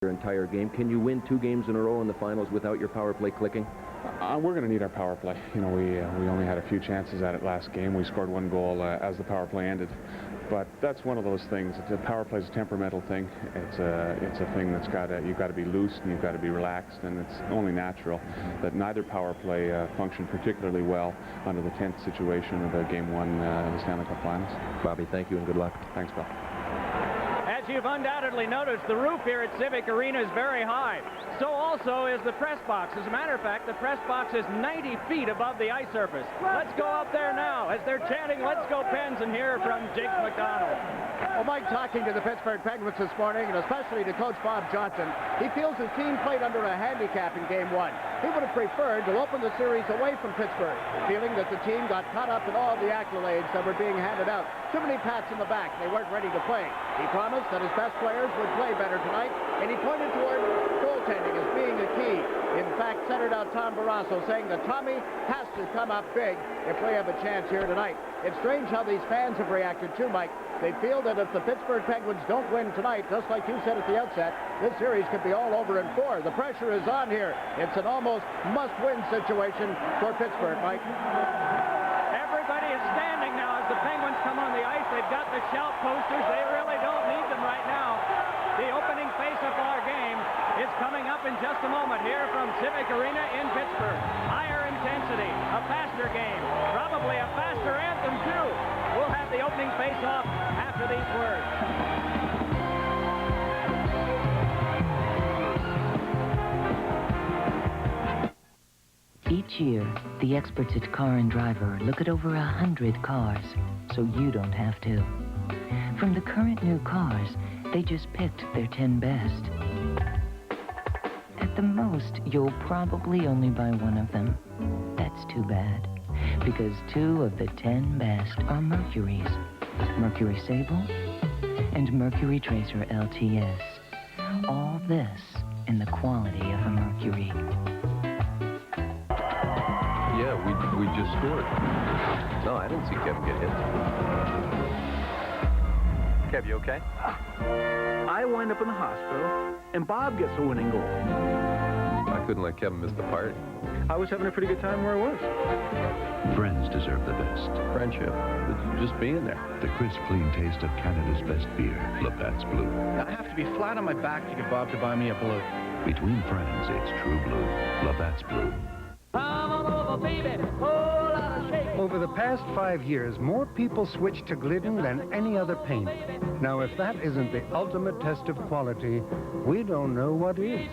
your entire game. Can you win 2 games in a row in the finals without your power play clicking? We're going to need our power play. You know, we only had a few chances at it last game. We scored 1 goal as the power play ended. But that's one of those things. The power play is a temperamental thing. It's a thing that's you've got to be loose and you've got to be relaxed, and it's only natural that neither power play functioned particularly well under the tense situation of Game 1 of the Stanley Cup Finals. Bobby, thank you and good luck. Thanks, Bill. As you've undoubtedly noticed, the roof here at Civic Arena is very high. So also is the press box. As a matter of fact, the press box is 90 feet above the ice surface. Let's go up there now as they're chanting, "Let's go Pens," and hear from Jake McDonald. Well, Mike, talking to the Pittsburgh Penguins this morning, and especially to Coach Bob Johnson, he feels his team played under a handicap in Game 1. He would have preferred to open the series away from Pittsburgh, feeling that the team got caught up in all the accolades that were being handed out. Too many pats in the back. They weren't ready to play. He promised that his best players would play better tonight, and he pointed toward goaltending as being a key. In fact, centered out Tom Barrasso, saying that Tommy has to come up big if we have a chance here tonight. It's strange how these fans have reacted too, Mike. They feel that if the Pittsburgh Penguins don't win tonight, just like you said at the outset, this series could be all over in 4. The pressure is on here. It's an almost must-win situation for Pittsburgh, Mike. Everybody is standing now as the Penguins come on the ice. They've got the shout posters. They really don't need them right now. The opening face-off of our game is coming up in just a moment here from Civic Arena in Pittsburgh. Higher intensity, a faster game, probably a faster anthem too. We'll have the opening face-off after these words. Each year, the experts at Car and Driver look at over 100 cars, so you don't have to. From the current new cars, they just picked their 10 best. At the most, you'll probably only buy one of them. That's too bad, because 2 of the 10 best are Mercury's. Mercury Sable and Mercury Tracer LTS. All this in the quality of a Mercury. Yeah, we just scored. No, I didn't see Kevin get hit. Kev, you okay? I wind up in the hospital, and Bob gets a winning goal. I couldn't let Kevin miss the party. I was having a pretty good time where I was. Friends deserve the best. Friendship. Just being there. The crisp, clean taste of Canada's best beer, Labatt's Blue. I have to be flat on my back to get Bob to buy me a blue. Between friends, it's true blue. Labatt's Blue. Come on over, baby. Over the past 5 years, more people switched to Glidden than any other paint. Now, if that isn't the ultimate test of quality, we don't know what is.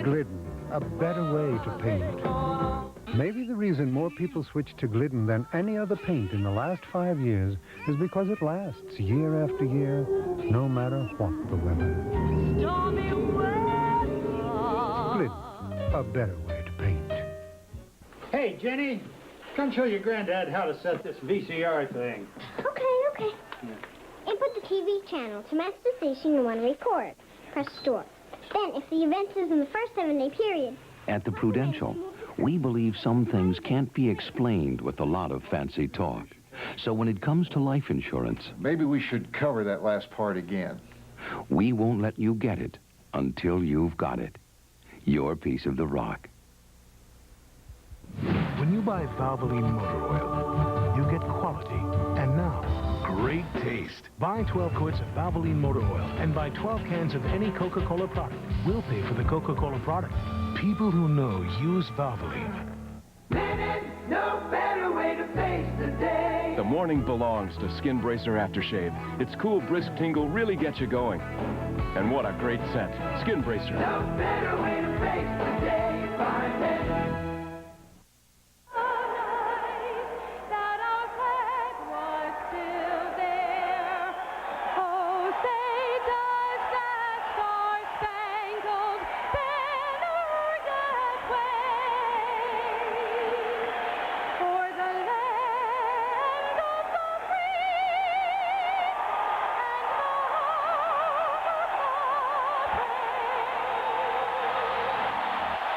Glidden, a better way to paint. Maybe the reason more people switched to Glidden than any other paint in the last 5 years is because it lasts year after year, no matter what the weather. Glidden, a better way to paint. Hey, Jenny, come show your granddad how to set this VCR thing. Okay. Input the TV channel to match the station you want to record. Press store. Then, if the event is in the first 7-day period... At the Prudential, we believe some things can't be explained with a lot of fancy talk. So when it comes to life insurance... Maybe we should cover that last part again. We won't let you get it until you've got it. Your piece of the rock. When you buy Valvoline motor oil, you get quality, and now, great taste. Buy 12 quarts of Valvoline motor oil and buy 12 cans of any Coca-Cola product. We'll pay for the Coca-Cola product. People who know use Valvoline. No better way to face the day. The morning belongs to Skin Bracer Aftershave. Its cool, brisk tingle really gets you going. And what a great scent. Skin Bracer. No better way to face the day. Find it.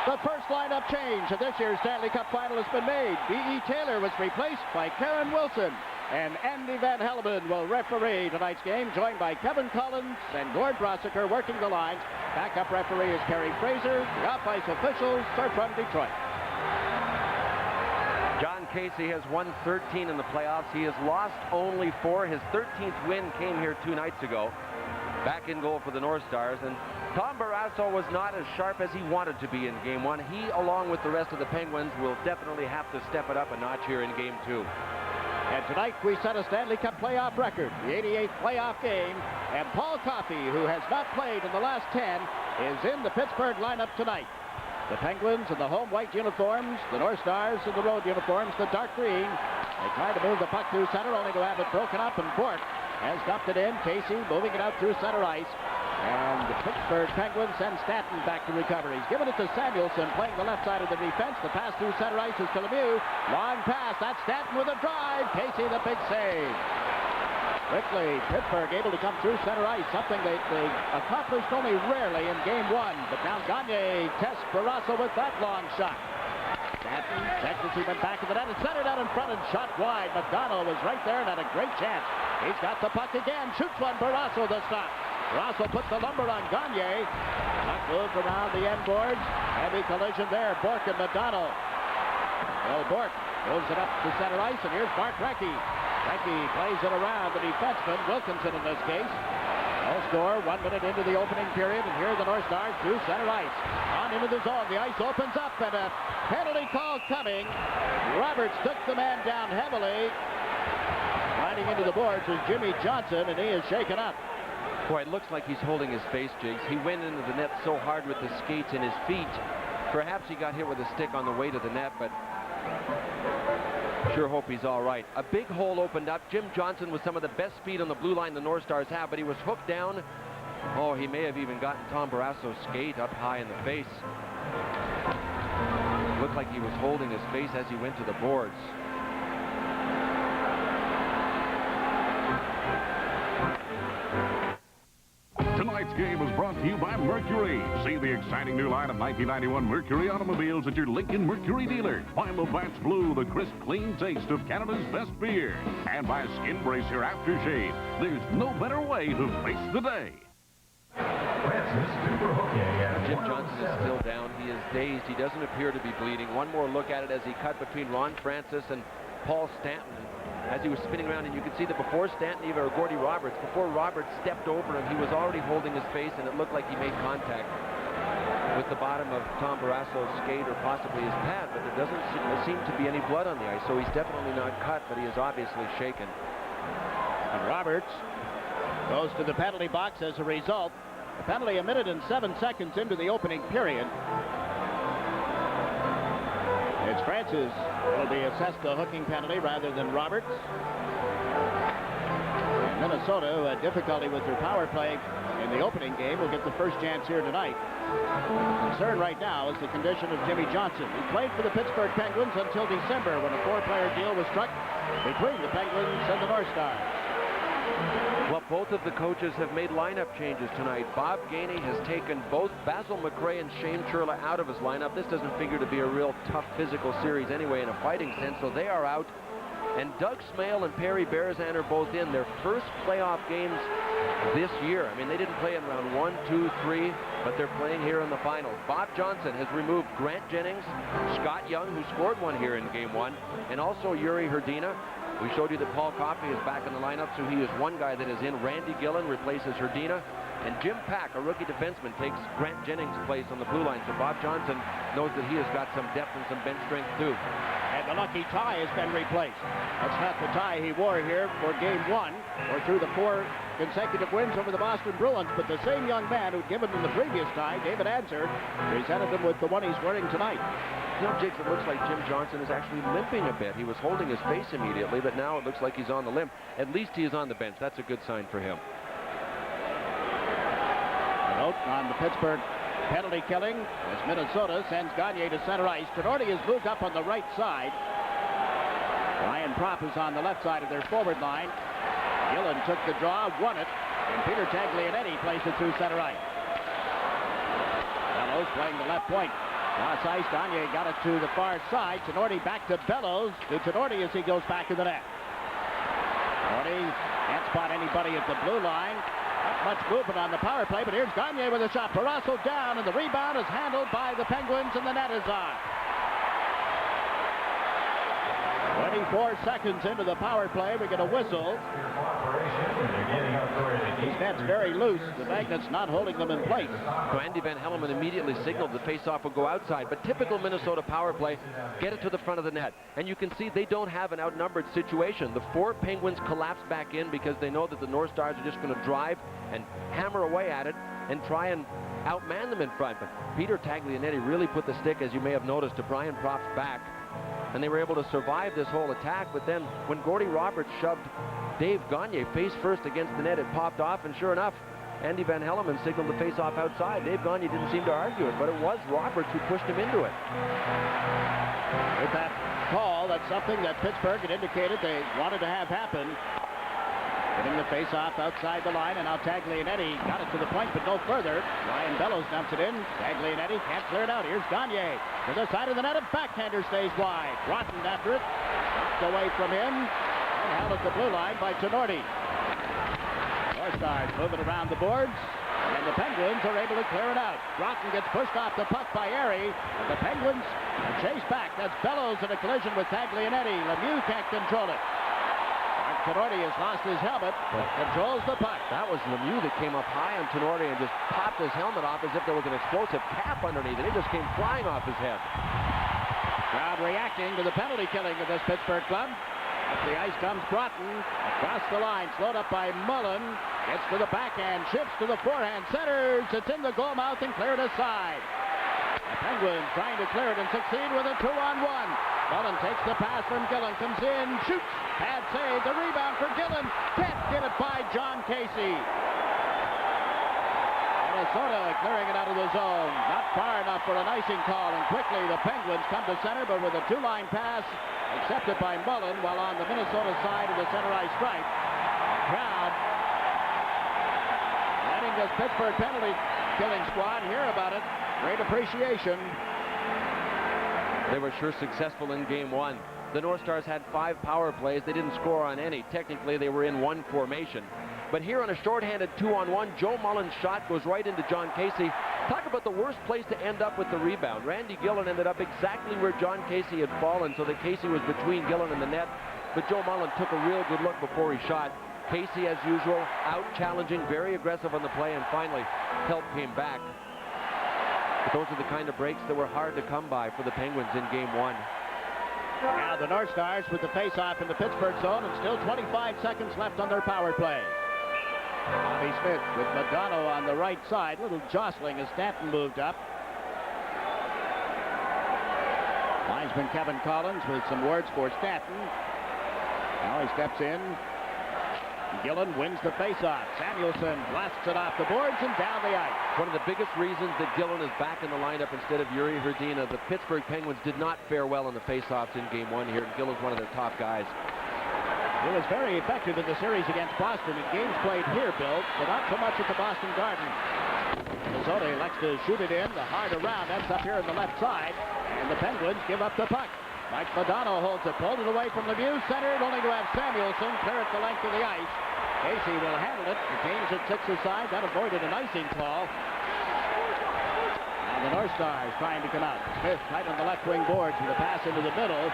The first lineup change of this year's Stanley Cup final has been made. B.E. Taylor was replaced by Karen Wilson. And Andy Van Helleman will referee tonight's game, joined by Kevin Collins and Gord Brossiker working the lines. Backup referee is Kerry Fraser. The off-ice officials are from Detroit. John Casey has won 13 in the playoffs. He has lost only 4. His 13th win came here 2 nights ago. Back in goal for the North Stars. And Tom Barrasso was not as sharp as he wanted to be in Game 1. He, along with the rest of the Penguins, will definitely have to step it up a notch here in Game 2. And tonight we set a Stanley Cup playoff record, the 88th playoff game. And Paul Coffey, who has not played in the last 10, is in the Pittsburgh lineup tonight. The Penguins in the home white uniforms, the North Stars in the road uniforms, the dark green. They try to move the puck through center, only to have it broken up, and Bork has dumped it in. Casey moving it out through center ice. And the Pittsburgh Penguins send Stanton back to recover. He's given it to Samuelson, playing the left side of the defense. The pass through center ice is to Lemieux. Long pass. That's Stanton with a drive. Casey the big save. Quickly, Pittsburgh able to come through center ice, something they accomplished only rarely in Game 1. But now Gagne tests Barrasso with that long shot. Stanton checks as he went back to the net and centered out in front and shot wide. McDonald was right there and had a great chance. He's got the puck again. Shoots one. Barrasso the stop. Barrasso puts the lumber on Gagne. Puck moved around the end boards. Heavy collision there. Bork and McDonald. Well, Bork moves it up to center ice, and here's Mark Recchi. Recchi plays it around the defenseman, Wilkinson in this case. No score, 1 minute into the opening period, and here are the North Stars through center ice. On into the zone, the ice opens up, and a penalty call coming. Roberts took the man down heavily. Sliding into the boards is Jimmy Johnson, and he is shaken up. Boy, it looks like he's holding his face, Jigs. He went into the net so hard with the skates and his feet. Perhaps he got hit with a stick on the way to the net, but sure hope he's all right. A big hole opened up. Jim Johnson with some of the best speed on the blue line the North Stars have, but he was hooked down. Oh, he may have even gotten Tom Barrasso's skate up high in the face. Looked like he was holding his face as he went to the boards. Tonight's game is brought to you by Mercury. See the exciting new line of 1991 Mercury automobiles at your Lincoln Mercury dealer. By Labatt's Blue, the crisp, clean taste of Canada's best beer. And by Skin Bracer Aftershave. There's no better way to face the day. Jim Johnson is still down. He is dazed. He doesn't appear to be bleeding. One more look at it as he cut between Ron Francis and Paul Stanton as he was spinning around, and you can see that before Stanton even, or Gordy Roberts, before Roberts stepped over him, he was already holding his face, and it looked like he made contact with the bottom of Tom Barrasso's skate or possibly his pad, but there doesn't seem to be any blood on the ice, so he's definitely not cut, but he is obviously shaken. And Roberts goes to the penalty box as a result. The penalty 1 minute and 7 seconds into the opening period. It's Francis will be assessed a hooking penalty rather than Roberts. And Minnesota, who had difficulty with their power play in the opening game, will get the first chance here tonight. The concern right now is the condition of Jimmy Johnson. He played for the Pittsburgh Penguins until December when a 4-player deal was struck between the Penguins and the North Stars. Well, both of the coaches have made lineup changes tonight. Bob Gainey has taken both Basil McRae and Shane Churla out of his lineup. This doesn't figure to be a real tough physical series anyway in a fighting sense, so they are out. And Doug Smale and Perry Berzan are both in their first playoff games this year. I mean, they didn't play in round 1, 2, 3, but they're playing here in the finals. Bob Johnson has removed Grant Jennings, Scott Young, who scored one here in Game 1, and also Yuri Hrdina. We showed you that Paul Coffey is back in the lineup, so he is one guy that is in. Randy Gillen replaces Hrdina, and Jim Pack, a rookie defenseman, takes Grant Jennings' place on the blue line. So Bob Johnson knows that he has got some depth and some bench strength, too. And the lucky tie has been replaced. That's not the tie he wore here for Game 1 or through the 4 consecutive wins over the Boston Bruins, but the same young man who'd given them the previous tie, David Anser, presented them with the one he's wearing tonight. You know, Jakes, it looks like Jim Johnson is actually limping a bit. He was holding his face immediately, but now it looks like he's on the limp. At least he is on the bench. That's a good sign for him. A note on the Pittsburgh penalty killing as Minnesota sends Gagne to center ice. Tenorti has moved up on the right side. Ryan Propp is on the left side of their forward line. Gillen took the draw, won it, and Peter Taglianetti placed it through center ice. Bellows playing the left point. Cross ice, Gagne got it to the far side. Tenorti back to Bellows. To Tenorti as he goes back to the net. Gordy can't spot anybody at the blue line. Not much movement on the power play, but here's Gagne with a shot. Barrasso down, and the rebound is handled by the Penguins, and the net is on. 24 seconds into the power play, we get a whistle. These nets very loose. The magnet's not holding them in place. So Andy Van Hellemond immediately signaled the faceoff will go outside, but typical Minnesota power play, get it to the front of the net. And you can see they don't have an outnumbered situation. The 4 Penguins collapse back in because they know that the North Stars are just going to drive and hammer away at it and try and outman them in front. But Peter Taglianetti really put the stick, as you may have noticed, to Brian Propp's back. And they were able to survive this whole attack. But then when Gordie Roberts shoved Dave Gagne face first against the net, it popped off, and sure enough, Andy Van Hellemond signaled the face-off outside. Dave Gagne didn't seem to argue it, but it was Roberts who pushed him into it. With that call, that's something that Pittsburgh had indicated they wanted to have happen. Getting the face-off outside the line, and now Taglianetti got it to the point, but no further. Ryan Bellows dumps it in. Taglianetti can't clear it out. Here's Gagne to the side of the net. A backhander stays wide. Rotten after it. Knocked away from him. And held at the blue line by Tenorti. North Stars moving around the boards, and the Penguins are able to clear it out. Rotten gets pushed off the puck by Airy, and the Penguins are chased back. That's Bellows in a collision with Taglianetti. Lemieux can't control it. Tenorti has lost his helmet, but controls the puck. That was Lemieux that came up high on Tenorti and just popped his helmet off as if there was an explosive cap underneath it. It just came flying off his head. Crowd reacting to the penalty killing of this Pittsburgh club. Up the ice comes Broughton. Across the line, slowed up by Mullen. Gets to the backhand, shifts to the forehand, centers. It's in the goal mouth and cleared aside. The Penguins trying to clear it and succeed with a 2-on-1. Mullen takes the pass from Gillen, comes in, shoots. Bad save, the rebound for Gillen. Can't get it by John Casey. Minnesota clearing it out of the zone. Not far enough for an icing call, and quickly the Penguins come to center, but with a 2-line pass accepted by Mullen, while on the Minnesota side of the center ice stripe, the crowd letting this Pittsburgh penalty killing squad hear about it. Great appreciation. They were sure successful in game 1. The North Stars had 5 power plays. They didn't score on any. Technically, they were in 1 formation. But here on a shorthanded 2-on-1, Joe Mullen's shot goes right into John Casey. Talk about the worst place to end up with the rebound. Randy Gillen ended up exactly where John Casey had fallen, so that Casey was between Gillen and the net. But Joe Mullen took a real good look before he shot. Casey, as usual, out challenging, very aggressive on the play, and finally, help came back. But those are the kind of breaks that were hard to come by for the Penguins in game 1. Now the North Stars with the face-off in the Pittsburgh zone, and still 25 seconds left on their power play. Bobby Smith with Madonna on the right side. Little jostling as Stanton moved up. Linesman Kevin Collins with some words for Stanton. Now he steps in. Gillen wins the face-off. Samuelson blasts it off the boards and down the ice. One of the biggest reasons that Gillen is back in the lineup instead of Yuri Hrdina, the Pittsburgh Penguins did not fare well in the face-offs in game 1 here, and Gillen's one of their top guys. He was very effective in the series against Boston in games played here, Bill, but not so much at the Boston Garden. Minnesota elects to shoot it in. The hard around ends up here on the left side, and the Penguins give up the puck. Mike Modano holds it, pulled it away from Lemieux, centered, only to have Samuelson clear it the length of the ice. Casey will handle it. Retains it 6 aside. That avoided an icing call. Now the North Stars trying to come out. Smith right on the left wing boards with a pass into the middle.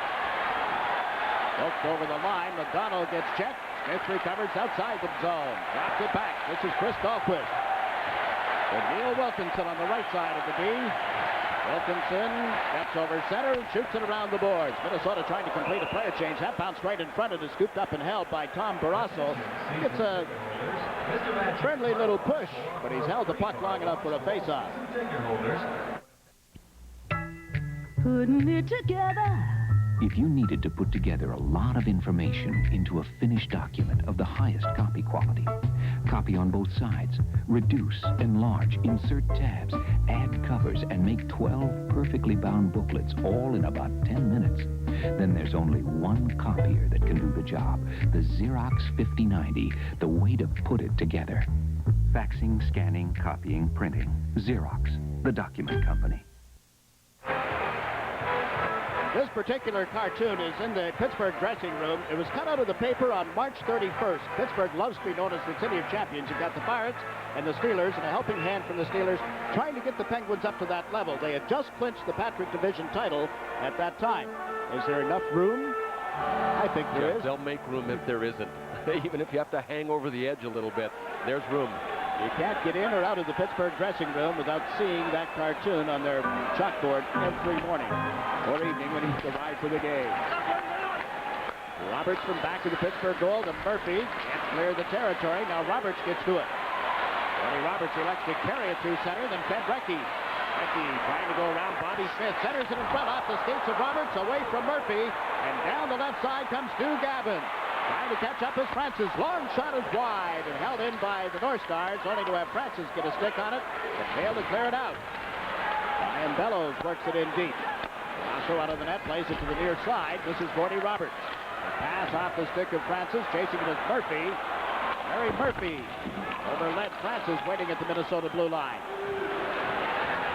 Poked over the line. Modano gets checked. Smith recovers outside the zone. Drops it back. This is Chris Dahlquist. With Neil Wilkinson on the right side of the D. Wilkinson steps over center and shoots it around the boards. Minnesota trying to complete a player change. That bounced right in front. It is scooped up and held by Tom Barrasso. It's a friendly little push, but he's held the puck long enough for a face-off. Putting it together. If you needed to put together a lot of information into a finished document of the highest copy quality, copy on both sides, reduce, enlarge, insert tabs, add covers, and make 12 perfectly bound booklets all in about 10 minutes, then there's only one copier that can do the job, the Xerox 5090, the way to put it together. Faxing, scanning, copying, printing. Xerox, the document company. This particular cartoon is in the Pittsburgh dressing room. It was cut out of the paper on March 31st. Pittsburgh loves to be known as the city of champions. You've got the Pirates and the Steelers, and a helping hand from the Steelers trying to get the Penguins up to that level. They had just clinched the Patrick Division title at that time. Is there enough room? I think there is. They'll make room if there isn't. Even if you have to hang over the edge a little bit, there's room. You can't get in or out of the Pittsburgh dressing room without seeing that cartoon on their chalkboard every morning or evening when he's arrived for the game. Roberts from back of the Pittsburgh goal to Murphy. Can't clear the territory. Now Roberts gets to it. Tony Roberts elects to carry it through center, then fed Recchi. Recchi trying to go around Bobby Smith. Centers it in front off the skates of Roberts, away from Murphy. And down the left side comes Stu Gavin. Trying to catch up as Francis. Long shot is wide and held in by the North Stars, only to have Francis get a stick on it and fail to clear it out. And Bellows works it in deep. Also out of the net, plays it to the near side. This is Gordy Roberts. A pass off the stick of Francis, chasing it as Murphy. Larry Murphy overled Francis, waiting at the Minnesota blue line.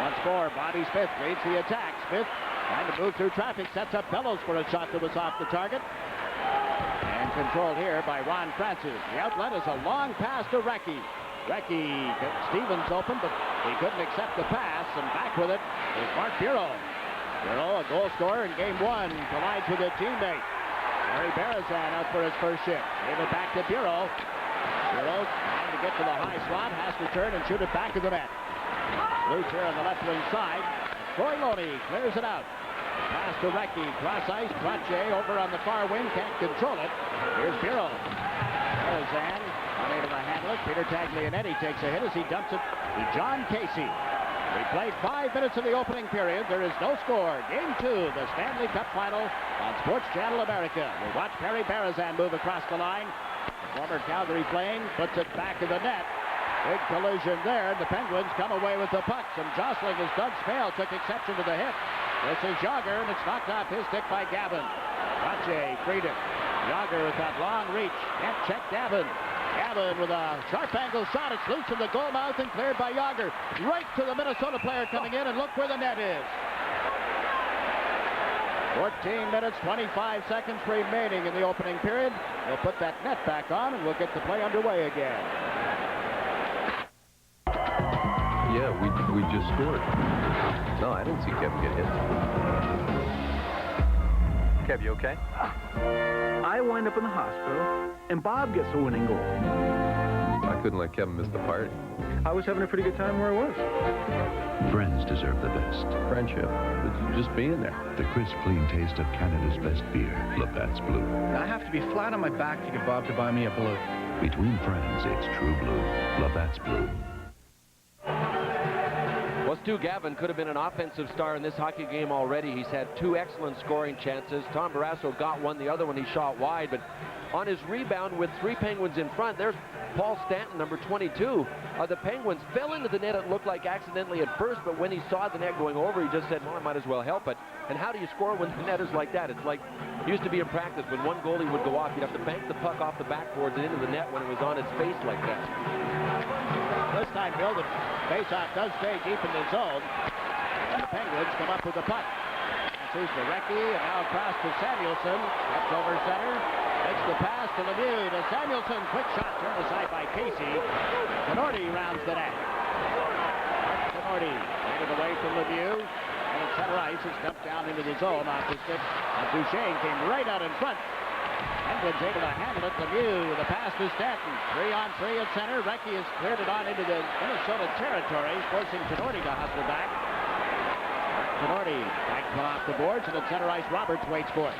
Once more, Bobby Smith leads the attack. Smith trying to move through traffic, sets up Bellows for a shot that was off the target. And controlled here by Ron Francis. The outlet is a long pass to Recchi. Recchi, Stevens open, but he couldn't accept the pass, and back with it is Mark Bureau. Bureau, a goal scorer in game one, collides with a teammate. Larry Barazan out for his first shift. Gave it back to Bureau. Bureau trying to get to the high slot, has to turn and shoot it back to the net. Loose here on the left wing side. Troy Loney clears it out. Pass to Recchi, cross ice, Trottier over on the far wing, can't control it. Here's Bureau. Barazan unable to handle it. Peter Taglianetti takes a hit as he dumps it to John Casey. We played 5 minutes of the opening period. There is no score. Game 2, the Stanley Cup Final on Sports Channel America. We watch Perry Barazan move across the line. The former Calgary Flame puts it back in the net. Big collision there. The Penguins come away with the puck. Some jostling as Doug Smale took exception to the hit. This is Yager, and it's knocked off his stick by Gavin. Rache freed it. Yager with that long reach. Can't check Gavin. Gavin with a sharp angle shot. It's loose in the goal mouth and cleared by Yager. Right to the Minnesota player coming in, and look where the net is. 14 minutes, 25 seconds remaining in the opening period. We'll put that net back on, and we'll get the play underway again. Yeah, we just scored. No, I didn't see Kevin get hit. Kev, you okay? I wind up in the hospital, and Bob gets a winning goal. I couldn't let Kevin miss the party. I was having a pretty good time where I was. Friends deserve the best. Friendship. Just being there. The crisp, clean taste of Canada's best beer, Labatt's Blue. I have to be flat on my back to get Bob to buy me a blue. Between friends, it's true blue. Labatt's Blue. Well, Stu Gavin could have been an offensive star in this hockey game already. He's had 2 excellent scoring chances. Tom Barrasso got one. The other one he shot wide. But on his rebound with 3 Penguins in front, there's Paul Stanton, number 22. The Penguins fell into the net, it looked like accidentally at first, but when he saw the net going over, he just said, well, I might as well help it. And how do you score when the net is like that? It's like, it used to be in practice, when one goalie would go off, you'd have to bank the puck off the backboards and into the net when it was on its face like that. This time, Bill, the faceoff does stay deep in the zone. And the Penguins come up with the puck. Passes to Recchi, and now across to Samuelson. Steps over center. Makes the pass to Lemieux to Samuelson. Quick shot turned aside by Casey. Tenorti rounds the net. Tenorti taken away from Lemieux. And at center ice, it's dumped down into the zone off the stick. And Duchesne came right out in front. Penguins able to handle it. Lemieux with a pass to Stanton. 3-on-3 at center. Recchi has cleared it on into the Minnesota territory, forcing Tenorti to hustle back. Tenorti back off the boards, and at center ice, Roberts waits for it.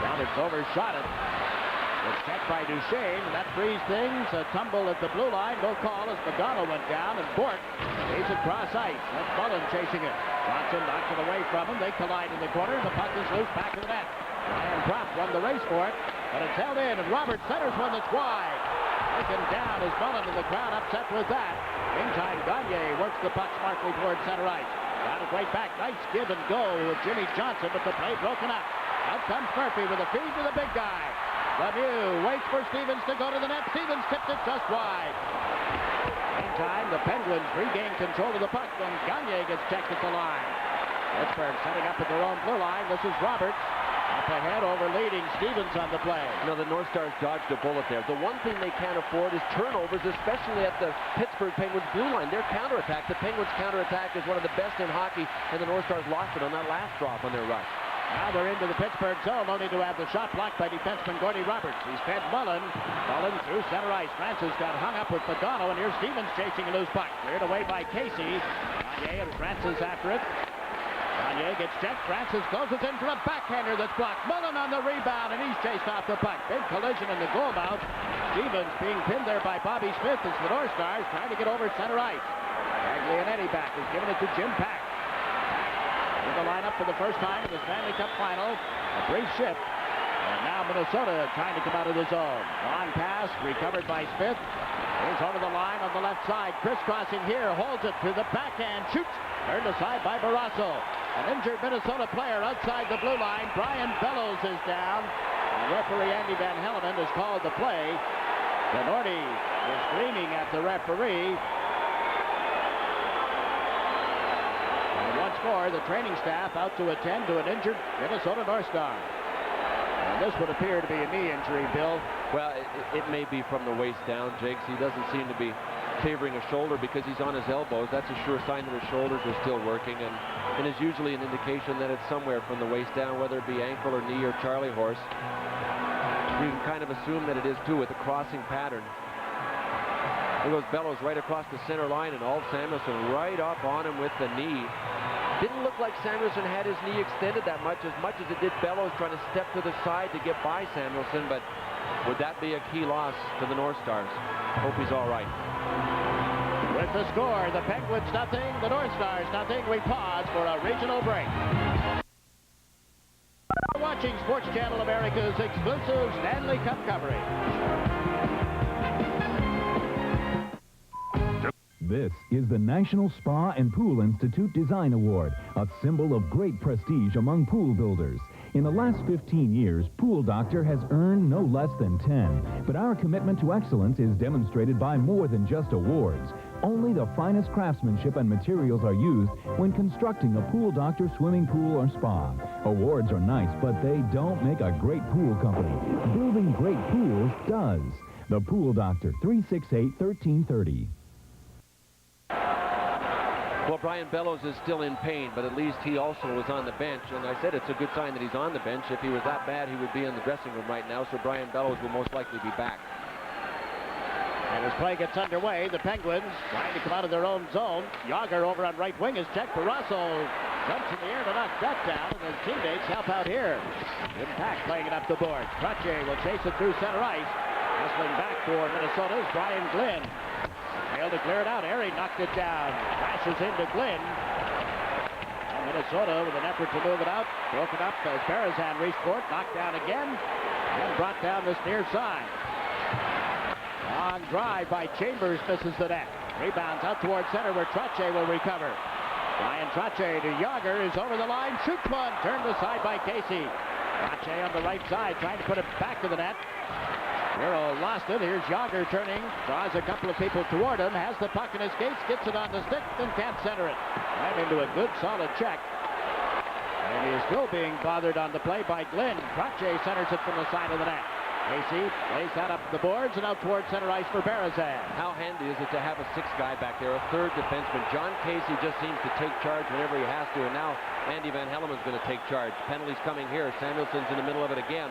Roberts overshot it. It's checked by Duchesne. That frees things. A tumble at the blue line. No call as Magano went down, and Bork leaves it cross ice. That's Mullen chasing it. Johnson knocks it away from him. They collide in the corner. The puck is loose back to the net. Ryan Propp won the race for it, but it's held in, and Roberts centers one that's wide. Taken down as Mullen in the crowd upset with that. Meantime, Gagne works the puck smartly towards center ice. Got it right back. Nice give and go with Jimmy Johnson, but the play broken up. Out comes Murphy with a feed to the big guy. Lemieux waits for Stevens to go to the net. Stevens tips it just wide. Meantime, the Penguins regain control of the puck when Gagne gets checked at the line. Pittsburgh setting up at their own blue line. This is Roberts. Up ahead over leading Stevens on the play. You know, the North Stars dodged a bullet there. The one thing they can't afford is turnovers, especially at the Pittsburgh Penguins blue line. Their counterattack, the Penguins counterattack is one of the best in hockey, and the North Stars lost it on that last drop on their rush. Now they're into the Pittsburgh zone, only to have the shot blocked by defenseman Gordy Roberts. He's fed Mullen. Mullen through center ice. Francis got hung up with Pagano, and here's Stevens chasing a loose puck. Cleared away by Casey. Gagne and Francis after it. Gagne gets checked. Francis closes in for a backhander that's blocked. Mullen on the rebound, and he's chased off the puck. Big collision in the goal mouth. Stevens being pinned there by Bobby Smith as the North Stars trying to get over center ice. Gaglianetti back is giving it to Jim Pack. In the lineup for the first time in the Stanley Cup final. A brief shift. And now Minnesota trying to come out of the zone. Long pass recovered by Smith. He's over the line on the left side. Crisscrossing here. Holds it to the backhand. Shoots. Turned aside by Barrasso. An injured Minnesota player outside the blue line. Brian Bellows is down. And referee Andy Van Hellemond has called the play. Denorti is screaming at the referee. Once more, the training staff out to attend to an injured Minnesota North Star. And this would appear to be a knee injury, Bill. Well, it may be from the waist down, Jakes. He doesn't seem to be favoring a shoulder because he's on his elbows. That's a sure sign that his shoulders are still working, and is usually an indication that it's somewhere from the waist down, whether it be ankle or knee or Charlie horse. You can kind of assume that it is, too, with the crossing pattern. There goes Bellows right across the center line, and Alt Samuelsson right up on him with the knee. Didn't look like Samuelsson had his knee extended that much as it did Bellows trying to step to the side to get by Samuelsson, but would that be a key loss to the North Stars? Hope he's all right. With the score, the Penguins nothing, the North Stars nothing. We pause for a regional break. Watching Sports Channel America's exclusive Stanley Cup coverage. This is the National Spa and Pool Institute Design Award, a symbol of great prestige among pool builders. In the last 15 years, Pool Doctor has earned no less than 10. But our commitment to excellence is demonstrated by more than just awards. Only the finest craftsmanship and materials are used when constructing a Pool Doctor swimming pool or spa. Awards are nice, but they don't make a great pool company. Building great pools does. The Pool Doctor, 368-1330. Well, Brian Bellows is still in pain, but at least he also was on the bench. And I said it's a good sign that he's on the bench. If he was that bad, he would be in the dressing room right now. So Brian Bellows will most likely be back. And as play gets underway, the Penguins trying to come out of their own zone. Yager over on right wing is checked. Barrasso jumps in the air to knock that down, and his teammates help out here. Impact playing it up the board. Trottier will chase it through center ice. Hustling back for Minnesota is Brian Glynn. Failed to clear it out. Airy knocked it down. Crashes into Glynn. And Minnesota with an effort to move it out. Broken up as Berezan reached for it. Knocked down again. And brought down this near side. Long drive by Chambers misses the net. Rebounds out towards center where Trottier will recover. Ryan Trottier to Yager is over the line. Shoots one. Turned aside by Casey. Trottier on the right side trying to put it back to the net. Hero lost it. Here's Yager turning. Draws a couple of people toward him. Has the puck in his skates. Gets it on the stick. Then can't center it. Right into a good solid check. And he is still being bothered on the play by Glynn. Trottier centers it from the side of the net. Casey lays that up the boards and out towards center ice for Berezan. How handy is it to have a sixth guy back there, a third defenseman? John Casey just seems to take charge whenever he has to, and now Andy Van Hellemond's going to take charge. Penalties coming here. Samuelson's in the middle of it again.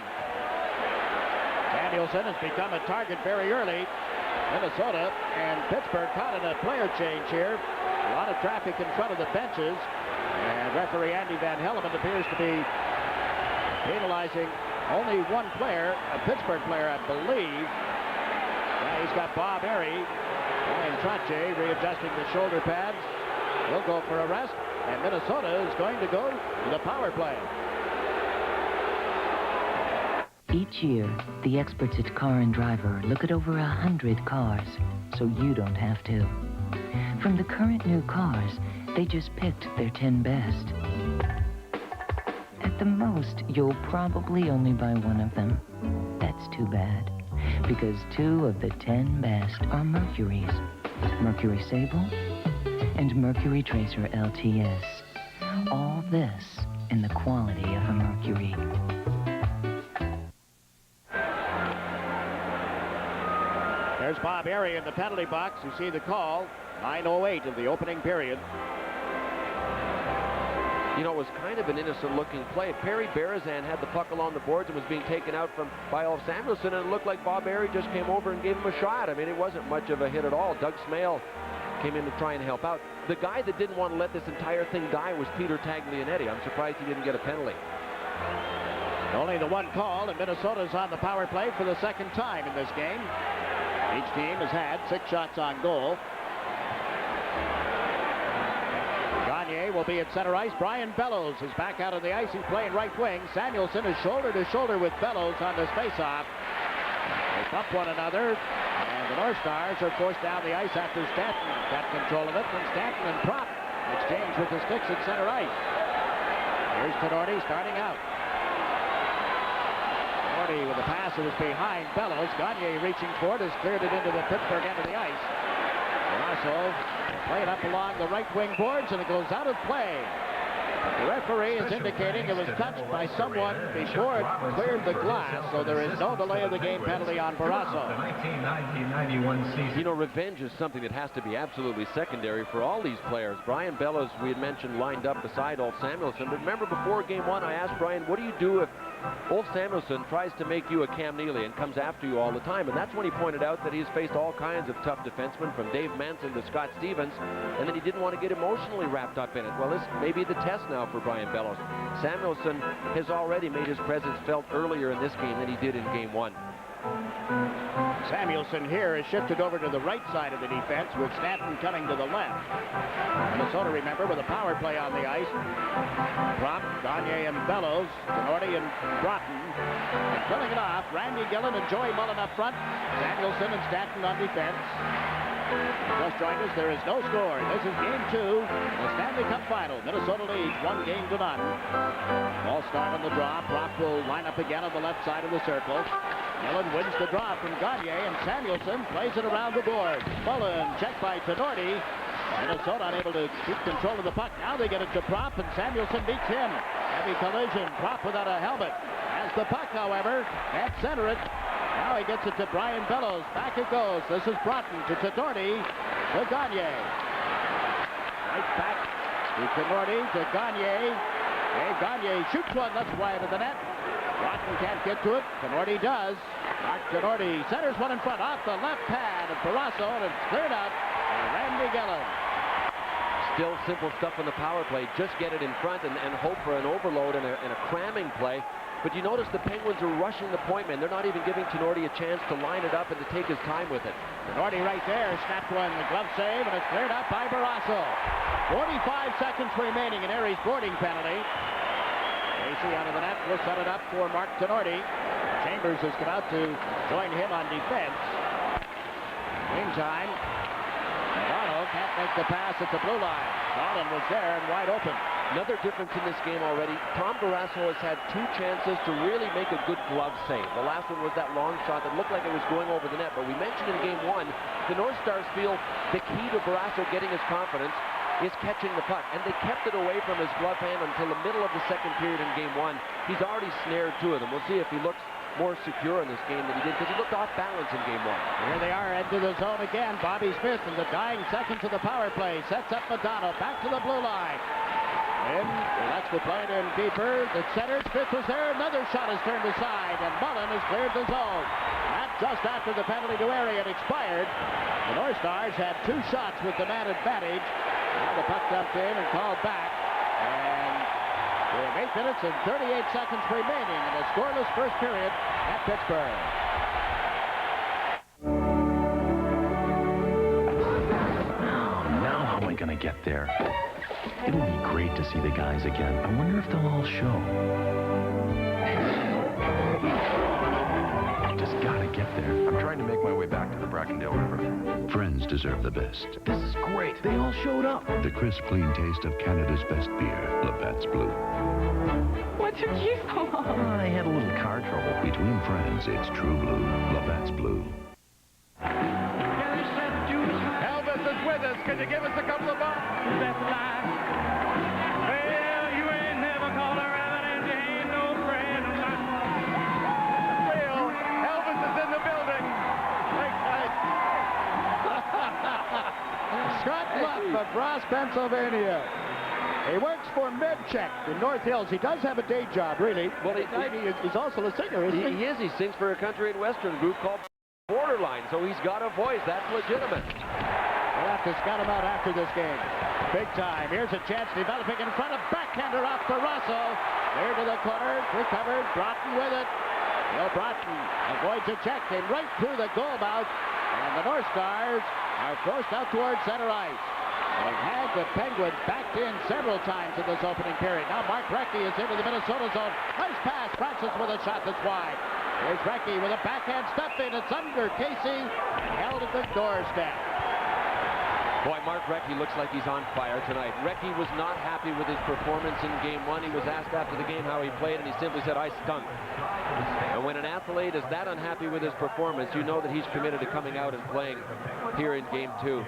Danielson has become a target very early. Minnesota and Pittsburgh caught in a player change here. A lot of traffic in front of the benches. And referee Andy Van Hellemond appears to be penalizing only one player, a Pittsburgh player, I believe. He's got Bob Airy. Ryan Trottier readjusting the shoulder pads. He'll go for a rest. And Minnesota is going to go to the power play. Each year, the experts at Car and Driver look at over 100 cars, so you don't have to. From the current new cars, they just picked their 10 best. At the most, you'll probably only buy one of them. That's too bad, because 2 of the 10 best are Mercury's. Mercury Sable and Mercury Tracer LTS. All this in the quality of a Mercury. There's Bob Airy in the penalty box. You see the call. 9:08 of the opening period. You know, it was kind of an innocent-looking play. Perry Berezan had the puck along the boards and was being taken out by Ulf Samuelsson, and it looked like Bob Airy just came over and gave him a shot. I mean, it wasn't much of a hit at all. Doug Smale came in to try and help out. The guy that didn't want to let this entire thing die was Peter Taglianetti. I'm surprised he didn't get a penalty. Only the one call, and Minnesota's on the power play for the second time in this game. Each team has had 6 shots on goal. Gagne will be at center ice. Brian Bellows is back out on the ice. He's playing right wing. Samuelsson is shoulder to shoulder with Bellows on this faceoff. They bump one another, and the North Stars are forced down the ice after Stanton got control of it. And Stanton and Prop exchange with the sticks at center ice. Here's Tenorti starting out. Tenorti with a pass that was behind Bellows. Gagne reaching for it has cleared it into the Pittsburgh end of the ice. Barrasso play it up along the right wing boards, and it goes out of play. The referee is indicating it was touched by someone before it cleared the glass, so there is no delay of the game penalty on Barrasso. You know, revenge is something that has to be absolutely secondary for all these players. Brian Bellows, we had mentioned, lined up beside Ulf Samuelsson. But remember, before Game 1, I asked Brian, what do you do if Ulf Samuelsson tries to make you a Cam Neely and comes after you all the time? And that's when he pointed out that he's faced all kinds of tough defensemen, from Dave Manson to Scott Stevens, and that he didn't want to get emotionally wrapped up in it. Well, this may be the test now for Brian Bellows. Samuelsson has already made his presence felt earlier in this game than he did in Game 1. Samuelsson here is shifted over to the right side of the defense with Stanton coming to the left. Minnesota, remember, with a power play on the ice. Prop, Gagne and Bellows, Tenorti and Broughton. And filling it off, Randy Gillen and Joey Mullen up front. Samuelsson and Stanton on defense. Just joined us, there is no score. This is Game 2, the Stanley Cup Final. Minnesota leads 1-0. Ball start on the draw. Brock will line up again on the left side of the circle. Mullen wins the draw from Gagne, and Samuelsson plays it around the board. Mullen checked by Tenorti. Minnesota unable to keep control of the puck. Now they get it to Prop, and Samuelsson beats him. Heavy collision. Prop without a helmet. Has the puck, however. Can't center it. Now he gets it to Brian Bellows. Back it goes. This is Broughton to Tenorti to Gagne. Right back to Tenorti to Gagne. Dave Gagne shoots one. That's wide of the net. Broughton can't get to it. Tenorti does. Mark Tenorti centers one in front off the left pad of Barrasso, and it's cleared out by Randy Gillen. Still simple stuff on the power play. Just get it in front and hope for an overload and a cramming play. But you notice the Penguins are rushing the point man. They're not even giving Tenorti a chance to line it up and to take his time with it. Tenorti right there, snapped one, the glove save, and it's cleared out by Barrasso. 45 seconds remaining in Airy's boarding penalty. Casey out of the net will set it up for Mark Tenorti. Chambers has come out to join him on defense. Meantime, Navarro can't make the pass at the blue line. Colin was there and wide open. Another difference in this game already. Tom Barrasso has had 2 chances to really make a good glove save. The last one was that long shot that looked like it was going over the net. But we mentioned in Game 1, the North Stars feel the key to Barrasso getting his confidence is catching the puck. And they kept it away from his glove hand until the middle of the second period in Game 1. He's already snared 2 of them. We'll see if he looks more secure in this game than he did, because he looked off balance in Game 1. Here they are into the zone again. Bobby Smith in the dying seconds of the power play sets up Madonna back to the blue line. And that's the play in deeper. The center, Smith was there. Another shot is turned aside, and Mullen has cleared the zone. That just after the penalty to Airy had expired. The North Stars had 2 shots with the man advantage. Now the puck dumped in and called back. And we have 8 minutes and 38 seconds remaining in a scoreless first period at Pittsburgh. Now how am I going to get there? It'll be great to see the guys again. I wonder if they'll all show. I just gotta get there. I'm trying to make my way back to the Brackendale River. Friends deserve the best. This is great. They all showed up. The crisp, clean taste of Canada's best beer, Labatt's Blue. What took you so long? I had a little car trouble. Between friends, it's true blue. Labatt's Blue. Elvis is with us. Can you give us a couple of bucks? That's line. Well, Ross, Pennsylvania. He works for MedCheck in North Hills. He does have a day job, really. Well, he's also a singer, isn't he? He is. He sings for a country and western group called Borderline, so he's got a voice. That's legitimate. We'll have to scout him out after this game. Big time. Here's a chance developing in front of backhander off to Russell. There to the corner. Recovered. Broughton with it. Bill Broughton avoids a check. Came right through the goal mouth. And the North Stars are forced out towards center ice. They've had the Penguins backed in several times in this opening period. Now Mark Recchi is into the Minnesota zone. Nice pass. Francis with a shot that's wide. Here's Recchi with a backhand stuff in. It's under Casey. Held at the doorstep. Boy, Mark Recchi looks like he's on fire tonight. Recchi was not happy with his performance in Game 1. He was asked after the game how he played, and he simply said, I stunk. And when an athlete is that unhappy with his performance, you know that he's committed to coming out and playing here in Game 2.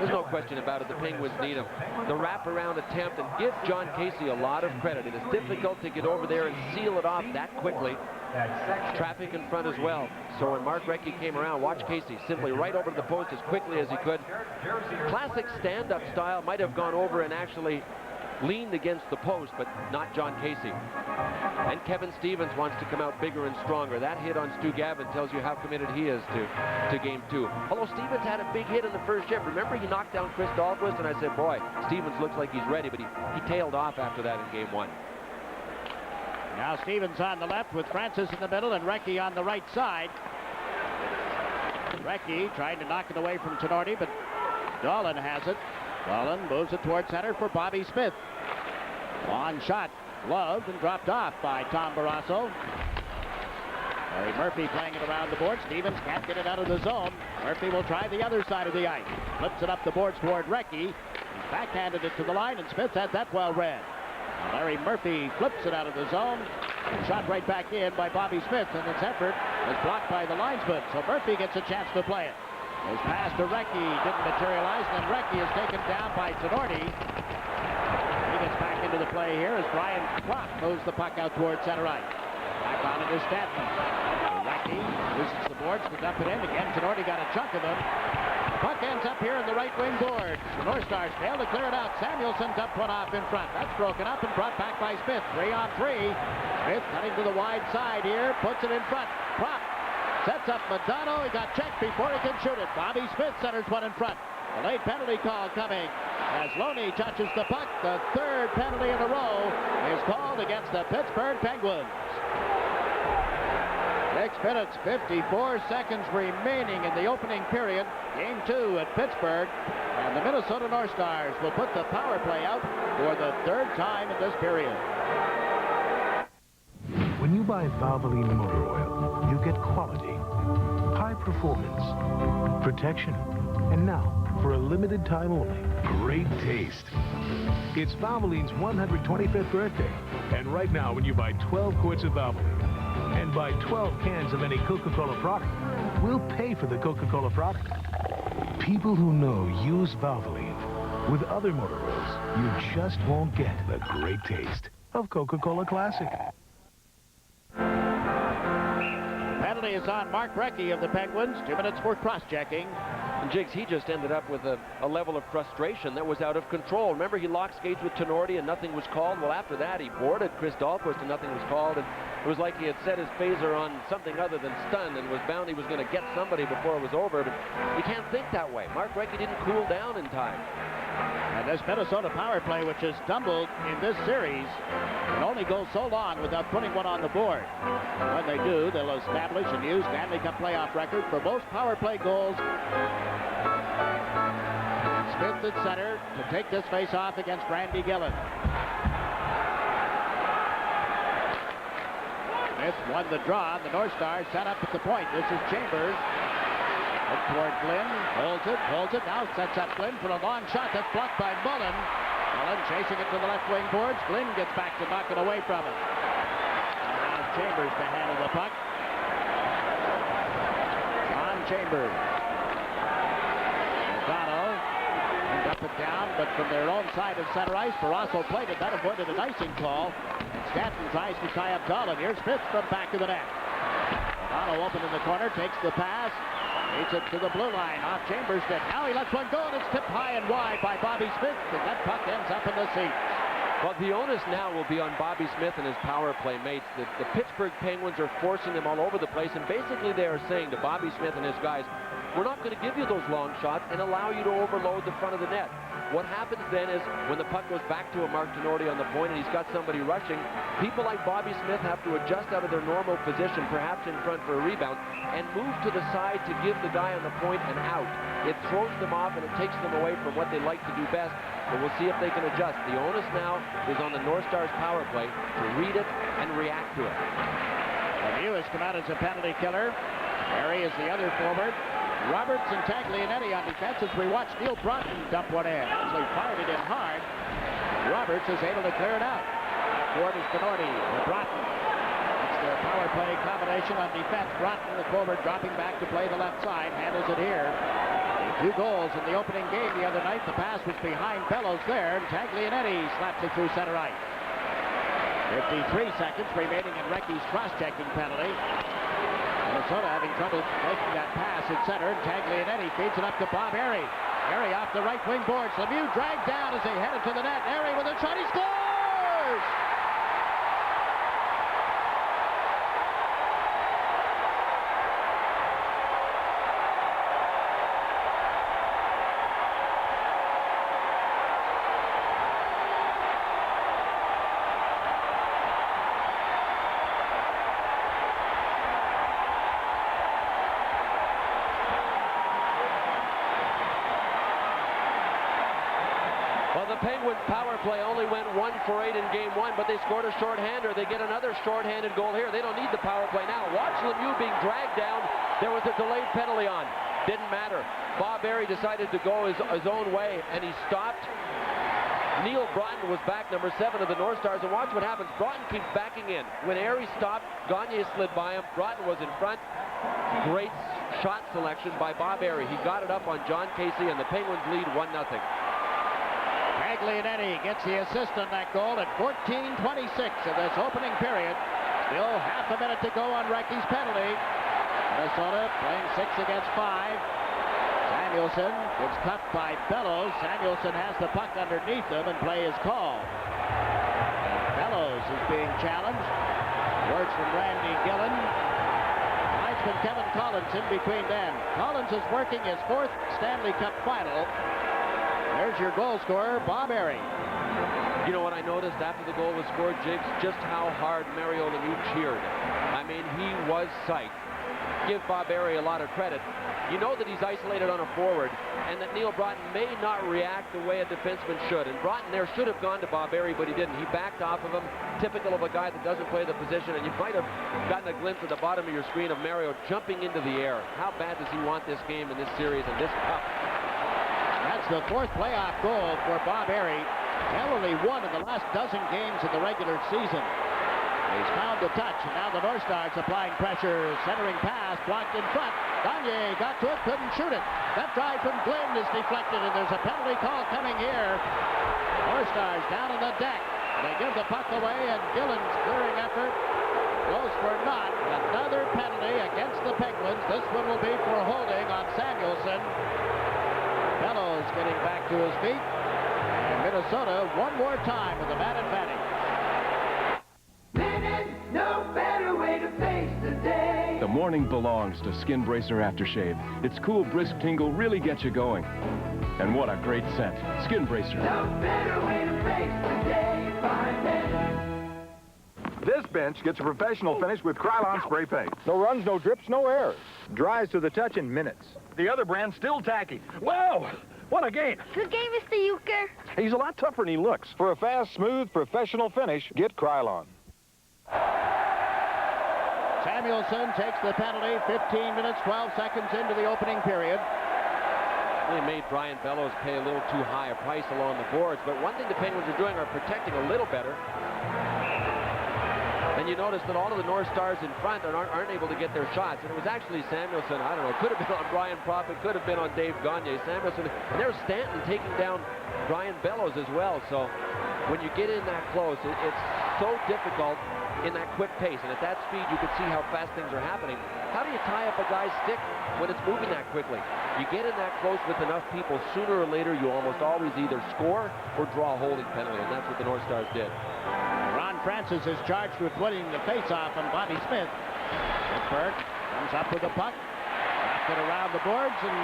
There's no question about it. The Penguins need him. The wraparound attempt, and give John Casey a lot of credit. It is difficult to get over there and seal it off that quickly. Traffic in front as well. So when Mark Recchi came around, watch Casey simply right over to the post as quickly as he could. Classic stand-up style, might have gone over and actually leaned against the post, but not John Casey. And Kevin Stevens wants to come out bigger and stronger. That hit on Stu Gavin tells you how committed he is to Game 2. Although Stevens had a big hit in the first shift. Remember, he knocked down Chris Dahlquist, and I said, boy, Stevens looks like he's ready, but he tailed off after that in Game 1. Now Stevens on the left with Francis in the middle and Recchi on the right side. Recchi trying to knock it away from Tenorti, but Dolan has it. Dolan moves it towards center for Bobby Smith. Long shot, gloved and dropped off by Tom Barrasso. Larry Murphy playing it around the board. Stevens can't get it out of the zone. Murphy will try the other side of the ice. Flips it up the boards toward Recchi. He's backhanded it to the line, and Smith had that well read. Larry Murphy flips it out of the zone. Shot right back in by Bobby Smith, and its effort is blocked by the linesman. So Murphy gets a chance to play it. His pass to Recchi didn't materialize, and then Recchi is taken down by Tenorti. He gets back into the play here as Brian Klopp moves the puck out towards center ice. Back on it is Stanton. Recchi uses the boards to dump it in. Again, Tenorti got a chunk of them. The puck ends up here in the right wing board. The North Stars fail to clear it out. Samuelson dumped one off in front. That's broken up and brought back by Smith. 3-on-3. Smith cutting to the wide side here. Puts it in front. Prop sets up Madonna. He got checked before he can shoot it. Bobby Smith centers one in front. The late penalty call coming as Loney touches the puck. The third penalty in a row is called against the Pittsburgh Penguins. 6 minutes, 54 seconds remaining in the opening period. Game 2 at Pittsburgh. And the Minnesota North Stars will put the power play out for the third time in this period. When you buy Valvoline motor oil, you get quality, high performance, protection, and now, for a limited time only, great taste. It's Valvoline's 125th birthday. And right now, when you buy 12 quarts of Valvoline and buy 12 cans of any Coca-Cola product, we'll pay for the Coca-Cola product. People who know use Valvoline. With other motor oils, you just won't get the great taste of Coca-Cola Classic. Penalty is on Mark Recchi of the Penguins. 2 minutes for cross-checking. And Jiggs, he just ended up with a level of frustration that was out of control. Remember, he locked skates with Tenorti and nothing was called. Well, after that, he boarded Chris Dahlquist and nothing was called. And it was like he had set his phaser on something other than stun and was bound he was going to get somebody before it was over. But you can't think that way. Mark Recchi didn't cool down in time. And this Minnesota power play, which has stumbled in this series, can only go so long without putting one on the board. When they do, they'll establish a new Stanley Cup playoff record for most power play goals. Smith at center to take this face-off against Randy Gillen. Smith won the draw. The North Stars set up at the point. This is Chambers. Up toward Glynn, holds it, now sets up Glynn for a long shot that's blocked by Mullen. Mullen chasing it to the left wing boards. Glynn gets back to knock it away from him. Now Chambers to handle the puck. John Chambers. O'Donnell went up and down, but from their own side of center ice, Barrasso played it. That avoided an icing call. Stanton tries to tie up Dolan. Here's Smith from back of the net. O'Donnell open in the corner, takes the pass. Leads it to the blue line off Chambers' stick. Now he lets one go, and it's tipped high and wide by Bobby Smith, and that puck ends up in the seats. Well, the onus now will be on Bobby Smith and his power play mates. The Pittsburgh Penguins are forcing them all over the place, and basically they are saying to Bobby Smith and his guys, we're not going to give you those long shots and allow you to overload the front of the net. What happens then is when the puck goes back to a Mark Tenorti on the point and he's got somebody rushing, people like Bobby Smith have to adjust out of their normal position, perhaps in front for a rebound, and move to the side to give the guy on the point an out. It throws them off and it takes them away from what they like to do best, but we'll see if they can adjust. The onus now is on the North Stars power play to read it and react to it. Lemieux has come out as a penalty killer. Harry is the other forward. Roberts and Taglianetti on defense as we watch Neil Broughton dump one in. Actually fired it in hard. Roberts is able to clear it out. Forward is Tenorti. Broughton. It's their power play combination on defense. Broughton, the forward, dropping back to play the left side. Handles it here. 2 goals in the opening game the other night. The pass was behind Bellows there, and Taglianetti slaps it through center ice. 53 seconds remaining in Recchi's cross-checking penalty. Minnesota having trouble making that pass at center, and Taglianetti feeds it up to Bob Airy. Airy off the right wing boards. Lemieux dragged down as they headed to the net. Airy with a shot. He scores! The Penguins power play only went 1 for 8 in game 1, but they scored a shorthander. They get another shorthanded goal here. They don't need the power play now. Watch Lemieux being dragged down. There was a delayed penalty on. Didn't matter. Bob Airy decided to go his own way, and he stopped. Neil Broughton was back, number 7 of the North Stars, and watch what happens. Broughton keeps backing in. When Airy stopped, Gagne slid by him. Broughton was in front. Great shot selection by Bob Airy. He got it up on John Casey, and the Penguins lead 1-0. Taglianetti gets the assist on that goal at 14:26 of this opening period. Still half a minute to go on Recchi's penalty. Minnesota playing 6 against 5. Samuelson gets cuffed by Bellows. Samuelson has the puck underneath him and play is called. And Bellows is being challenged. Words from Randy Gillen. Linesman Kevin Collins in between them. Collins is working his 4th Stanley Cup final. There's your goal scorer, Bob Airy. You know what I noticed after the goal was scored, Jigs? Just how hard Mario Lemieux cheered. I mean, he was psyched. Give Bob Airy a lot of credit. You know that he's isolated on a forward, and that Neil Broughton may not react the way a defenseman should. And Broughton there should have gone to Bob Airy, but he didn't. He backed off of him, typical of a guy that doesn't play the position. And you might have gotten a glimpse at the bottom of your screen of Mario jumping into the air. How bad does he want this game and this series and this cup? That's the 4th playoff goal for Bob Airy. Only 1 in the last dozen games of the regular season. He's found the touch, and now the North Stars applying pressure. Centering pass, blocked in front. Gagne got to it, couldn't shoot it. That drive from Glenn is deflected, and there's a penalty call coming here. North Stars down on the deck. They give the puck away, and Gillen's clearing effort goes for naught. Another penalty against the Penguins. This one will be for holding on Samuelson. Bellows getting back to his feet. And Minnesota one more time with a man advantage. No better way to face the day. The morning belongs to Skin Bracer Aftershave. Its cool, brisk tingle really gets you going. And what a great scent. Skin Bracer. No better way to face the day. Find it. This bench gets a professional finish with Krylon spray paint. No runs, no drips, no errors. Dries to the touch in minutes. The other brand's still tacky. Wow! What a game! Good game, Mr. Euchre. He's a lot tougher than he looks. For a fast, smooth, professional finish, get Krylon. Samuelson takes the penalty 15 minutes, 12 seconds into the opening period. They made Brian Bellows pay a little too high a price along the boards, but one thing the Penguins are doing are protecting a little better. And you notice that all of the North Stars in front aren't able to get their shots. And it was actually Samuelson, I don't know, could have been on Brian Propp, it could have been on Dave Gagne. Samuelson, and there's Stanton taking down Brian Bellows as well. So when you get in that close, it's so difficult in that quick pace, and at that speed you can see how fast things are happening. How do you tie up a guy's stick when it's moving that quickly? You get in that close with enough people, sooner or later you almost always either score or draw a holding penalty, and that's what the North Stars did. Ron Francis is charged with winning the faceoff on Bobby Smith. Pittsburgh comes up with the puck, wrapped it around the boards and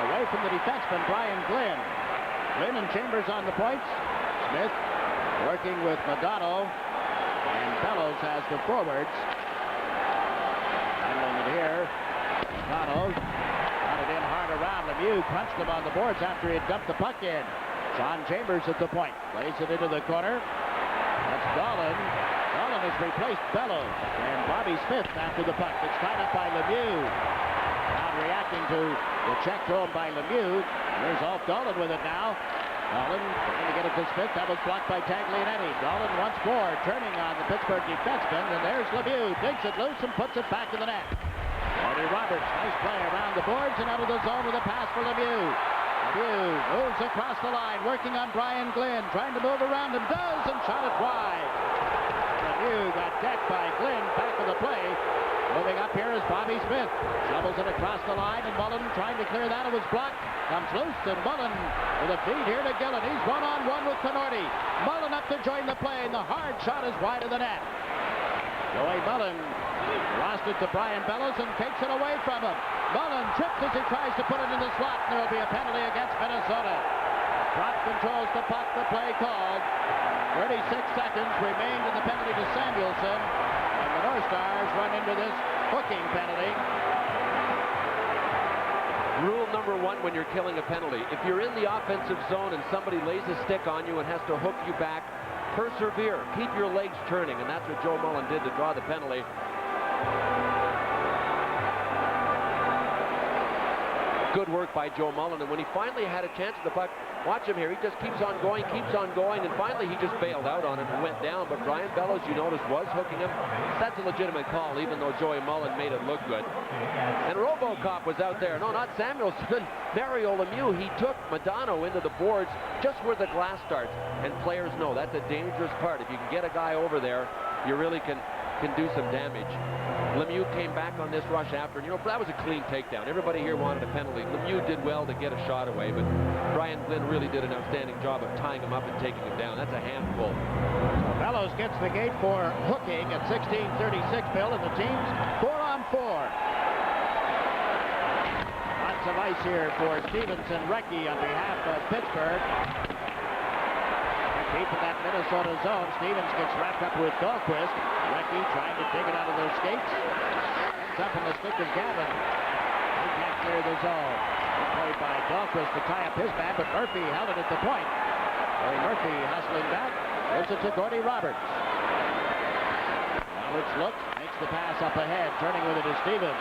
away from the defenseman, Brian Glynn. Glynn and Chambers on the points. Smith working with Madonna, and Bellows has the forwards. Handling it here. Madonna got it in hard around. Lemieux crunched him on the boards after he had dumped the puck in. John Chambers at the point. Plays it into the corner. That's Dolan. Dolan has replaced Bellows. And Bobby Smith after the puck. It's tied up by Lemieux. Now reacting to the check thrown by Lemieux. There's Alf Dolan with it now. Dolan trying to get it to Smith. That was blocked by Taglianetti. Dolan once more turning on the Pittsburgh defenseman. And there's Lemieux. Digs it loose and puts it back in the net. Cody Roberts, nice play around the boards and out of the zone with a pass for Lemieux. Lemieux moves across the line, working on Brian Glynn, trying to move around him, does, and shot it wide. Lemieux got decked by Glynn, back of the play. Moving up here is Bobby Smith. Shovels it across the line, and Mullen trying to clear that. It was blocked. Comes loose, and Mullen with a feed here to Gillen. He's one-on-one with Tenorti. Mullen up to join the play, and the hard shot is wide of the net. Joey Mullen lost it to Brian Bellows and takes it away from him. Mullen trips as he tries to put it in the slot, and there will be a penalty against Minnesota. Trot controls the puck, the play called. 36 seconds remained in the penalty to Samuelson, and the North Stars run into this hooking penalty. Rule number one when you're killing a penalty: if you're in the offensive zone and somebody lays a stick on you and has to hook you back, persevere, keep your legs turning, and that's what Joe Mullen did to draw the penalty. Good work by Joe Mullen, and when he finally had a chance at the puck, watch him here, he just keeps on going, and finally he just bailed out on it and went down. But Brian Bellows, you notice, was hooking him. That's a legitimate call, even though Joey Mullen made it look good. And Robocop was out there. No, not Samuelson. Mario Lemieux. He took Madonna into the boards just where the glass starts. And players know that's a dangerous part. If you can get a guy over there, you really can do some damage. Lemieux came back on this rush after, and that was a clean takedown. Everybody here wanted a penalty. Lemieux did well to get a shot away, but Brian Glynn really did an outstanding job of tying him up and taking him down. That's a handful. Bellows gets the gate for hooking at 16:36, Bill, and the team's 4-on-4. Lots of ice here for Stevenson Recchi on behalf of Pittsburgh. Keeping that Minnesota zone. Stevens gets wrapped up with Dahlquist. Recchi trying to dig it out of those skates. Ends up in the stick of Gavin. He can't clear the zone. Played by Dahlquist to tie up his man, but Murphy held it at the point. Larry Murphy hustling back. Gives it to Gordy Roberts. Roberts looks, makes the pass up ahead, turning with it to Stevens.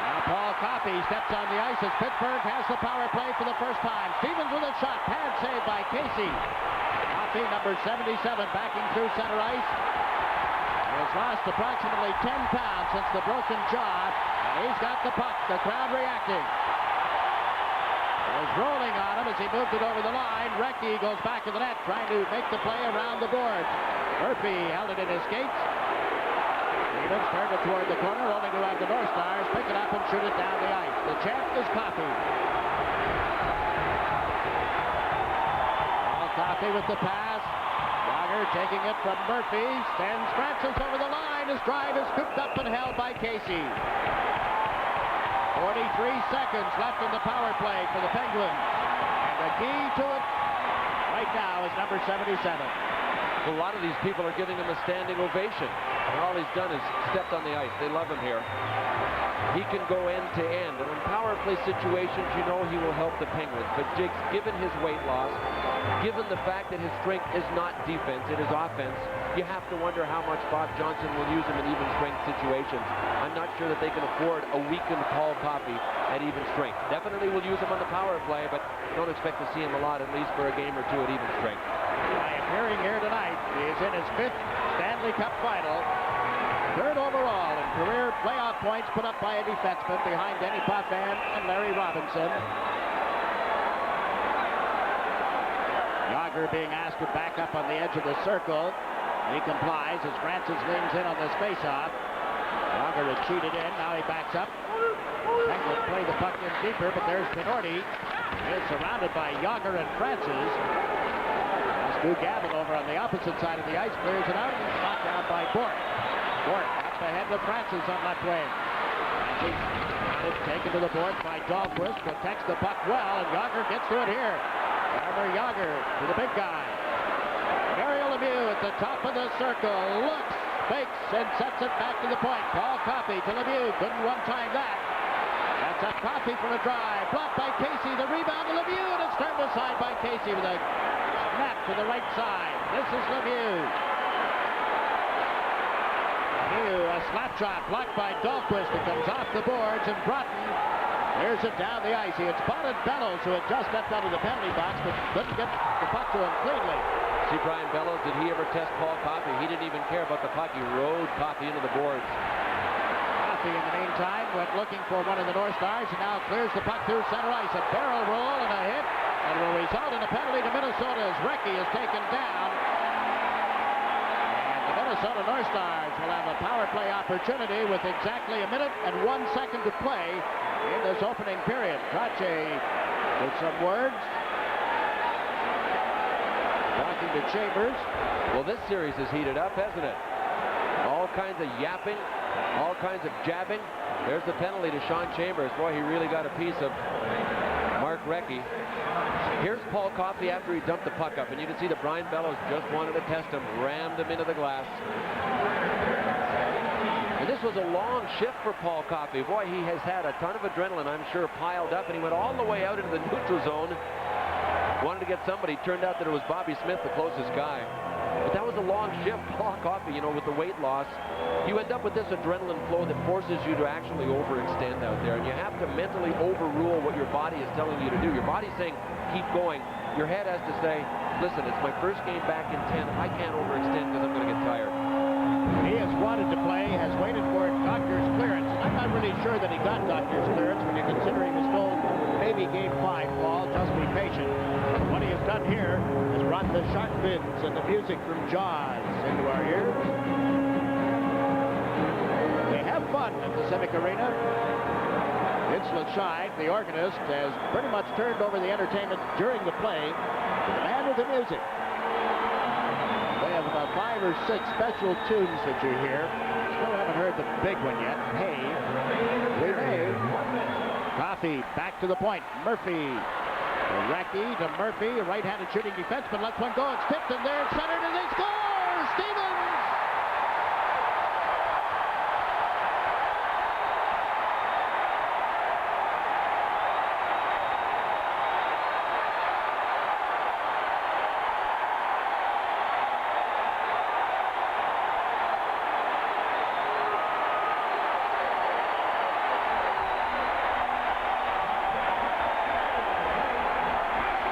Now Paul Coffey steps on the ice as Pittsburgh has the power play for the first time. Stevens with a shot, pad save by Casey. Coffey, number 77, backing through center ice. He has lost approximately 10 pounds since the broken jaw, and he's got the puck. The crowd reacting. It was rolling on him as he moved it over the line. Recchi goes back to the net, trying to make the play around the boards. Murphy held it in his skates. Stevens turned it toward the corner, only to have the North Stars pick it up and shoot it down the ice. The champ is Coffey. Coffey with the pass. Yager taking it from Murphy. Sends Francis over the line. His drive is scooped up and held by Casey. 43 seconds left in the power play for the Penguins. And the key to it right now is number 77. A lot of these people are giving him a standing ovation. And all he's done is stepped on the ice. They love him here. He can go end to end. And in power play situations, he will help the Penguins. But Jigs, given his weight loss, given the fact that his strength is not defense, it is offense, you have to wonder how much Bob Johnson will use him in even strength situations. I'm not sure that they can afford a weakened Paul Coffey at even strength. Definitely will use him on the power play, but don't expect to see him a lot, at least for a game or two at even strength. By appearing here tonight, he is in his 5th Stanley Cup final. 3rd overall in career playoff points put up by a defenseman behind Denny Potvin and Larry Robinson. Yager being asked to back up on the edge of the circle. He complies as Francis leans in on this faceoff. Yager had cheated in. Now he backs up. Penguins play the puck in deeper, but there's Pinorti. He is surrounded by Yager and Francis. Stu Gavin over on the opposite side of the ice clears it out. He's knocked down by Bork. Bork up ahead with Francis on left wing. Francis taken to the boards by Dahlquist. Protects the puck well, and Yager gets to it here. Armor Yager to the big guy. Mario Lemieux at the top of the circle. Looks, fakes, and sets it back to the point. Paul Coffey to Lemieux. Couldn't one-time that. That's a Coffey for a drive. Blocked by Casey. The rebound to Lemieux, and it's turned aside by Casey with a snap to the right side. This is Lemieux. Lemieux, a slap shot blocked by Dahlquist. It comes off the boards, and Broughton clears it down the ice. He had spotted Bellows, who had just stepped out of the penalty box, but couldn't get the puck to him cleanly. See Brian Bellows, did he ever test Paul Coffey? He didn't even care about the puck. He rode Coffey into the boards. Coffey, in the meantime, went looking for one of the North Stars, and now clears the puck through center ice. A barrel roll and a hit, and will result in a penalty to Minnesota as Recchi is taken down. And the Minnesota North Stars will have a power play opportunity with exactly a minute and 1 second to play in this opening period. Trache with some words. Talking to Chambers. Well, this series is heated up, hasn't it? All kinds of yapping, all kinds of jabbing. There's the penalty to Sean Chambers. Boy, he really got a piece of Mark Recchi. Here's Paul Coffey after he dumped the puck up, and you can see that Brian Bellows just wanted to test him, rammed him into the glass. And this was a long shift for Paul Coffey. Boy, he has had a ton of adrenaline, I'm sure, piled up, and he went all the way out into the neutral zone. Wanted to get somebody. Turned out that it was Bobby Smith, the closest guy. But that was a long shift. Paul Coffey, you know, with the weight loss, you end up with this adrenaline flow that forces you to actually overextend out there. And you have to mentally overrule what your body is telling you to do. Your body's saying, keep going. Your head has to say, listen, it's my first game back in 10. I can't overextend because I'm going to get tired. He has wanted to play, has waited for doctor's clearance. I'm not really sure that he got doctor's clearance when you consider he was told maybe game 5, Paul, just be patient. What he has done here is brought the shark fins and the music from Jaws into our ears. They have fun at the Civic Arena. Vince Lachine, the organist, has pretty much turned over the entertainment during the play to the man with the music. They have about 5 or 6 special tunes that you hear. Still haven't heard the big one yet. Hey, we may. Coffey back to the point. Murphy. Recchi to Murphy, a right-handed shooting defenseman, lets one go. It's tipped in there, centered, and they score! Stevens!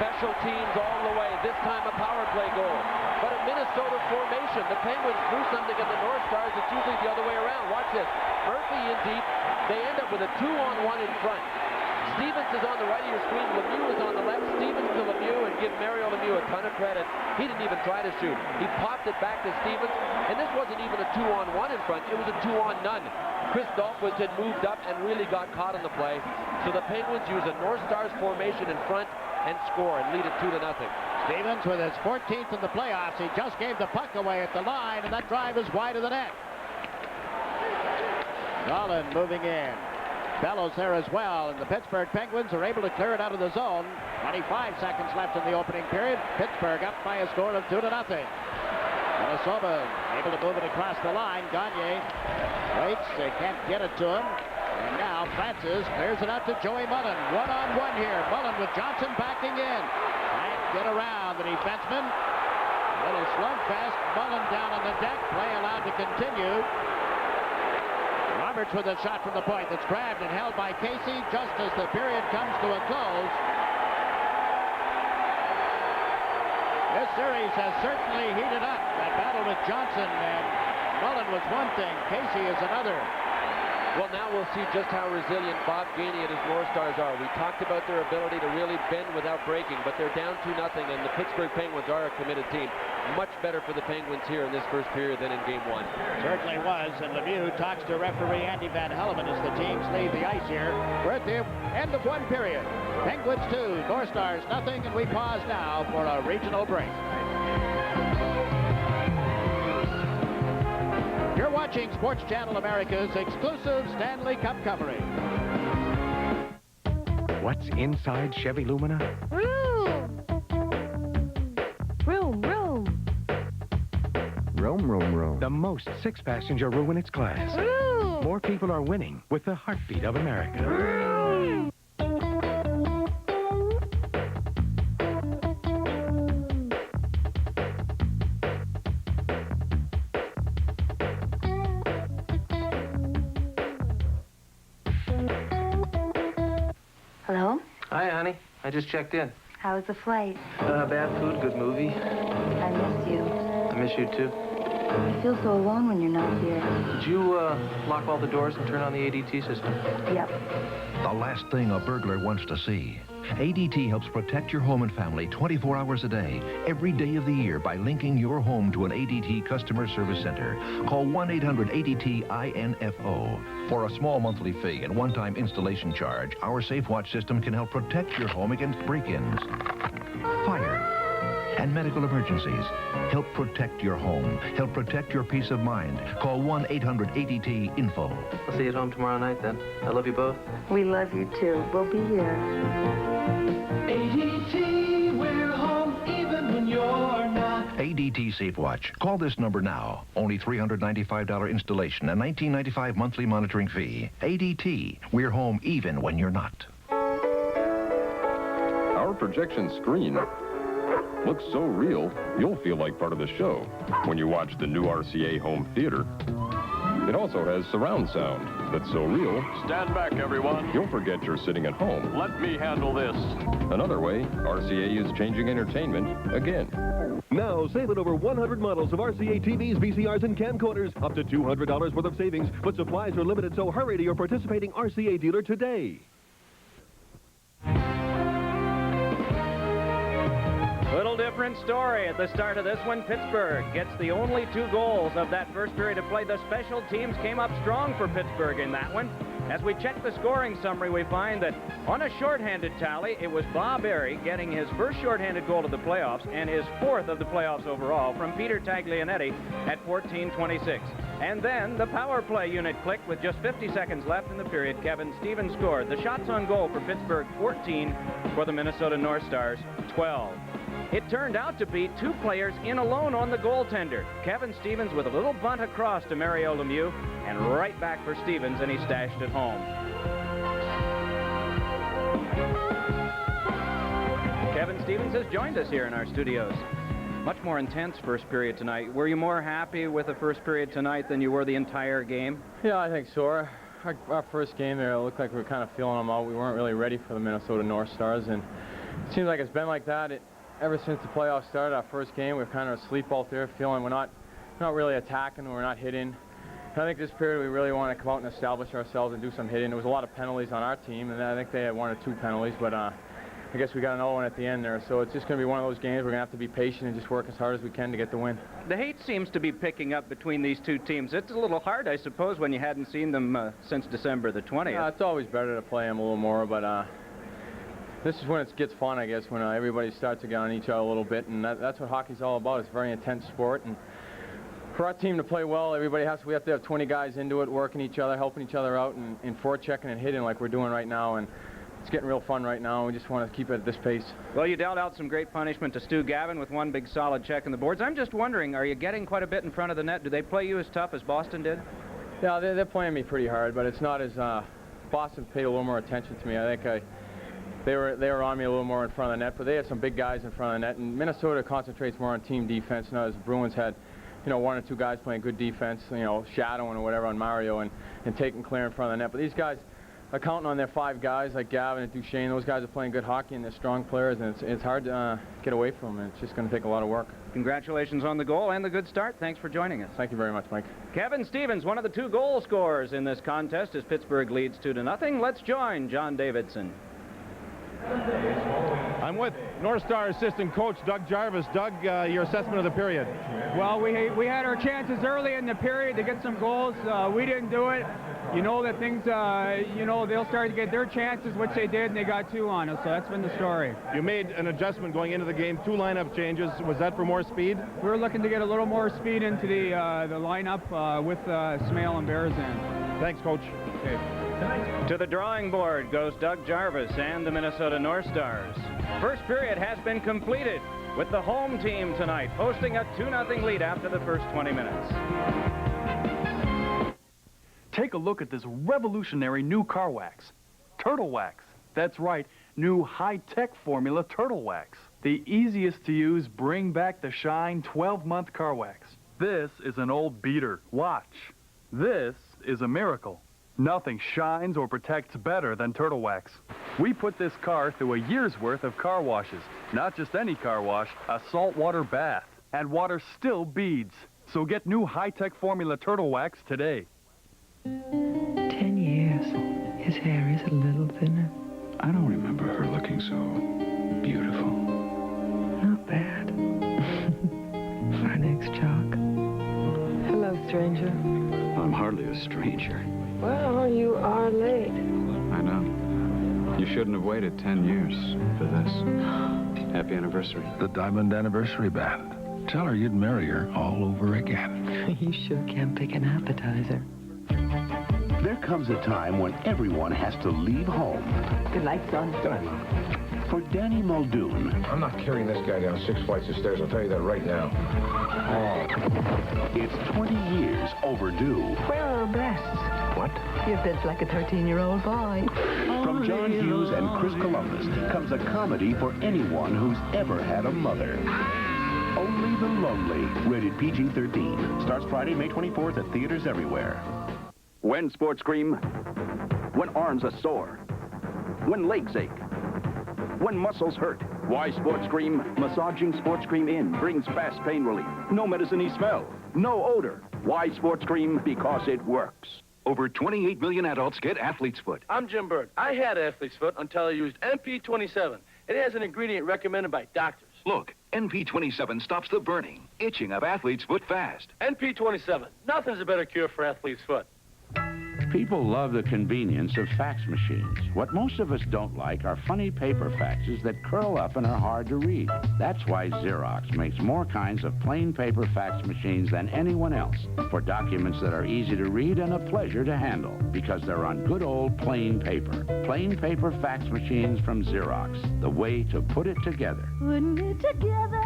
Special teams all the way. This time a power play goal. But a Minnesota formation. The Penguins do something at the North Stars. It's usually the other way around. Watch this. Murphy in deep. They end up with a 2-on-1 in front. Stevens is on the right of your screen. Lemieux is on the left. Stevens to Lemieux, and give Mario Lemieux a ton of credit. He didn't even try to shoot. He popped it back to Stevens, and this wasn't even a 2-on-1 in front. It was a 2-on-none. Chris Dahlquist had moved up and really got caught on the play. So the Penguins use a North Stars formation in front and score and lead it 2-0. Stevens with his 14th in the playoffs. He just gave the puck away at the line, and that drive is wide of the net. Nolan moving in. Bellows there as well, and the Pittsburgh Penguins are able to clear it out of the zone. 25 seconds left in the opening period. Pittsburgh up by a score of 2-0. Minnesota able to move it across the line. Gagne waits. They can't get it to him. And now Francis clears it out to Joey Mullen. One-on-one here. Mullen with Johnson backing in. Can't get around the defenseman. A little slugfest. Mullen down on the deck. Play allowed to continue. Roberts with a shot from the point that's grabbed and held by Casey just as the period comes to a close. This series has certainly heated up. That battle with Johnson and Mullen was one thing. Casey is another. Well, now we'll see just how resilient Bob Gainey and his North Stars are. We talked about their ability to really bend without breaking, but they're down 2-0, and the Pittsburgh Penguins are a committed team. Much better for the Penguins here in this first period than in Game 1. Certainly was, and Lemieux talks to referee Andy Van Helleman as the teams leave the ice here. We're at the end of one period. Penguins 2, North Stars nothing, and we pause now for a regional break. You're watching Sports Channel America's exclusive Stanley Cup coverage. What's inside Chevy Lumina? Room. Room, room. Room, room, room. The most 6-passenger room in its class. Room. More people are winning with the heartbeat of America. Room. Hello? Hi, honey. I just checked in. How was the flight? Bad food, good movie. I miss you. I miss you, too. I feel so alone when you're not here. Did you lock all the doors and turn on the ADT system? Yep. The last thing a burglar wants to see. ADT helps protect your home and family 24 hours a day, every day of the year by linking your home to an ADT customer service center. Call 1-800-ADT-INFO. For a small monthly fee and one-time installation charge, our SafeWatch system can help protect your home against break-ins, fire, and medical emergencies. Help protect your home. Help protect your peace of mind. Call 1-800-ADT-INFO. I'll see you at home tomorrow night, then. I love you both. We love you, too. We'll be here. ADT, we're home even when you're not. ADT SafeWatch. Call this number now. Only $395 installation and $19.95 monthly monitoring fee. ADT, we're home even when you're not. Our projection screen looks so real, you'll feel like part of the show when you watch the new RCA home theater. It also has surround sound that's so real. Stand back, everyone. You'll forget you're sitting at home. Let me handle this. Another way, RCA is changing entertainment again. Now, save on over 100 models of RCA TVs, VCRs, and camcorders. Up to $200 worth of savings. But supplies are limited, so hurry to your participating RCA dealer today. Little different story at the start of this one. Pittsburgh gets the only 2 goals of that first period of play. The special teams came up strong for Pittsburgh in that one. As we check the scoring summary, we find that on a shorthanded tally, it was Bob Airy getting his first shorthanded goal of the playoffs and his 4th of the playoffs overall from Peter Taglianetti at 14:26. And then the power play unit clicked with just 50 seconds left in the period. Kevin Stevens scored. The shots on goal for Pittsburgh, 14, for the Minnesota North Stars, 12. It turned out to be 2 players in alone on the goaltender. Kevin Stevens with a little bunt across to Mario Lemieux, and right back for Stevens, and he stashed it home. Kevin Stevens has joined us here in our studios. Much more intense first period tonight. Were you more happy with the first period tonight than you were the entire game? Yeah, I think so. Our first game there, it looked like we were kind of feeling them out. We weren't really ready for the Minnesota North Stars, and it seems like it's been like that ever since the playoffs started. Our first game, we're kind of asleep out there, feeling we're not really attacking, we're not hitting. And I think this period we really want to come out and establish ourselves and do some hitting. There was a lot of penalties on our team, and I think they had 1 or 2 penalties, but I guess we got another one at the end there. So it's just going to be one of those games we're going to have to be patient and just work as hard as we can to get the win. The hate seems to be picking up between these 2 teams. It's a little hard, I suppose, when you hadn't seen them since December the 20th. Yeah, it's always better to play them a little more, but this is when it gets fun, I guess, when everybody starts to get on each other a little bit, and that's what hockey's all about. It's a very intense sport, and for our team to play well, we have to have 20 guys into it, working each other, helping each other out, and forechecking and hitting like we're doing right now, and it's getting real fun right now. We just want to keep it at this pace. Well, you dealt out some great punishment to Stu Gavin with 1 big solid check in the boards. I'm just wondering, are you getting quite a bit in front of the net? Do they play you as tough as Boston did? Yeah, they're playing me pretty hard, but it's not as Boston paid a little more attention to me. I think they were on me a little more in front of the net, but they had some big guys in front of the net, and Minnesota concentrates more on team defense. Now, as the Bruins had 1 or 2 guys playing good defense, shadowing or whatever on Mario and taking clear in front of the net. But these guys, counting on their 5 guys like Gavin and Duchesne. Those guys are playing good hockey and they're strong players, and it's hard to get away from them. It's just going to take a lot of work. Congratulations on the goal and the good start. Thanks for joining us. Thank you very much, Mike. Kevin Stevens, one of the 2 goal scorers in this contest as Pittsburgh leads 2-0. Let's join John Davidson. I'm with North Star assistant coach Doug Jarvis. Doug, your assessment of the period. Well, we had our chances early in the period to get some goals. We didn't do it. You know that things, they'll start to get their chances, which they did, and they got 2 on us. So that's been the story. You made an adjustment going into the game, 2 lineup changes. Was that for more speed? We were looking to get a little more speed into the lineup with Smale and Berezan. Thanks, Coach. Okay. To the drawing board goes Doug Jarvis and the Minnesota North Stars. First period has been completed with the home team tonight posting a 2-0 lead after the first 20 minutes. Take a look at this revolutionary new car wax. Turtle Wax. That's right, new high-tech formula Turtle Wax. The easiest to use bring back the shine 12-month car wax. This is an old beater. Watch. This is a miracle. Nothing shines or protects better than Turtle Wax. We put this car through a year's worth of car washes. Not just any car wash, a saltwater bath. And water still beads. So get new high-tech formula Turtle Wax today. 10 years. His hair is a little thinner. I don't remember her looking so beautiful. Not bad. Our next chalk. Hello, stranger. I'm hardly a stranger. Well, you are late. I know. You shouldn't have waited 10 years for this. Happy anniversary. The diamond anniversary band. Tell her you'd marry her all over again. You sure can pick an appetizer. There comes a time when everyone has to leave home. Good night, son. Good night, Mom. For Danny Muldoon, I'm not carrying this guy down 6 flights of stairs, I'll tell you that right now. it's 20 years overdue. Where are our breasts? What? You're built like a 13-year-old boy. From John Hughes and Chris Columbus comes a comedy for anyone who's ever had a mother. Only the Lonely, rated PG-13. Starts Friday, May 24th at theaters everywhere. When sports cream, when arms are sore, when legs ache, when muscles hurt. Why sports cream? Massaging sports cream in brings fast pain relief. No medicine-y smell, no odor. Why sports cream? Because it works. Over 28 million adults get athlete's foot. I'm Jim Bird. I had athlete's foot until I used NP27. It has an ingredient recommended by doctors. Look, NP27 stops the burning, itching of athlete's foot fast. NP27. Nothing's a better cure for athlete's foot. People love the convenience of fax machines. What most of us don't like are funny paper faxes that curl up and are hard to read. That's why Xerox makes more kinds of plain paper fax machines than anyone else for documents that are easy to read and a pleasure to handle because they're on good old plain paper. Plain paper fax machines from Xerox, the way to put it together. Putting it together.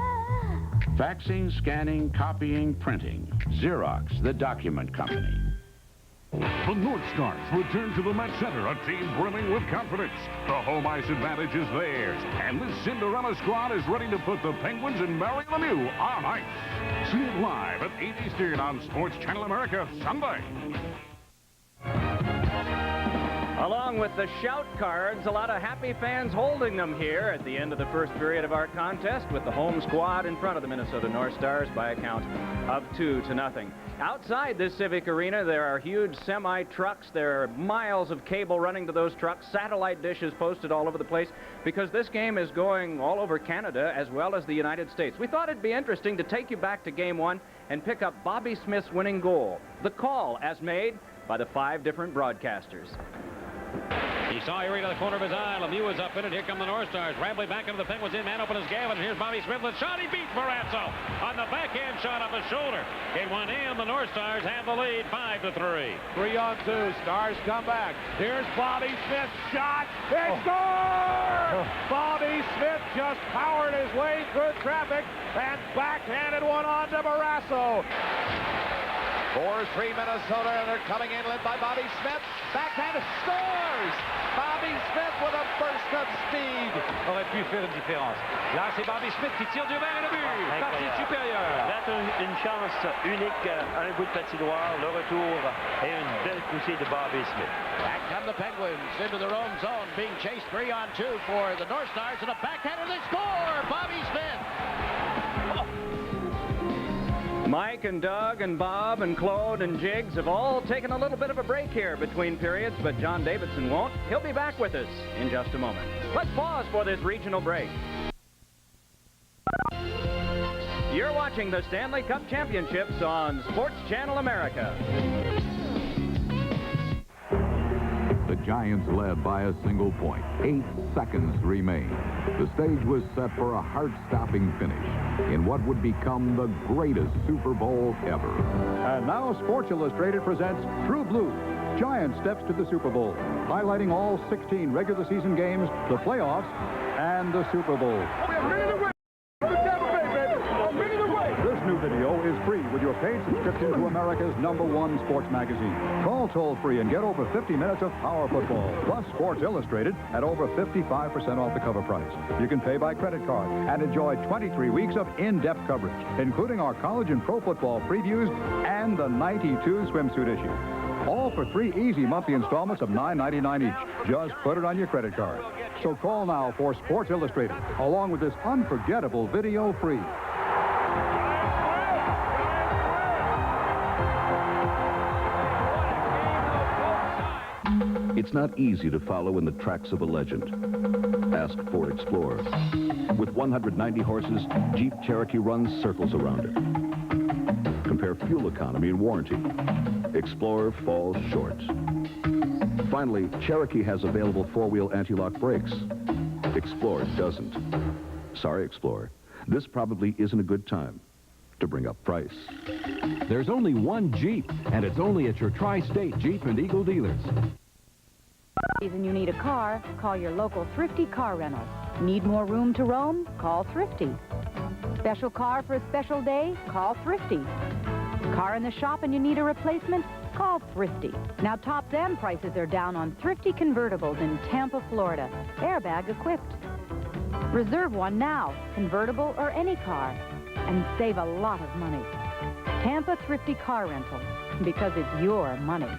Faxing, scanning, copying, printing. Xerox, the document company. The North Stars return to the Met Center, a team brimming with confidence. The home ice advantage is theirs, and this Cinderella squad is ready to put the Penguins and Mario Lemieux on ice. See it live at 8 Eastern on Sports Channel America Sunday. Along with the shout cards, a lot of happy fans holding them here at the end of the first period of our contest with the home squad in front of the Minnesota North Stars by a count of 2-0. Outside this civic arena, there are huge semi-trucks. There are miles of cable running to those trucks, satellite dishes posted all over the place, because this game is going all over Canada as well as the United States. We thought it'd be interesting to take you back to Game 1 and pick up Bobby Smith's winning goal. The call as made by the 5 different broadcasters. He saw Erie to the corner of his eye. Lemieux is up in it. Here come the North Stars. Rambling back into the Penguins in. Man open is Gavin. Here's Bobby Smith with a shot. He beats Barrazzo on the backhand shot off his shoulder. It went in. The North Stars have the lead 5-3. 3-on-2. Stars come back. Here's Bobby Smith's shot. It's scored! Bobby Smith just powered his way through traffic and backhanded one on to Barrazzo. 4-3 Minnesota, and they're coming in led by Bobby Smith. Backhand scores! Bobby Smith with a burst of speed. Aurait pu faire une différence. Là, c'est Bobby Smith qui tire du verre et le but. Partie supérieure. That's une chance unique à un bout de patinoire, le retour et une belle poussée de Bobby Smith. Back come the Penguins into their own zone, being chased 3-on-2 for the North Stars, and a backhander, they score! Bobby Smith! Mike and Doug and Bob and Claude and Jiggs have all taken a little bit of a break here between periods, but John Davidson won't. He'll be back with us in just a moment. Let's pause for this regional break. You're watching the Stanley Cup Championships on Sports Channel America. The Giants led by a single point. 8 seconds remain. The stage was set for a heart-stopping finish in what would become the greatest Super Bowl ever. And now Sports Illustrated presents True Blue. Giant steps to the Super Bowl, highlighting all 16 regular season games, the playoffs, and the Super Bowl. This new video is free with your paid subscription to America's #1 sports magazine. Call toll-free and get over 50 minutes of power football, plus Sports Illustrated at over 55% off the cover price. You can pay by credit card and enjoy 23 weeks of in-depth coverage, including our college and pro football previews and the 92 swimsuit issue. All for 3 easy monthly installments of $9.99 each. Just put it on your credit card. So call now for Sports Illustrated, along with this unforgettable video free. It's not easy to follow in the tracks of a legend. Ask Ford Explorer. With 190 horses, Jeep Cherokee runs circles around it. Compare fuel economy and warranty. Explorer falls short. Finally, Cherokee has available 4-wheel anti-lock brakes. Explorer doesn't. Sorry, Explorer. This probably isn't a good time to bring up price. There's only one Jeep, and it's only at your Tri-State Jeep and Eagle dealers. Reason you need a car, call your local Thrifty Car Rental. Need more room to roam? Call Thrifty. Special car for a special day? Call Thrifty. Car in the shop and you need a replacement? Call Thrifty. Now top them prices are down on Thrifty convertibles in Tampa, Florida. Airbag equipped. Reserve one now, convertible or any car, and save a lot of money. Tampa Thrifty Car Rental, because it's your money.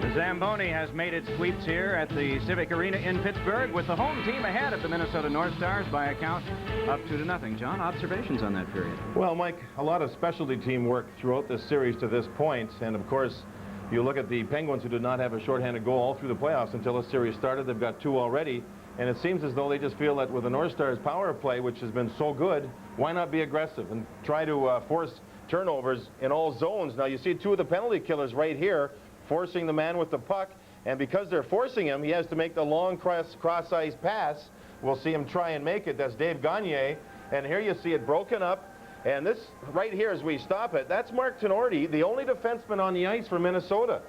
The Zamboni has made its sweeps here at the Civic Arena in Pittsburgh, with the home team ahead of the Minnesota North Stars by a count of 2-0. John, observations on that period? Well, Mike, a lot of specialty team work throughout this series to this point, and of course, you look at the Penguins, who did not have a shorthanded goal all through the playoffs until the series started. They've got 2 already, and it seems as though they just feel that with the North Stars power play, which has been so good, why not be aggressive and try to force turnovers in all zones? Now, you see 2 of the penalty killers right here, forcing the man with the puck, and because they're forcing him, he has to make the long cross-ice pass. We'll see him try and make it. That's Dave Gagne, and here you see it broken up, and this right here, as we stop it, that's Mark Tenorti, the only defenseman on the ice for Minnesota.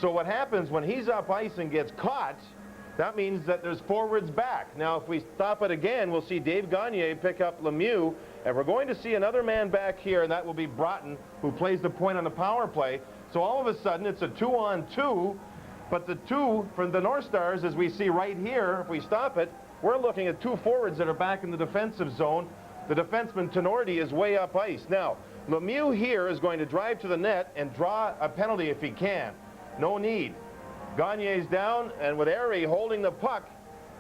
So what happens when he's up ice and gets caught, that means that there's forwards back. Now, if we stop it again, we'll see Dave Gagne pick up Lemieux, and we're going to see another man back here, and that will be Broughton, who plays the point on the power play. So all of a sudden, it's a 2-on-2, but the 2 from the North Stars, as we see right here, if we stop it, we're looking at 2 forwards that are back in the defensive zone. The defenseman Tenorti is way up ice. Now, Lemieux here is going to drive to the net and draw a penalty if he can. No need. Gagne's down, and with Airy holding the puck,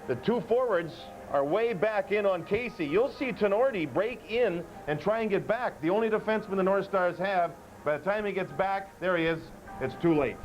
the 2 forwards are way back in on Casey. You'll see Tenorti break in and try and get back. The only defenseman the North Stars have. By the time he gets back, there he is. It's too late.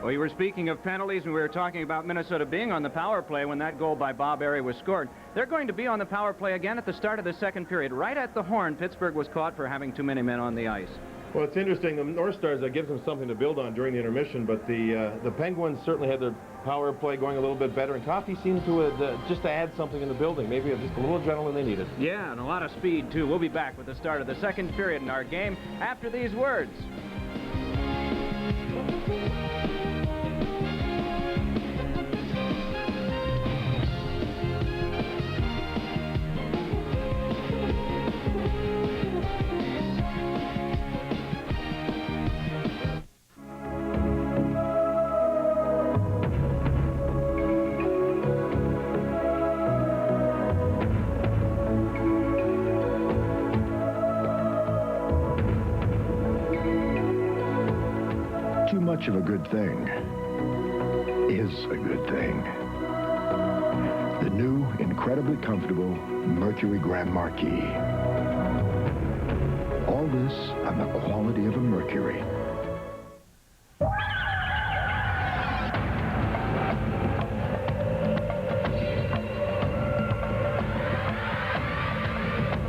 Well, you were speaking of penalties, and we were talking about Minnesota being on the power play when that goal by Bob Airy was scored. They're going to be on the power play again at the start of the second period. Right at the horn, Pittsburgh was caught for having too many men on the ice. Well, it's interesting. The North Stars, that gives them something to build on during the intermission, but the Penguins certainly had their power play going a little bit better, and Coffey seemed to just to add something in the building. Maybe just a little adrenaline they needed. Yeah, and a lot of speed, too. We'll be back with the start of the second period in our game after these words. much of a good thing is a good thing. The new, incredibly comfortable Mercury Grand Marquis. All this on the quality of a Mercury.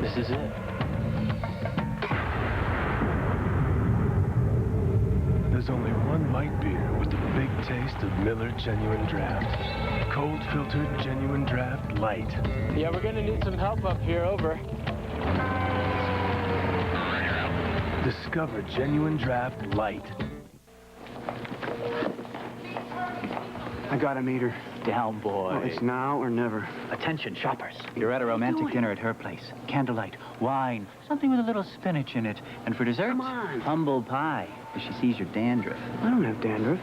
This is it. There's only one light beer with the big taste of Miller Genuine Draft. Cold filtered Genuine Draft Light. Yeah, we're gonna need some help up here, over. Discover Genuine Draft Light. I got a meter. Down, boy. Oh, it's now or never. Attention, shoppers. You're at a romantic dinner at her place. Candlelight, wine, something with a little spinach in it. And for dessert, Come on. humble pie. If she sees your dandruff. I don't have dandruff.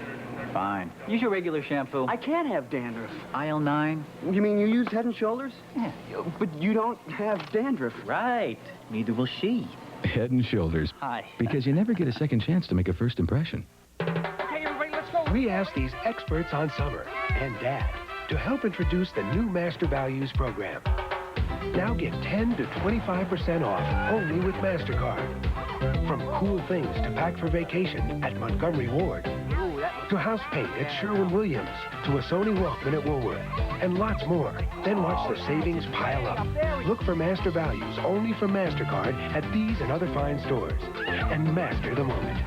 Fine. Use your regular shampoo. I can't have dandruff. Aisle 9. You mean you use Head and Shoulders? Yeah. But you don't have dandruff. Right. Neither will she. Head and Shoulders. Hi. Because you never get a second chance to make a first impression. Okay, everybody, let's go. We asked these experts on summer and Dad to help introduce the new Master Values program. Now get 10 to 25% off only with MasterCard. From cool things to pack for vacation at Montgomery Ward, to house paint at Sherwin-Williams, to a Sony Walkman at Woolworth, and lots more. Then watch the savings pile up. Look for Master Values only from MasterCard at these and other fine stores. And master the moment.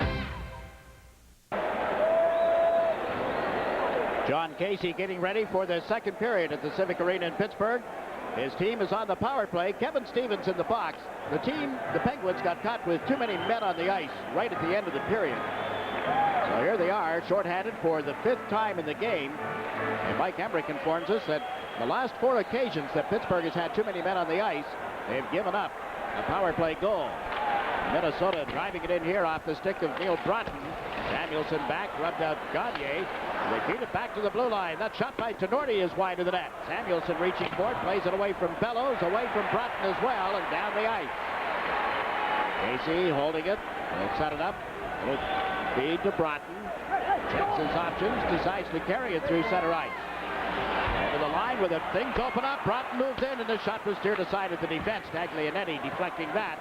John Casey getting ready for the second period at the Civic Arena in Pittsburgh. His team is on the power play. Kevin Stevens in the box. The Penguins, got caught with too many men on the ice right at the end of the period. So here they are, shorthanded for the 5th time in the game. And Mike Emmerich informs us that the last 4 occasions that Pittsburgh has had too many men on the ice, they've given up a power play goal. Minnesota driving it in here off the stick of Neil Broughton. Samuelson back, rubbed out Gagne. They feed it back to the blue line. That shot by Tenorti is wide of the net. Samuelson reaching for it, plays it away from Bellows, away from Broughton as well, and down the ice. Casey holding it. He'll set it up. With feed to Broughton. Checks his options, decides to carry it through center ice. Over the line with it. Things open up. Broughton moves in, and the shot was steered aside at the defense. Taglianetti deflecting that.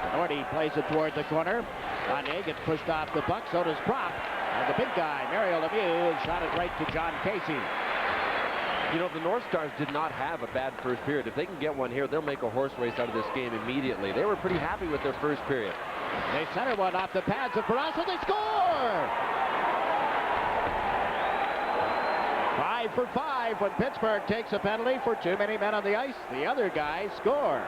Tenorti plays it toward the corner. Gagne gets pushed off the puck. So does Prop. And the big guy, Mario Lemieux, shot it right to John Casey. You know, the North Stars did not have a bad first period. If they can get one here, they'll make a horse race out of this game immediately. They were pretty happy with their first period. They center one off the pads of Barrasso. They score! 5 for 5 when Pittsburgh takes a penalty for too many men on the ice. The other guys score.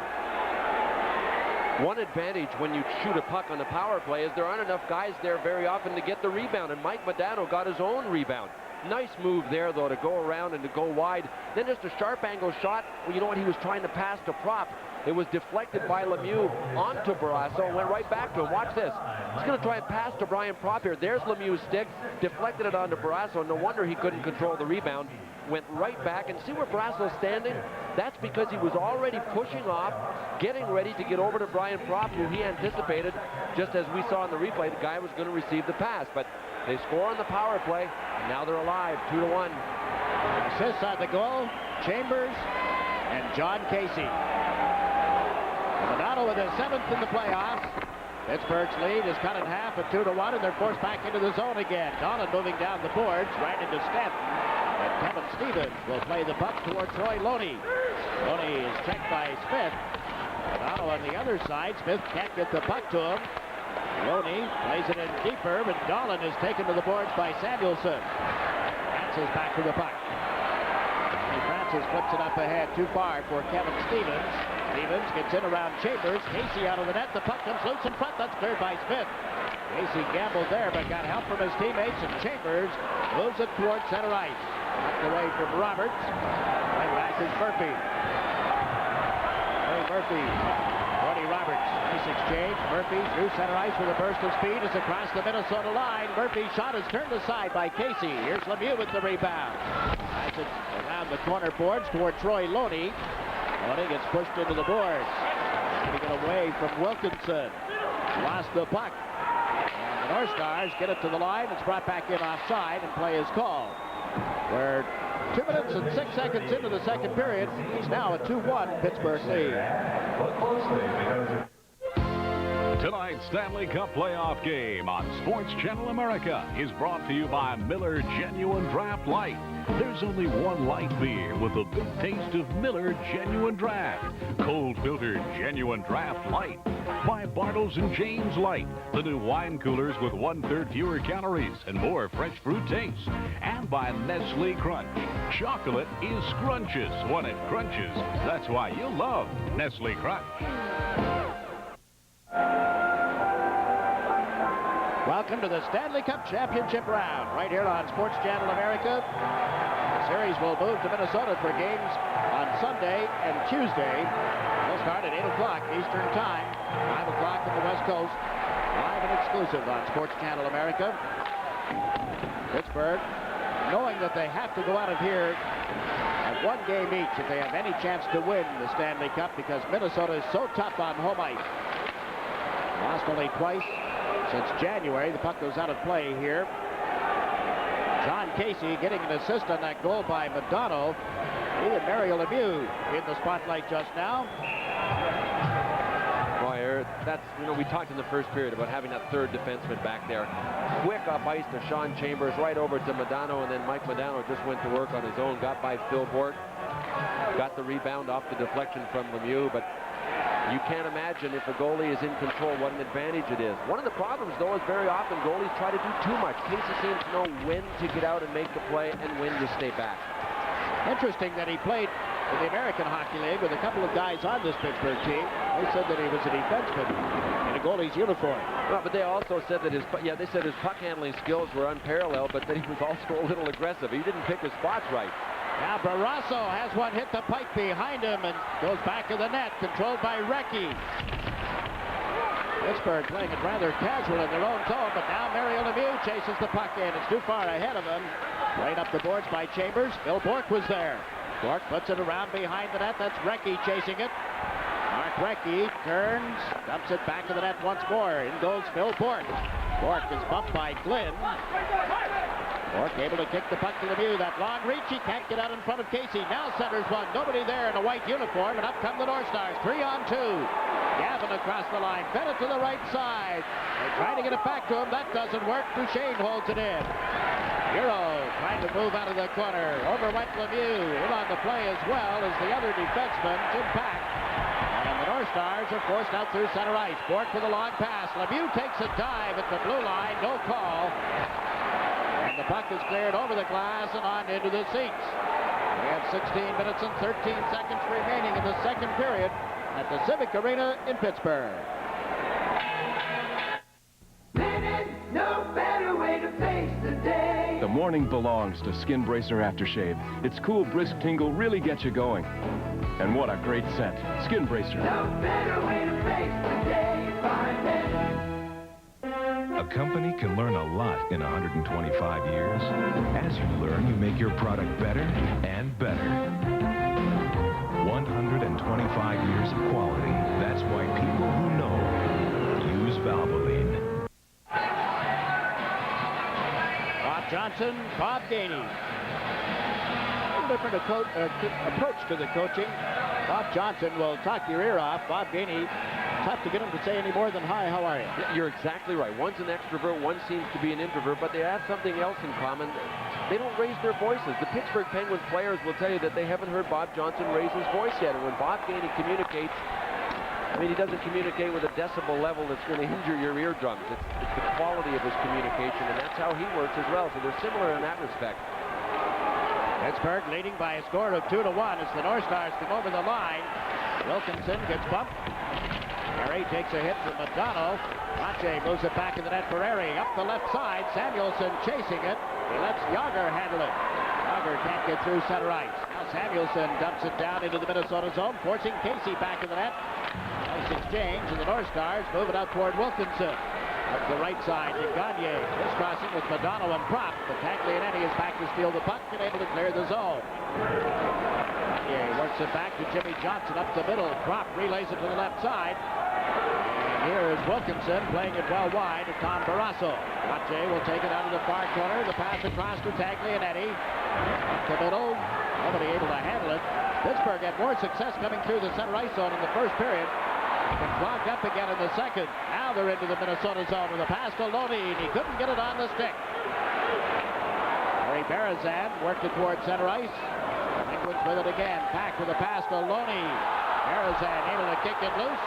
One advantage when you shoot a puck on the power play is there aren't enough guys there very often to get the rebound, and Mike Modano got his own rebound. Nice move there, though, to go around and to go wide. Then just a sharp angle shot. Well, you know what? He was trying to pass to Prop. It was deflected by Lemieux onto Barrasso and went right back to him. Watch this. He's going to try and pass to Brian Prop here. There's Lemieux's stick. Deflected it onto Barrasso. No wonder he couldn't control the rebound. Went right back. And see where Barrasso's standing? That's because he was already pushing off, getting ready to get over to Brian Prop, who he anticipated, just as we saw in the replay, the guy was going to receive the pass. But they score on the power play, and now they're alive, 2-1. Assists on the goal, Chambers and John Casey. Modano with his 7th in the playoffs. Pittsburgh's lead is cut in half at 2-1, and they're forced back into the zone again. Dolan moving down the boards, right into Stanton. And Kevin Stevens will play the puck towards Roy Loney. Loney is checked by Smith. Modano on the other side. Smith can't get the puck to him. Loney plays it in deeper, but Dolan is taken to the boards by Samuelson. Francis back to the puck. Francis flips it up ahead too far for Kevin Stevens. Stevens gets in around Chambers. Casey out of the net. The puck comes loose in front. That's cleared by Smith. Casey gambled there, but got help from his teammates, and Chambers moves it towards center ice. Knocked away from Roberts. Right back is Murphy. Hey, Murphy. Tony Roberts. Nice exchange. Murphy through center ice with a burst of speed is across the Minnesota line. Murphy's shot is turned aside by Casey. Here's Lemieux with the rebound. Drives it around the corner boards toward Troy Loney. Loney gets pushed into the boards. Getting it away from Wilkinson. Lost the puck. And the The North Stars get it to the line. It's brought back in offside, and play is called. We're 2 minutes and 6 seconds into the second period. It's now a 2-1 Pittsburgh lead. Tonight's Stanley Cup playoff game on Sports Channel America is brought to you by Miller Genuine Draft Light. There's only one light beer with the good taste of Miller Genuine Draft. Cold filtered Genuine Draft Light. By Bartles and James Light, the new wine coolers with 1/3 fewer calories and more fresh fruit taste. And by Nestle Crunch. Chocolate is scrumptious when it crunches. That's why you love Nestle Crunch. Welcome to the Stanley Cup Championship round, right here on Sports Channel America. The series will move to Minnesota for games on Sunday and Tuesday. They'll start at 8 o'clock Eastern Time, 5 o'clock on the West Coast. Live and exclusive on Sports Channel America. Pittsburgh, knowing that they have to go out of here at 1 game each if they have any chance to win the Stanley Cup, because Minnesota is so tough on home ice. Lost only twice since January. The puck goes out of play here. John Casey getting an assist on that goal by Madonna. He and Mario Lemieux in the spotlight just now. Boy, that's, we talked in the first period about having that third defenseman back there. Quick up ice to Sean Chambers, right over to Madonna, and then Mike Madonna just went to work on his own, got by Phil Bourque, got the rebound off the deflection from Lemieux, but you can't imagine if a goalie is in control what an advantage it is. One of the problems, though, is very often goalies try to do too much. Casey seems to know when to get out and make the play and when to stay back. Interesting that he played in the American Hockey League with a couple of guys on this Pittsburgh team. They said that he was a defenseman in a goalie's uniform. Well, but they also said that his puck handling skills were unparalleled, but that he was also a little aggressive. He didn't pick his spots right. Now Barrasso has one hit the pipe behind him and goes back to the net, controlled by Recchi. Pittsburgh playing it rather casual in their own zone, but now Mario Lemieux chases the puck in. It's too far ahead of him. Right up the boards by Chambers. Phil Bourque was there. Bourque puts it around behind the net. That's Recchi chasing it. Mark Recchi turns, dumps it back to the net once more. In goes Phil Bourque. Bourque is bumped by Glynn. Bourque able to kick the puck to Lemieux. That long reach, he can't get out in front of Casey. Now centers one. Nobody there in a white uniform, and up come the North Stars. 3-on-2. Gavin across the line. Fed it to the right side. They try to get it back to him. That doesn't work. Duchesne holds it in. Euro trying to move out of the corner. Over went Lemieux. In on the play as well as the other defenseman, Jim Pack. And the North Stars are forced out through center ice. Bourque with a long pass. Lemieux takes a dive at the blue line. No call. And the puck is cleared over the glass and on into the seats. We have 16 minutes and 13 seconds remaining in the second period at the Civic Arena in Pittsburgh. No better way to face the day. The morning belongs to Skin Bracer Aftershave. Its cool, brisk tingle really gets you going. And what a great scent. Skin Bracer. No better way to face the day. Find it. A company can learn a lot in 125 years. As you learn, you make your product better and better. 125 years of quality. That's why people who know use Valvoline. Bob Johnson, Bob Gainey. A different approach to the coaching. Bob Johnson will talk your ear off. Bob Gainey, tough to get him to say any more than, hi, how are you? Yeah, you're exactly right. One's an extrovert, one seems to be an introvert, but they have something else in common. They don't raise their voices. The Pittsburgh Penguins players will tell you that they haven't heard Bob Johnson raise his voice yet. And when Bob Gainey communicates, he doesn't communicate with a decibel level that's going to injure your eardrums. It's the quality of his communication, and that's how he works as well. So they're similar in that respect. Pittsburgh leading by a score of 2-1 as the North Stars come over the line. Wilkinson gets bumped. Perry takes a hit from Madonna. Mache moves it back in the net for Perry. Up the left side, Samuelson chasing it. He lets Yager handle it. Yager can't get through center ice. Now Samuelson dumps it down into the Minnesota zone, forcing Casey back in the net. Nice exchange, and the North Stars move it out toward Wilkinson. Up the right side to Gagne. Crisscrossing with Madonna and Prop, but Taglianetti is back to steal the puck and able to clear the zone. Gagne works it back to Jimmy Johnson up the middle. Prop relays it to the left side. And here is Wilkinson playing it well wide to Tom Barrasso. Pache will take it out of the far corner. The pass across to Taglianetti. Up the middle. Nobody able to handle it. Pittsburgh had more success coming through the center ice zone in the first period. Been clogged up again in the second. Now they're into the Minnesota zone with a pass to Loney, and he couldn't get it on the stick. Harry Berezan worked it towards center ice. Penguins with it again. Pack with a pass to Loney. Berezan able to kick it loose.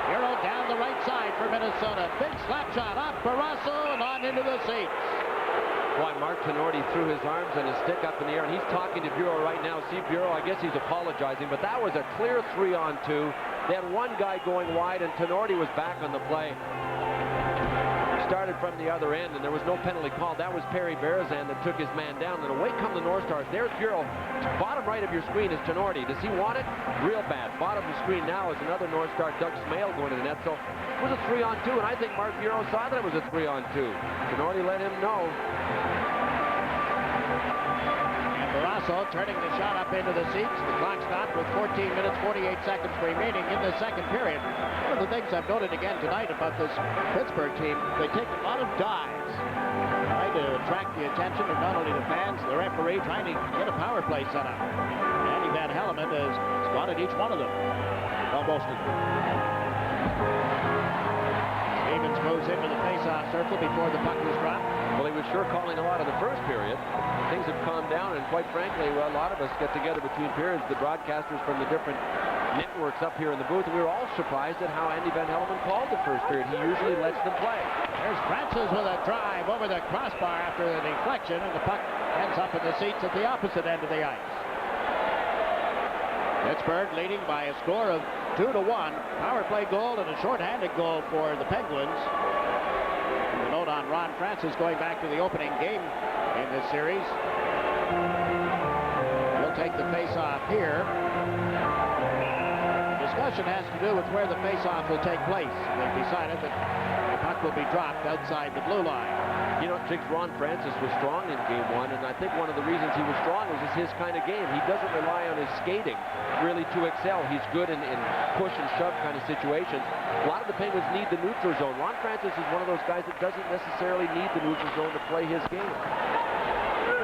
Hero down the right side for Minnesota. Big slap shot off Barrasso and on into the seats. Boy, Mark Tenorti threw his arms and his stick up in the air, and he's talking to Bureau right now. See, Bureau, I guess he's apologizing, but that was a clear 3-on-2. They had one guy going wide, and Tenorti was back on the play. Started from the other end, and there was no penalty called. That was Perry Berezan that took his man down, and away come the North Stars. There's Bureau. Bottom right of your screen is Tenorti. Does he want it? Real bad. Bottom of the screen now is another North Star, Doug Smale, going to the net. So it was a 3-on-2, and I think Mark Bureau saw that it was a 3-on-2. Tenorti let him know. Barrasso turning the shot up into the seats. The clock stopped with 14 minutes, 48 seconds remaining in the second period. One of the things I've noted again tonight about this Pittsburgh team, they take a lot of dives, trying to attract the attention of not only the fans, the referee, trying to get a power play set up. Andy Van Hellemond has spotted each one of them. Well, most of them. Stevens moves into the face-off circle before the puck was dropped. Well, he was sure calling a lot of the first period. Things have calmed down, and quite frankly, well, a lot of us get together between periods, the broadcasters from the different networks up here in the booth, and we were all surprised at how Andy Van Hellemond called the first period. He usually lets them play. There's Francis with a drive over the crossbar after the deflection, and the puck ends up in the seats at the opposite end of the ice. Pittsburgh leading by a score of 2-1. Power play goal and a shorthanded goal for the Penguins. And a note on Ron Francis going back to the opening game in this series. He'll take the face-off here. Discussion has to do with where the face-off will take place. They've decided that the puck will be dropped outside the blue line. You know, Jigs, Ron Francis was strong in game one, and I think one of the reasons he was strong was it's his kind of game. He doesn't rely on his skating really to excel. He's good in push and shove kind of situations. A lot of the Penguins need the neutral zone. Ron Francis is one of those guys that doesn't necessarily need the neutral zone to play his game.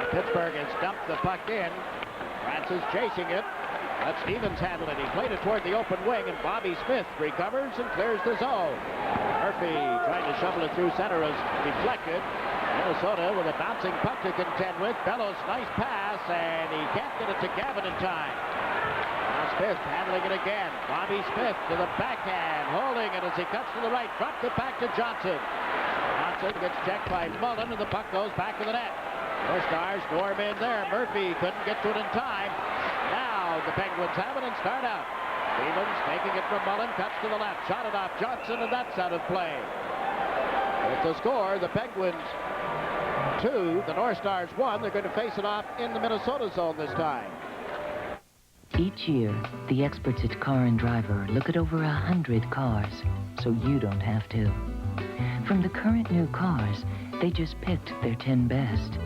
Pittsburgh has dumped the puck in. Francis chasing it. Let Stevens handle it. He played it toward the open wing, and Bobby Smith recovers and clears the zone. Murphy trying to shovel it through center is deflected. Minnesota with a bouncing puck to contend with. Bellows, nice pass, and he can't get it to Gavin in time. Now Smith handling it again. Bobby Smith to the backhand, holding it as he cuts to the right. Dropped it back to Johnson. Johnson gets checked by Mullen, and the puck goes back to the net. North Stars storm in there. Murphy couldn't get to it in time. Now the Penguins have it and start out. Stevens taking it from Mullen, cuts to the left, shot it off Johnson, and that's out of play. With the score, the Penguins 2, the North Stars 1. They're going to face it off in the Minnesota zone this time. Each year, the experts at Car and Driver look at over 100 cars, so you don't have to. From the current new cars, they just picked their 10 best.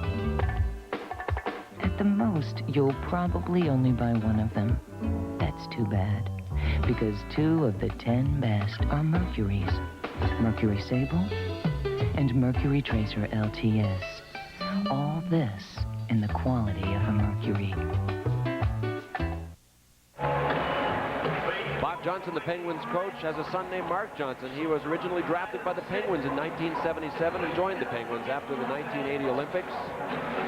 At the most, you'll probably only buy one of them. That's too bad, because 2 of the 10 best are Mercury's. Mercury Sable and Mercury Tracer LTS. All this in the quality of a Mercury. Bob Johnson, the Penguins coach, has a son named Mark Johnson. He was originally drafted by the Penguins in 1977 and joined the Penguins after the 1980 Olympics.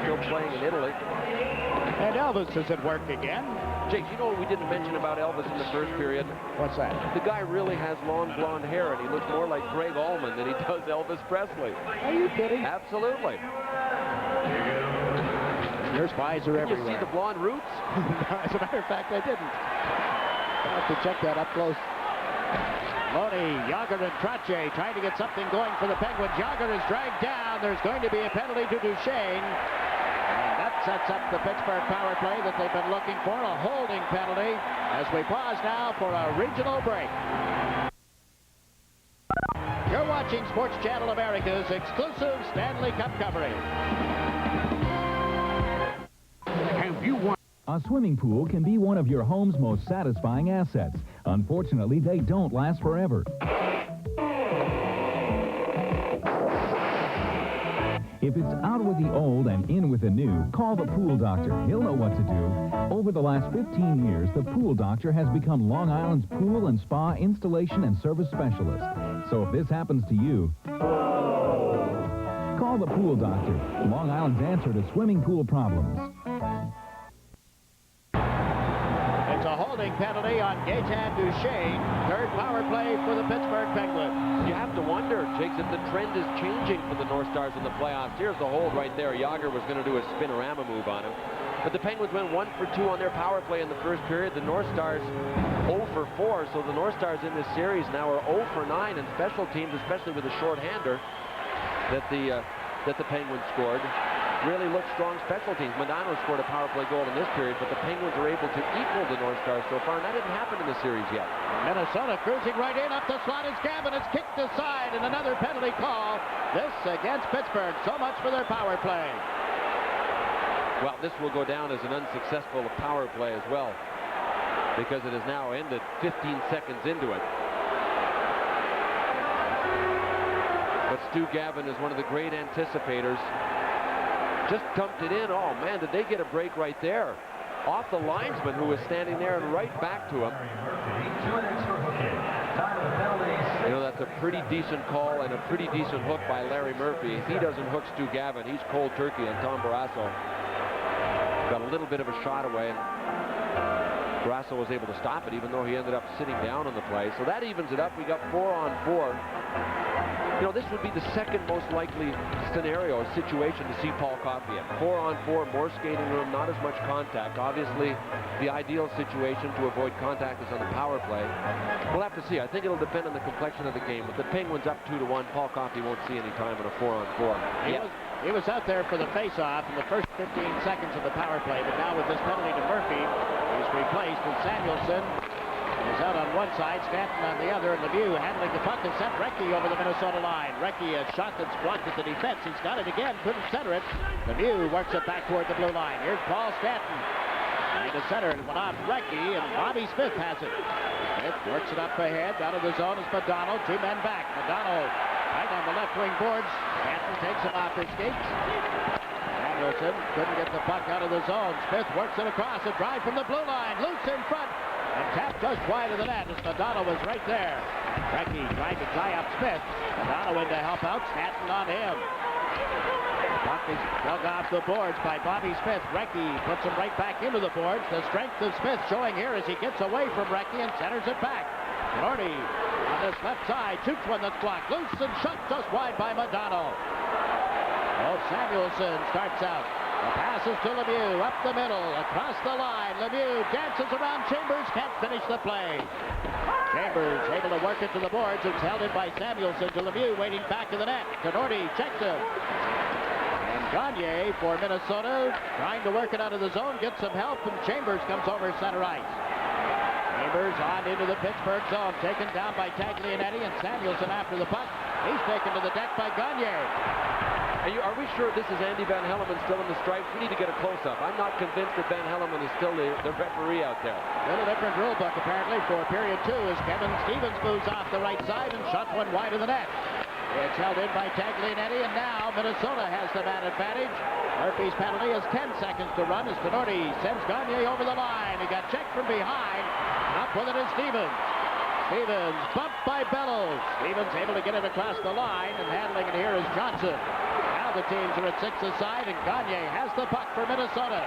Still playing in Italy. And Elvis is at work again. Jake, you know what we didn't mention about Elvis in the first period? What's that? The guy really has long blonde hair, and he looks more like Greg Allman than he does Elvis Presley. Are you kidding? Absolutely. Your spies are everywhere. Did you see the blonde roots? As a matter of fact, I didn't. I'll have to check that up close. Loney, Yager, and Trache trying to get something going for the Penguins. Yager is dragged down. There's going to be a penalty to Duchesne. And that sets up the Pittsburgh power play that they've been looking for, a holding penalty, as we pause now for a regional break. You're watching Sports Channel America's exclusive Stanley Cup coverage. Have you won? A swimming pool can be one of your home's most satisfying assets. Unfortunately, they don't last forever. If it's out with the old and in with the new, call the Pool Doctor. He'll know what to do. Over the last 15 years, the Pool Doctor has become Long Island's pool and spa installation and service specialist. So if this happens to you, call the Pool Doctor, Long Island's answer to swimming pool problems. It's a holding penalty on Gaetan Duchesne. Third power play for the Pittsburgh Penguins. You have to wonder, Jakes, if the trend is changing for the North Stars in the playoffs. Here's the hold right there. Yager was going to do a spinorama move on him. But the Penguins went 1 for 2 on their power play in the first period. The North Stars 0 for 4. So the North Stars in this series now are 0 for 9 in special teams, especially with a shorthander that the Penguins scored. Really looked strong special teams. Modano scored a power play goal in this period, but the Penguins were able to equal the North Stars so far, and that didn't happen in the series yet. Minnesota cruising right in, up the slot is Gavin. It's kicked aside, and another penalty call. This against Pittsburgh. So much for their power play. Well, this will go down as an unsuccessful power play as well, because it has now ended 15 seconds into it. But Stu Gavin is one of the great anticipators. Just dumped it in. Oh, man, did they get a break right there? Off the linesman who was standing there and right back to him. You know, that's a pretty decent call and a pretty decent hook by Larry Murphy. If he doesn't hook Stu Gavin, he's cold turkey on Tom Barrasso. Got a little bit of a shot away, and Barrasso was able to stop it, even though he ended up sitting down on the play. So that evens it up. We got 4 on 4. You know, this would be the second most likely scenario, situation to see Paul Coffey in. 4 on 4, more skating room, not as much contact. Obviously, the ideal situation to avoid contact is on the power play. We'll have to see. I think it'll depend on the complexion of the game. With the Penguins up 2-1, Paul Coffey won't see any time in a 4 on 4. He was out there for the face-off in the first 15 seconds of the power play, but now with this penalty to Murphy, he's replaced with Samuelson. He's out on one side, Stanton on the other, and Lemieux handling the puck and sent Recchi over the Minnesota line. Recchi, a shot that's blocked at the defense. He's got it again, couldn't center it. Lemieux works it back toward the blue line. Here's Paul Stanton. Trying to center it, went off Recchi, and Bobby Smith has it. Smith works it up ahead, out of the zone is Modano, 2 men back. Modano right on the left wing boards. Stanton takes him off his skates. Samuelson couldn't get the puck out of the zone. Smith works it across, a drive from the blue line, loose in front. And tapped just wide of the net as Modano was right there. Recchi tried to tie up Smith. Modano in to help out. Stanton on him. Puck is dug off the boards by Bobby Smith. Recchi puts him right back into the boards. The strength of Smith showing here as he gets away from Recchi and centers it back. Norty on this left side shoots one that's blocked. Loose and shot just wide by Modano. Oh, Samuelson starts out. The pass is to Lemieux, up the middle, across the line. Lemieux dances around Chambers, can't finish the play. Chambers able to work it to the boards. It's held in by Samuelson to Lemieux, waiting back of the net. Norty checks him. And Gagne for Minnesota, trying to work it out of the zone, gets some help, and Chambers comes over center ice. Chambers on into the Pittsburgh zone, taken down by Taglianetti, and Samuelson after the puck. He's taken to the deck by Gagne. Are we sure this is Andy Van Hellemond still in the stripes? We need to get a close-up. I'm not convinced that Van Hellemond is still the referee out there. A little different rule book, apparently, for period 2 as Kevin Stevens moves off the right side and shot one wide of the net. It's held in by Taglianetti, and now Minnesota has the man advantage. Murphy's penalty is 10 seconds to run as Norty sends Gagne over the line. He got checked from behind. Up with it is Stevens. Stevens bumped by Bellows. Stevens able to get it across the line, and handling it here is Johnson. The teams are at 6 aside, and Gagne has the puck for Minnesota.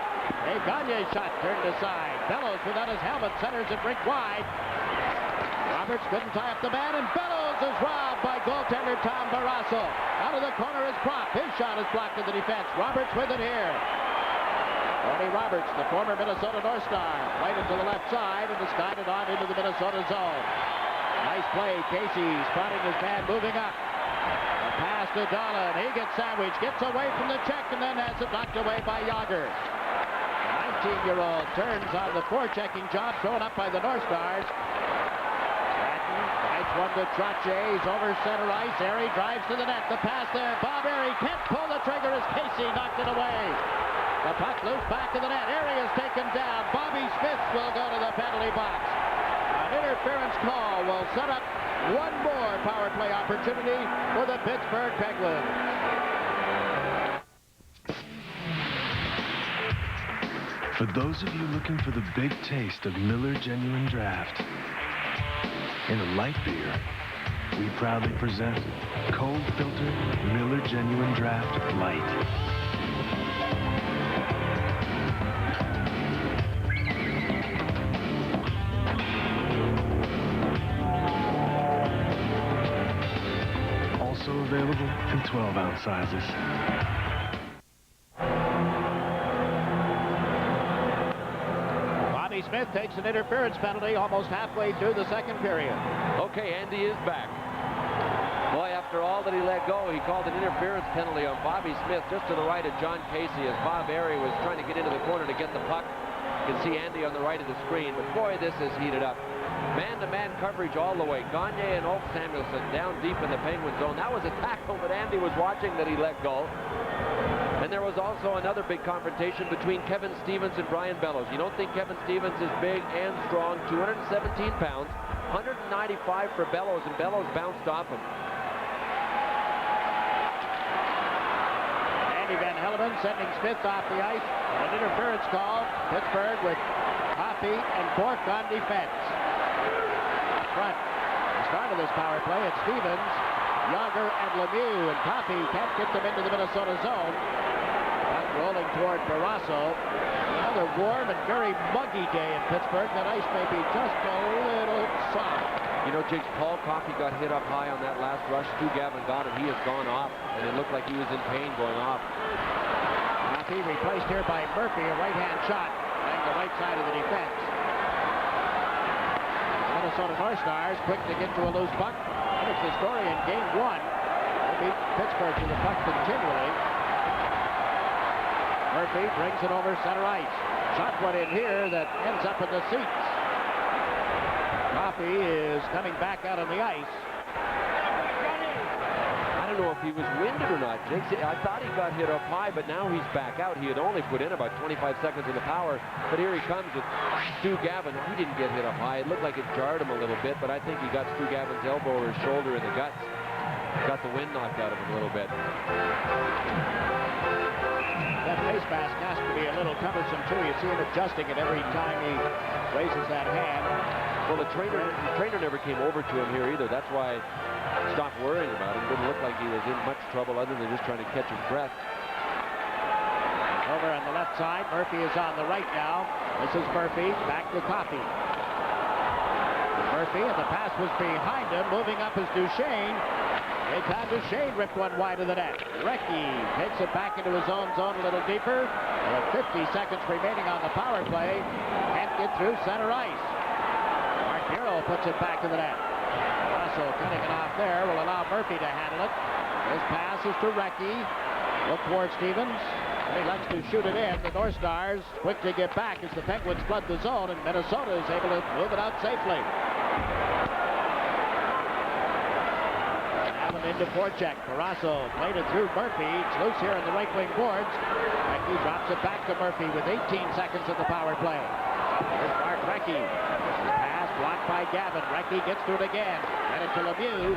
A Gagne shot turned aside. Bellows without his helmet centers it rink wide. Roberts couldn't tie up the man, and Bellows is robbed by goaltender Tom Barrasso. Out of the corner is Prop. His shot is blocked in the defense. Roberts with it here. Tony Roberts, the former Minnesota North Star, played it to the left side and is guided on into the Minnesota zone. Nice play. Casey spotting his man moving up. Pass to Dolan. He gets sandwiched, gets away from the check, and then has it knocked away by Yager. The 19-year-old turns on the forechecking job thrown up by the North Stars. Stratton guides one to Trottier. He's over center ice. Airy drives to the net. The pass there. Bob Airy can't pull the trigger as Casey knocked it away. The puck loose back to the net. Airy is taken down. Bobby Smith will go to the penalty box. An interference call will set up one more power play opportunity for the Pittsburgh Penguins. For those of you looking for the big taste of Miller Genuine Draft, in a light beer, we proudly present Cold Filter Miller Genuine Draft Light. Also available in 12-ounce sizes. Bobby Smith takes an interference penalty almost halfway through the second period. Okay, Andy is back. Boy, after all that he let go, he called an interference penalty on Bobby Smith just to the right of John Casey as Bob Airy was trying to get into the corner to get the puck. You can see Andy on the right of the screen, but boy, this is heated up. Man-to-man coverage all the way. Gagne and Ulf Samuelsson down deep in the Penguin zone. That was a tackle that Andy was watching that he let go. And there was also another big confrontation between Kevin Stevens and Brian Bellows. You don't think Kevin Stevens is big and strong, 217 pounds, 195 for Bellows, and Bellows bounced off him. Andy Van Helleman sending Smith off the ice. An interference call. Pittsburgh with Coffey and Cork on defense. Front. The start of this power play, it's Stevens, Yager, and Lemieux, and Coffey can't get them into the Minnesota zone. Puck rolling toward Barrasso. Another warm and very muggy day in Pittsburgh. That ice may be just a little soft. You know, Jigs, Paul Coffey got hit up high on that last rush. Stu Gavin got it. He has gone off, and it looked like he was in pain going off. Coffey replaced here by Murphy, a right-hand shot, playing the right side of the defense. Minnesota North Stars quick to get to a loose puck. And it's the story in game one. They beat Pittsburgh to the puck continually. Murphy brings it over center ice. Shot put in here that ends up in the seats. Coffey is coming back out on the ice. I don't know if he was winded or not, Jigs. I thought he got hit up high, but now he's back out. He had only put in about 25 seconds of the power, but here he comes with Stu Gavin. He didn't get hit up high. It looked like it jarred him a little bit, but I think he got Stu Gavin's elbow or his shoulder in the guts. Got the wind knocked out of him a little bit. That face mask has to be a little cumbersome, too. You see him adjusting it every time he raises that hand. Well, the trainer never came over to him here either. That's why I stopped worrying about him. Didn't look like he was in much trouble other than just trying to catch his breath. Over on the left side, Murphy is on the right now. This is Murphy, back to Coffey. Murphy, and the pass was behind him. Moving up is Duchesne. Anytime Duchesne ripped one wide of the net. Recchi takes it back into his own zone a little deeper. With 50 seconds remaining on the power play. Can't get through center ice. Hero puts it back to the net. Russell cutting it off there will allow Murphy to handle it. His pass is to Recchi. Look towards Stevens. He likes to shoot it in. The North Stars quick to get back as the Penguins flood the zone, and Minnesota is able to move it out safely. Allen into forecheck. Barrasso played it through Murphy. It's loose here in the right wing boards. Recchi drops it back to Murphy with 18 seconds of the power play. Here's Mark Recchi. Pass blocked by Gavin. Recchi gets to it again. And it to Lemieux.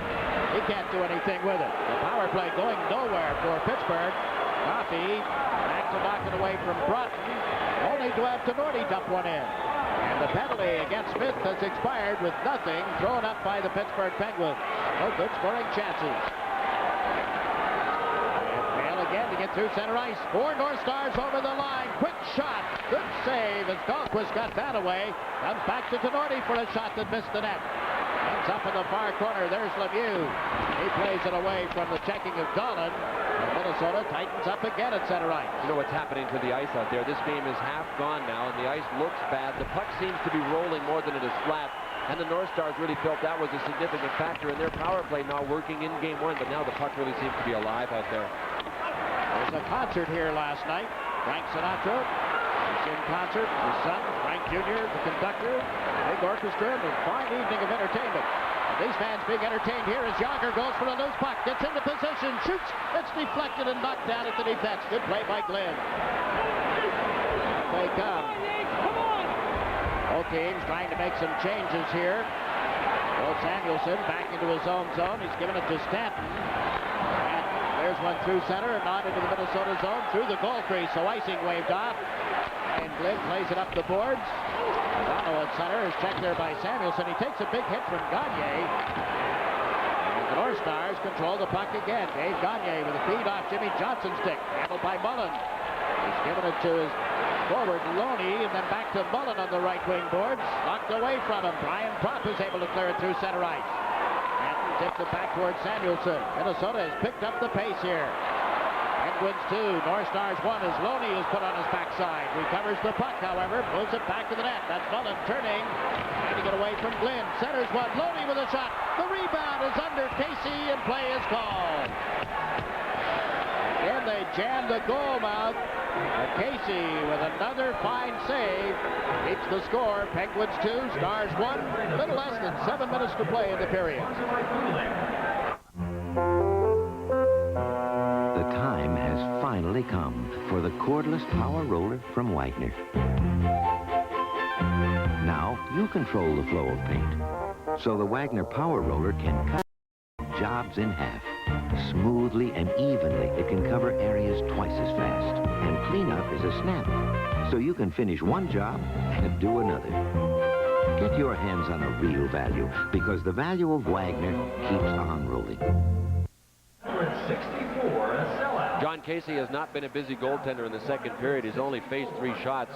He can't do anything with it. The power play going nowhere for Pittsburgh. Coffey back to knock it away from Broughton. Only to have Tenorti dump one in. And the penalty against Smith has expired with nothing thrown up by the Pittsburgh Penguins. No good scoring chances. Again to get through center ice. 4 North Stars over the line. Quick shot. Good save as Dahlquist got that away. Comes back to Tenorti for a shot that missed the net. Ends up in the far corner. There's Lemieux. He plays it away from the checking of Dolan. Minnesota tightens up again at center ice. You know what's happening to the ice out there? This game is half gone now, and the ice looks bad. The puck seems to be rolling more than it is flat. And the North Stars really felt that was a significant factor in their power play now working in game one. But now the puck really seems to be alive out there. There's a concert here last night. Frank Sinatra was in concert. His son, Frank Jr., the conductor, big orchestra, and a fine evening of entertainment. And these fans being entertained here as Yager goes for a loose puck, gets into position, shoots, it's deflected and knocked down at the defense. Good play by Glenn. They come. Both teams trying to make some changes here. Will Samuelsson back into his own zone. He's given it to Stanton. There's one through center and on into the Minnesota zone through the goal crease. So icing waved off. Ryan Glynn plays it up the boards. Dono at center is checked there by Samuelson. He takes a big hit from Gagne. And the North Stars control the puck again. Dave Gagne with a feed off Jimmy Johnson's stick. Handled by Mullen. He's given it to his forward Loney, and then back to Mullen on the right wing boards. Knocked away from him. Brian Propp is able to clear it through center ice. And tips it back towards Samuelson. Minnesota has picked up the pace here. Penguins 2, North Stars 1 as Loney is put on his backside. Recovers the puck, however, moves it back to the net. That's Mullen turning, trying to get away from Glynn. Centers one, Loney with a shot. The rebound is under Casey, and play is called. Again, they jammed the goal mouth. Casey with another fine save keeps the score. Penguins 2, Stars 1. A little less than 7 minutes to play in the period. The time has finally come for the cordless power roller from Wagner. Now you control the flow of paint, so the Wagner power roller can cut jobs in half. Smoothly and evenly, it can cover areas twice as fast. And cleanup is a snap, so you can finish one job and do another. Get your hands on a real value, because the value of Wagner keeps on rolling. 64, a sellout. John Casey has not been a busy goaltender in the second period. He's only faced 3 shots.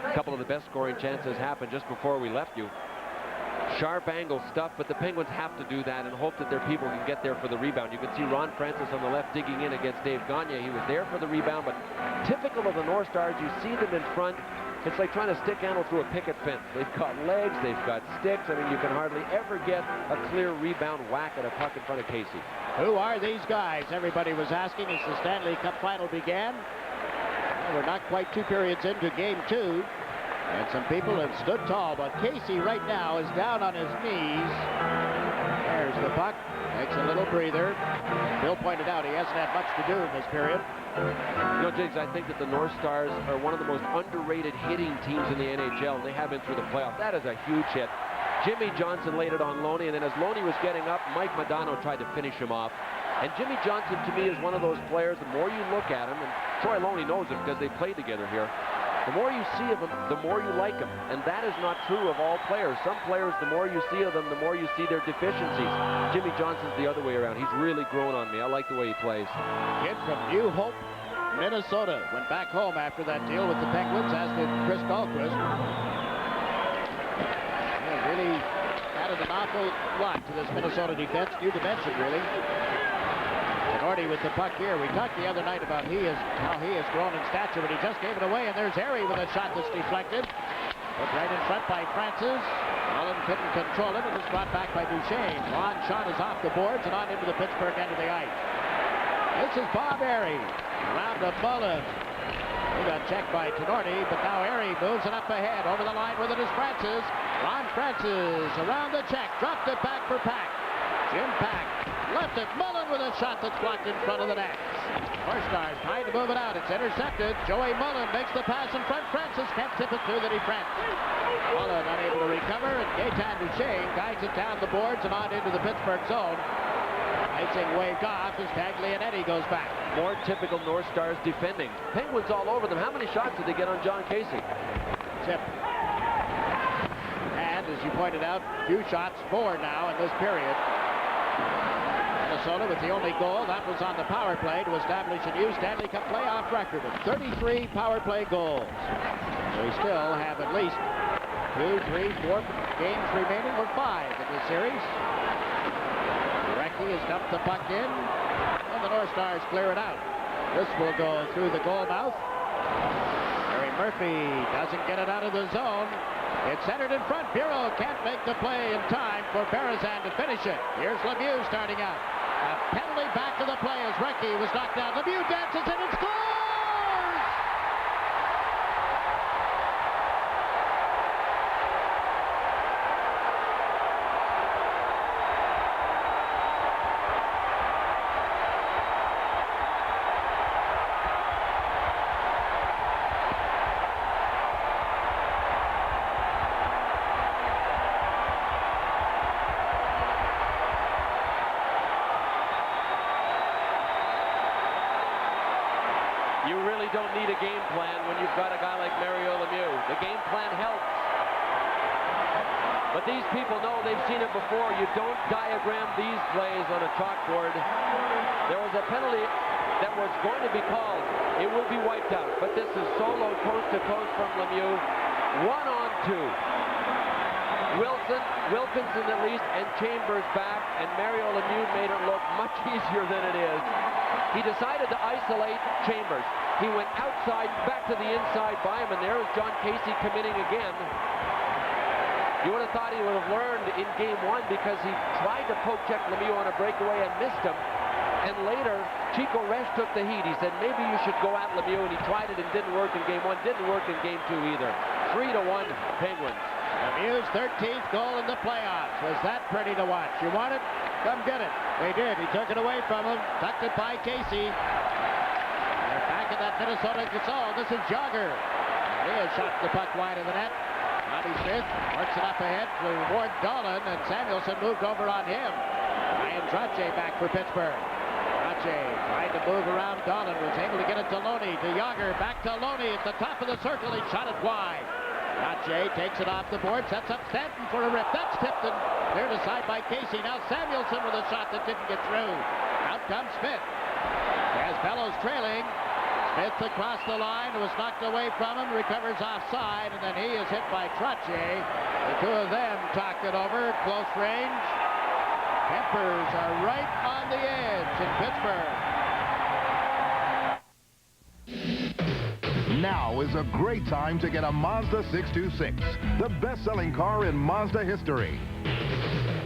A couple of the best scoring chances happened just before we left you. Sharp angle stuff, but the Penguins have to do that and hope that their people can get there for the rebound. You can see Ron Francis on the left digging in against Dave Gagne. He was there for the rebound, but typical of the North Stars, you see them in front. It's like trying to stick handle through a picket fence. They've got legs, they've got sticks. I mean, you can hardly ever get a clear rebound whack at a puck in front of Casey. Who are these guys? Everybody was asking as the Stanley Cup final began. Well, we're not quite 2 periods into game 2. And some people have stood tall, but Casey right now is down on his knees. There's the puck. Takes a little breather. Bill pointed out he hasn't had much to do in this period. You know, Jiggs, I think that the North Stars are one of the most underrated hitting teams in the NHL, and they have been through the playoffs. That is a huge hit. Jimmy Johnson laid it on Loney, and then as Loney was getting up, Mike Modano tried to finish him off. And Jimmy Johnson, to me, is one of those players, the more you look at him, and Troy Loney knows it because they played together here, the more you see of them, the more you like them. And that is not true of all players. Some players, the more you see of them, the more you see their deficiencies. Jimmy Johnson's the other way around. He's really grown on me. I like the way he plays. Kid from New Hope, Minnesota. Went back home after that deal with the Penguins, as did Chris Dahlquist. Yeah, really added an awful lot to this Minnesota defense. New dimension, really. Norty with the puck here. We talked the other night about how he has grown in stature, but he just gave it away, and there's Harry with a shot that's deflected. Put right in front by Francis. Mullen couldn't control it, and it's brought back by Duchesne. Long shot is off the boards and on into the Pittsburgh end of the ice. This is Bob Harry. Around to Mullen. He got checked by Tenorti, but now Harry moves it up ahead. Over the line with it is Francis. Ron Francis around the check. Dropped it back for Pack. Jim Pack left it. Mullen with a shot that's blocked in front of the net. North Stars trying to move it out. It's intercepted. Joey Mullen makes the pass in front. Francis can't tip it through the defense. Mullen unable to recover, and Gaetan Duchesne guides it down the boards and on into the Pittsburgh zone. Icing waved off as Taglianetti goes back. More typical North Stars defending. Penguins all over them. How many shots did they get on John Casey? Tip. And as you pointed out, few shots, 4 now in this period. Minnesota with the only goal, that was on the power play to establish a new Stanley Cup playoff record of 33 power play goals. So we still have at least 2, 3, 4 games remaining, or 5 in this series. Recchi has dumped the puck in, and the North Stars clear it out. This will go through the goal mouth. Harry Murphy doesn't get it out of the zone. It's centered in front. Bureau can't make the play in time for Berezan to finish it. Here's Lemieux starting out. A penalty back to the play as Recchi was knocked down. Lemieux dances in and scores! really don't need a game plan when you've got a guy like Mario Lemieux. The game plan helps. But these people know, they've seen it before. You don't diagram these plays on a chalkboard. There was a penalty that was going to be called. It will be wiped out. But this is solo coast to coast from Lemieux. 1-on-2. Wilkinson at least, and Chambers back, and Mario Lemieux made it look much easier than it is. He decided to isolate Chambers. He went outside, back to the inside by him, and there is John Casey committing again. You would have thought he would have learned in game 1 because he tried to poke check Lemieux on a breakaway and missed him. And later, Chico Resch took the heat. He said, maybe you should go at Lemieux, and he tried it and didn't work in game 1, didn't work in game 2 either. 3-1 Penguins. Lemieux's 13th goal in the playoffs. Was that pretty to watch? You want it? Come get it. They did. He took it away from him. Tucked it by Casey. They're back in that Minnesota zone. This is Jogger. He has shot the puck wide of the net. Bobby Smith works it up ahead toward Dolan, and Samuelson moved over on him. Ryan Trottier back for Pittsburgh. Trottier tried to move around Dolan, was able to get it to Loney, to Jogger, back to Loney at the top of the circle. He shot it wide. Trottier takes it off the board, sets up Stanton for a rip. That's tipped and cleared aside by Casey. Now Samuelson with a shot that didn't get through. Out comes Smith. As Bellows trailing. Smith across the line, was knocked away from him, recovers offside, and then he is hit by Trottier. The two of them talk it over, close range. Tempers are right on the edge in Pittsburgh. Now is a great time to get a Mazda 626, the best-selling car in Mazda history.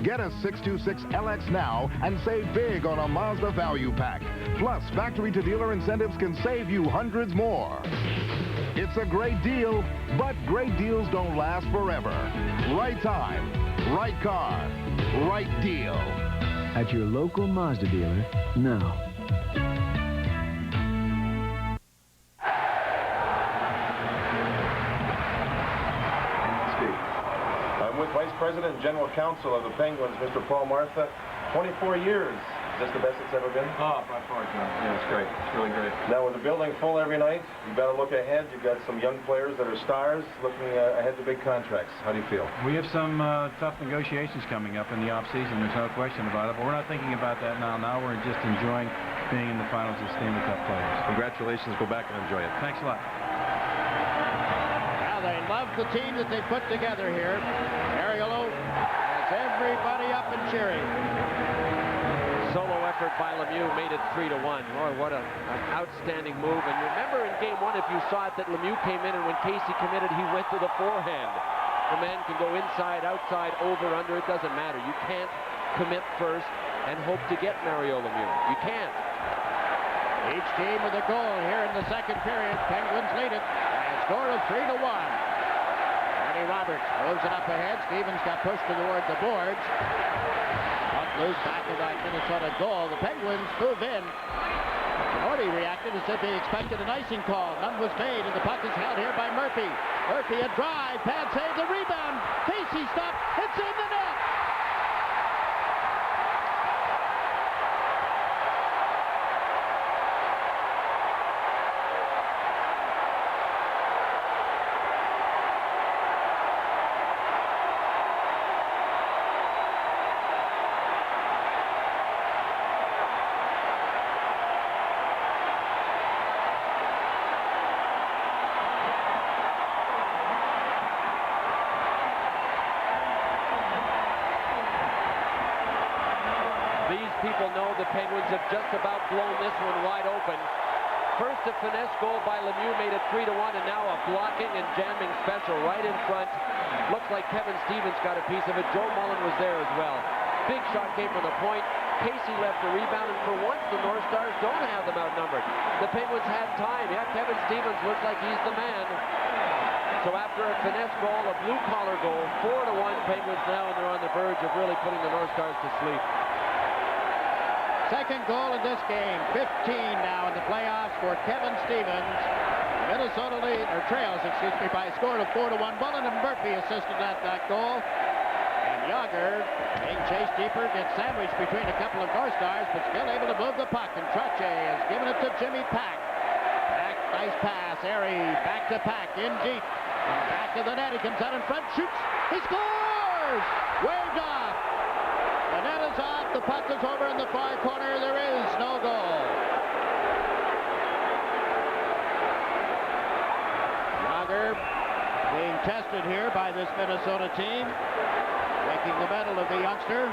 Get a 626 LX now and save big on a Mazda value pack. Plus, factory-to-dealer incentives can save you hundreds more. It's a great deal, but great deals don't last forever. Right time, right car, right deal. At your local Mazda dealer now. With Vice President and General Counsel of the Penguins, Mr. Paul Martha. 24 years. Is this the best it's ever been? Oh, by far, John. Yeah, it's great. It's really great. Now, with the building full every night, you've got to look ahead. You've got some young players that are stars looking ahead to big contracts. How do you feel? We have some tough negotiations coming up in the offseason. There's no question about it. But we're not thinking about that now. Now we're just enjoying being in the finals of Stanley Cup playoffs. Congratulations. Go back and enjoy it. Thanks a lot. They love the team that they put together here. Mariolo has everybody up and cheering. Solo effort by Lemieux made it 3-1. Boy, what an outstanding move. And remember in game 1, if you saw it, that Lemieux came in, and when Casey committed, he went to the forehand. The man can go inside, outside, over, under. It doesn't matter. You can't commit first and hope to get Mario Lemieux. You can't. Each team with a goal here in the second period. Penguins lead it. Score of 3-1. Ernie Roberts moves it up ahead. Stevens got pushed towards the boards. Puck loose back of that Minnesota goal. The Penguins move in. Norty reacted as if he expected an icing call. None was made, and the puck is held here by Murphy. Murphy a drive. Pad saves a rebound. Casey stopped. It's in the net. People know the Penguins have just about blown this one wide open. First, a finesse goal by Lemieux made it 3-1, and now a blocking and jamming special right in front. Looks like Kevin Stevens got a piece of it. Joe Mullen was there as well. Big shot came from the point. Casey left the rebound, and for once, the North Stars don't have them outnumbered. The Penguins had time. Yeah, Kevin Stevens looks like he's the man. So after a finesse goal, a blue-collar goal, 4-1 Penguins now, and they're on the verge of really putting the North Stars to sleep. Second goal in this game, 15 now in the playoffs for Kevin Stevens. Minnesota trails by a score of 4-1. Mullen and Murphy assisted at that goal. And Jogger, being chased deeper, gets sandwiched between a couple of North Stars, but still able to move the puck. And Trottier has given it to Jimmy Pack. Pack Nice pass. Airy back to Pack, in deep. Back to the net. He comes out in front, shoots. He scores! Waved off. The net is off. The puck is over in the far corner. There is no goal. Yager being tested here by this Minnesota team. Taking the medal of the youngster.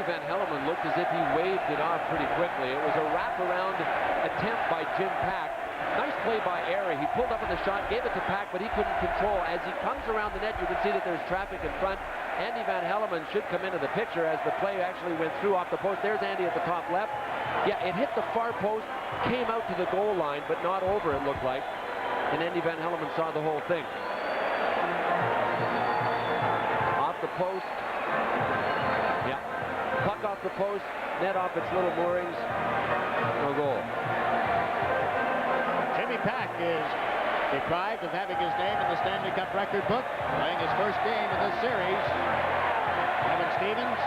Van Helleman looked as if he waved it off pretty quickly. It was a wraparound attempt by Jim Pack. Nice play by Airy. He pulled up on the shot, gave it to Pack, but he couldn't control. As he comes around the net, you can see that there's traffic in front. Andy Van Helleman should come into the picture as the play actually went through off the post. There's Andy at the top left. Yeah, it hit the far post, came out to the goal line, but not over, it looked like. And Andy Van Helleman saw the whole thing. Off the post. Yeah. Puck off the post, net off its little moorings, no goal. Jimmy Pack is deprived of having his name in the Stanley Cup record book, playing his first game in this series. Evan Stevens,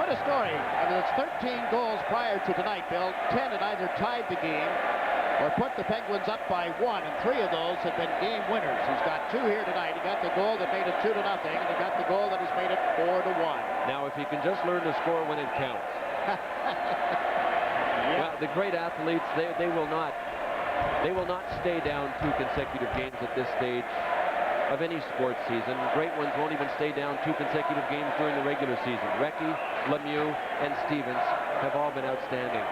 what a story. I mean, it's 13 goals prior to tonight, Bill. 10 had either tied the game or put the Penguins up by 1, and 3 of those have been game winners. He's got 2 here tonight. He got the goal that made it 2-0, and he got the goal that has made it 4-1. Now, if he can just learn to score when it counts. Yeah. Well, the great athletes, they will not stay down 2 consecutive games at this stage of any sports season. Great ones won't even stay down 2 consecutive games during the regular season. Recchi, Lemieux, and Stevens have all been outstanding.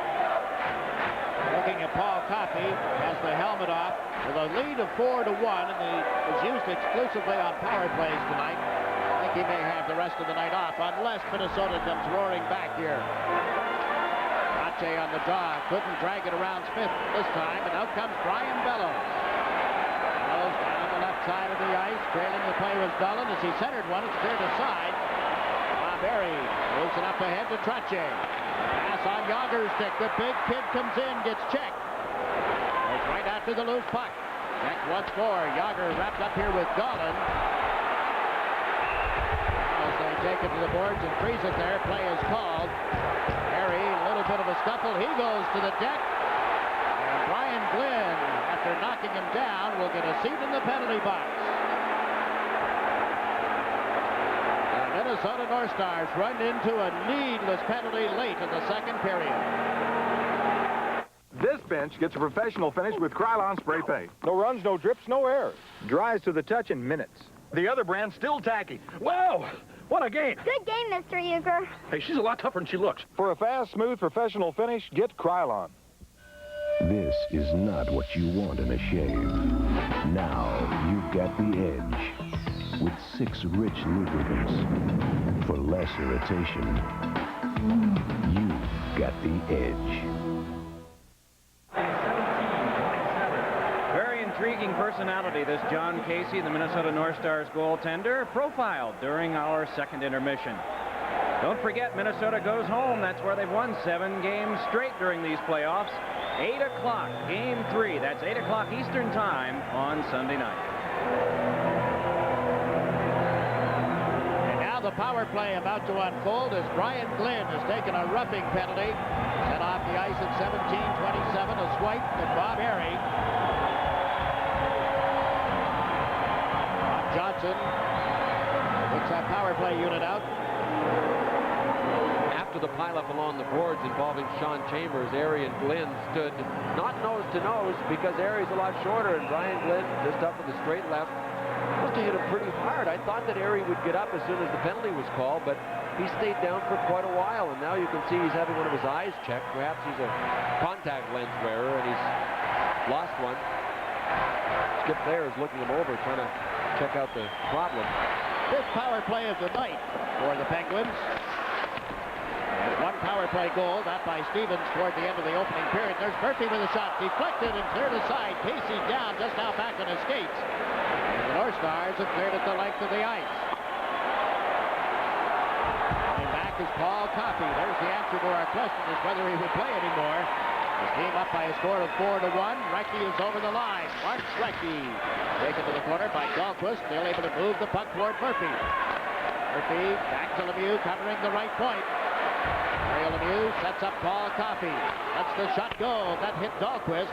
Looking at Paul Coffey has the helmet off with a lead of 4-1, and he was used exclusively on power plays tonight. I think he may have the rest of the night off unless Minnesota comes roaring back here. Pache on the draw, couldn't drag it around Smith this time, and out comes Brian Bellows. Bellows down on the left side of the ice, trailing the play was Dolan. As he centered one, it's cleared aside. Bob Airy moves it up ahead to Trache. Pass on Yager's stick. The big kid comes in, gets checked. Goes right after the loose puck. Checked once more. Yager wrapped up here with Dolan. As they take it to the boards and freeze it there, play is called. Harry, a little bit of a scuffle. He goes to the deck. And Brian Glynn, after knocking him down, will get a seat in the penalty box. Minnesota North Stars run into a needless penalty late in the second period. This bench gets a professional finish with Krylon spray paint. No runs, no drips, no errors. Dries to the touch in minutes. The other brand's still tacky. Wow! What a game! Good game, Mr. Euchre. Hey, she's a lot tougher than she looks. For a fast, smooth, professional finish, get Krylon. This is not what you want in a shave. Now you've got the edge. With 6 rich lubricants for less irritation. You've got the edge. Very intriguing personality, this John Casey, the Minnesota North Stars goaltender, profiled during our second intermission. Don't forget, Minnesota goes home. That's where they've won 7 games straight during these playoffs. 8 o'clock, Game 3. That's 8 o'clock Eastern Time on Sunday night. The power play about to unfold as Brian Glynn has taken a roughing penalty. Set off the ice at 17:27. A swipe to Bob Airy. Bob Johnson takes that power play unit out. After the pileup along the boards involving Sean Chambers, Airy and Glynn stood not nose to nose because Airy's a lot shorter, and Brian Glynn just up with a straight left. Must have hit him pretty hard. I thought that Airy would get up as soon as the penalty was called, but he stayed down for quite a while, and now you can see he's having one of his eyes checked. Perhaps he's a contact lens wearer, and he's lost one. Skip there is looking him over, trying to check out the problem. Fifth power play of the night for the Penguins. And 1 power play goal, that by Stevens toward the end of the opening period. There's Murphy with a shot, deflected and cleared aside. Casey down, just now back on his skates. The North Stars have cleared at the length of the ice. Coming back is Paul Coffey. There's the answer to our question, is whether he would play anymore. His team up by a score of 4-1. Recchi is over the line. Mark Recchi taken to the corner by Dahlquist. Still able to move the puck toward Murphy. Murphy back to Lemieux, covering the right point. Mario Lemieux sets up Paul Coffey. Lets the shot go. That hit Dahlquist.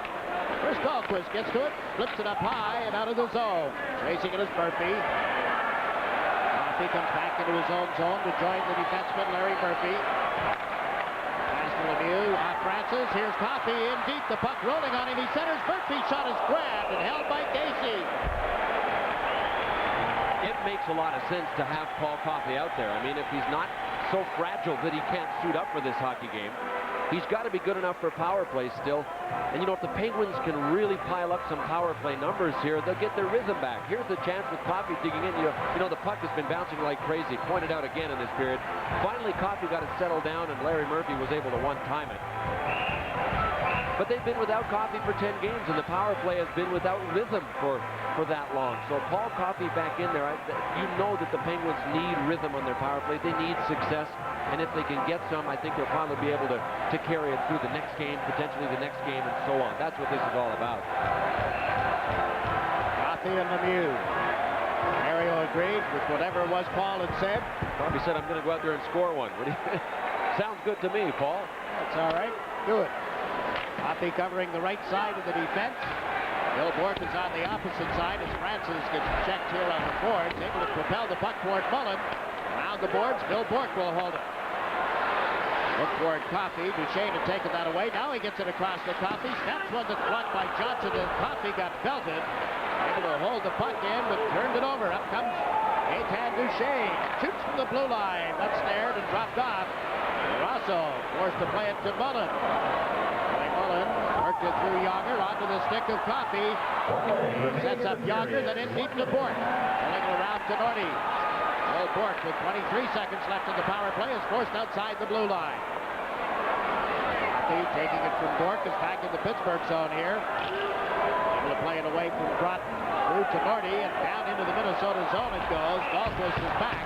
First Dahlquist gets to it, flips it up high and out of the zone. Chasing it is Murphy. Coffey comes back into his own zone to join the defenseman Larry Murphy. Pass to Lemieux, off Francis. Here's Coffey in deep. The puck rolling on him. He centers. Murphy shot is grabbed and held by Casey. It makes a lot of sense to have Paul Coffey out there. I mean, if he's not so fragile that he can't suit up for this hockey game, he's got to be good enough for power play still. And you know, if the Penguins can really pile up some power play numbers here, they'll get their rhythm back. Here's the chance with Coffey digging in. You know, the puck has been bouncing like crazy. Pointed out again in this period. Finally, Coffey got it settled down, and Larry Murphy was able to one-time it. But they've been without Coffey for 10 games, and the power play has been without rhythm for that long. So Paul Coffey back in there, you know that the Penguins need rhythm on their power play. They need success, and if they can get some, I think they'll probably be able to carry it through the next game, potentially the next game, and so on. That's what this is all about. Coffey and Lemieux. Mario agreed with whatever it was Paul had said. Probably said, I'm going to go out there and score one. Sounds good to me, Paul. That's all right. Do it. Coffey covering the right side of the defense. Bill Bourque is on the opposite side as Francis gets checked here on the boards, able to propel the puck toward Mullen. Around the boards, Bill Bourque will hold it. Look toward Coffey. Duchesne had taken that away. Now he gets it across to Coffey. Snaps one that's blocked by Johnson, and Coffey got belted. Able to hold the puck in, but turned it over. Up comes Gaetan Duchesne. Shoots from the blue line. That's snared and dropped off. Rosso forced to play it to Mullen. Mullen worked it through Yager onto the stick of Coffey. He sets up Yager, then in deep to Bourque. Pulling it around to Norty. Bill Bourque with 23 seconds left in the power play is forced outside the blue line. Coffey taking it from Bourque is back in the Pittsburgh zone here. Able to play it away from Groton through to Norty and down into the Minnesota zone it goes. Dahlquist is back.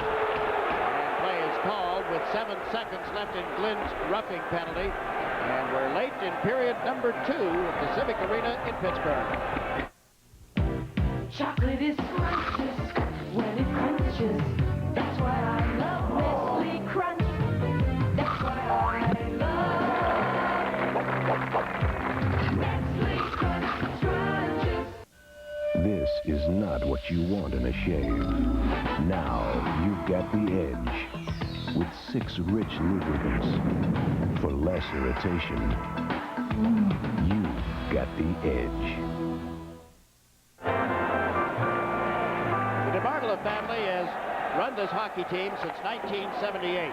And play is called with 7 seconds left in Glenn's roughing penalty. And we're late in period number 2 at the Civic Arena in Pittsburgh. Chocolate is scrumptious when it crunches. That's why I love Nestle Crunch. That's why I love Nestle Crunch Crunches. This is not what you want in a shave. Now you get the edge. With 6 rich lubricants for less irritation, you got the edge. The DeBartolo family has run this hockey team since 1978.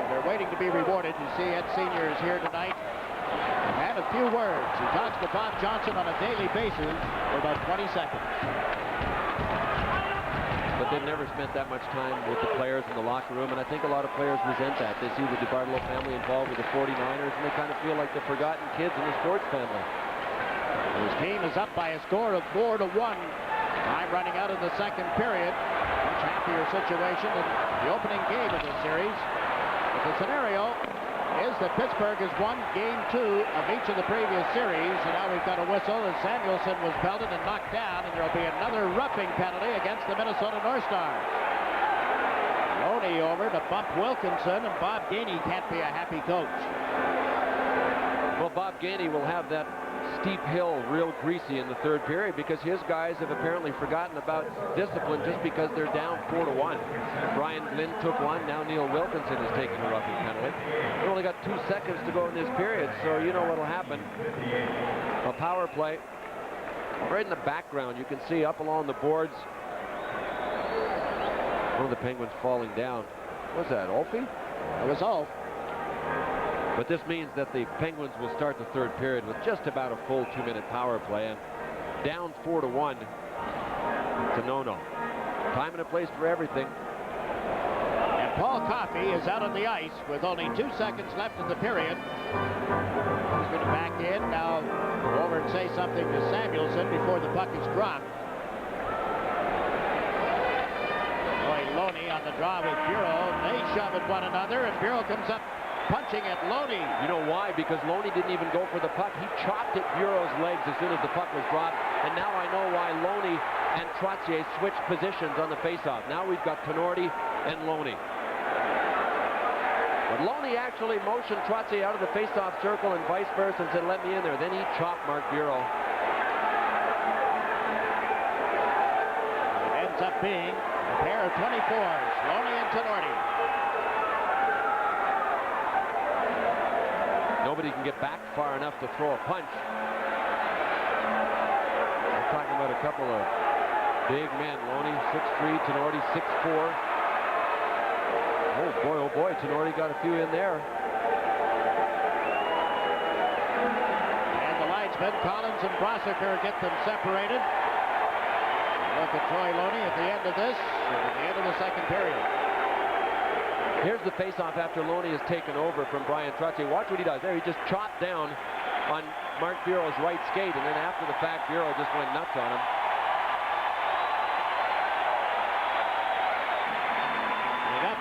They're waiting to be rewarded. You see Ed Sr. is here tonight. And a few words. He talks to Bob Johnson on a daily basis for about 20 seconds. But they've never spent that much time with the players in the locker room, and I think a lot of players resent that. They see the DeBartolo family involved with the 49ers, and they kind of feel like the forgotten kids in the sports family. His team is up by a score of 4-1. Time running out in the second period. Much happier situation than the opening game of this series. But the scenario is that Pittsburgh has won game 2 of each of the previous series, and now we've got a whistle as Samuelson was belted and knocked down, and there will be another roughing penalty against the Minnesota North Stars. Loney over to bump Wilkinson, and Bob Gainey can't be a happy coach. Well, Bob Gainey will have that steep hill real greasy in the third period because his guys have apparently forgotten about discipline just because they're down 4-1. Brian Glynn took one. Now Neil Wilkinson is taking a roughing penalty. We've only got 2 seconds to go in this period, so you know what'll happen. A power play. Right in the background, you can see up along the boards. One of the Penguins falling down. What's that, Olfie? It was Olf. But this means that the Penguins will start the third period with just about a full 2-minute power play, and down 4-1. It's a no-no. Time and a place for everything. And Paul Coffey is out on the ice with only 2 seconds left in the period. He's going to back in. Now over and say something to Samuelson before the puck is dropped. Boy, Loney on the draw with Bureau. They shove at one another, and Bureau comes up punching at Loney. You know why? Because Loney didn't even go for the puck. He chopped at Bureau's legs as soon as the puck was dropped. And now I know why Loney and Trottier switched positions on the faceoff. Now we've got Tenorti and Loney. But Loney actually motioned Trotzy out of the face-off circle and vice versa and said, let me in there. Then he chopped Mark Bureau. It ends up being a pair of 24s, Loney and Tenorti. Nobody can get back far enough to throw a punch. We're talking about a couple of big men. Loney 6'3", Tenorti 6'4". Oh boy, Tenorti got a few in there. And the linesmen, Collins and Brossiker, get them separated. Look at Troy Loney at the end of this, at the end of the second period. Here's the face-off after Loney is taken over from Brian Trotzy. Watch what he does there. He just chopped down on Mark Bureau's right skate, and then after the fact, Bureau just went nuts on him.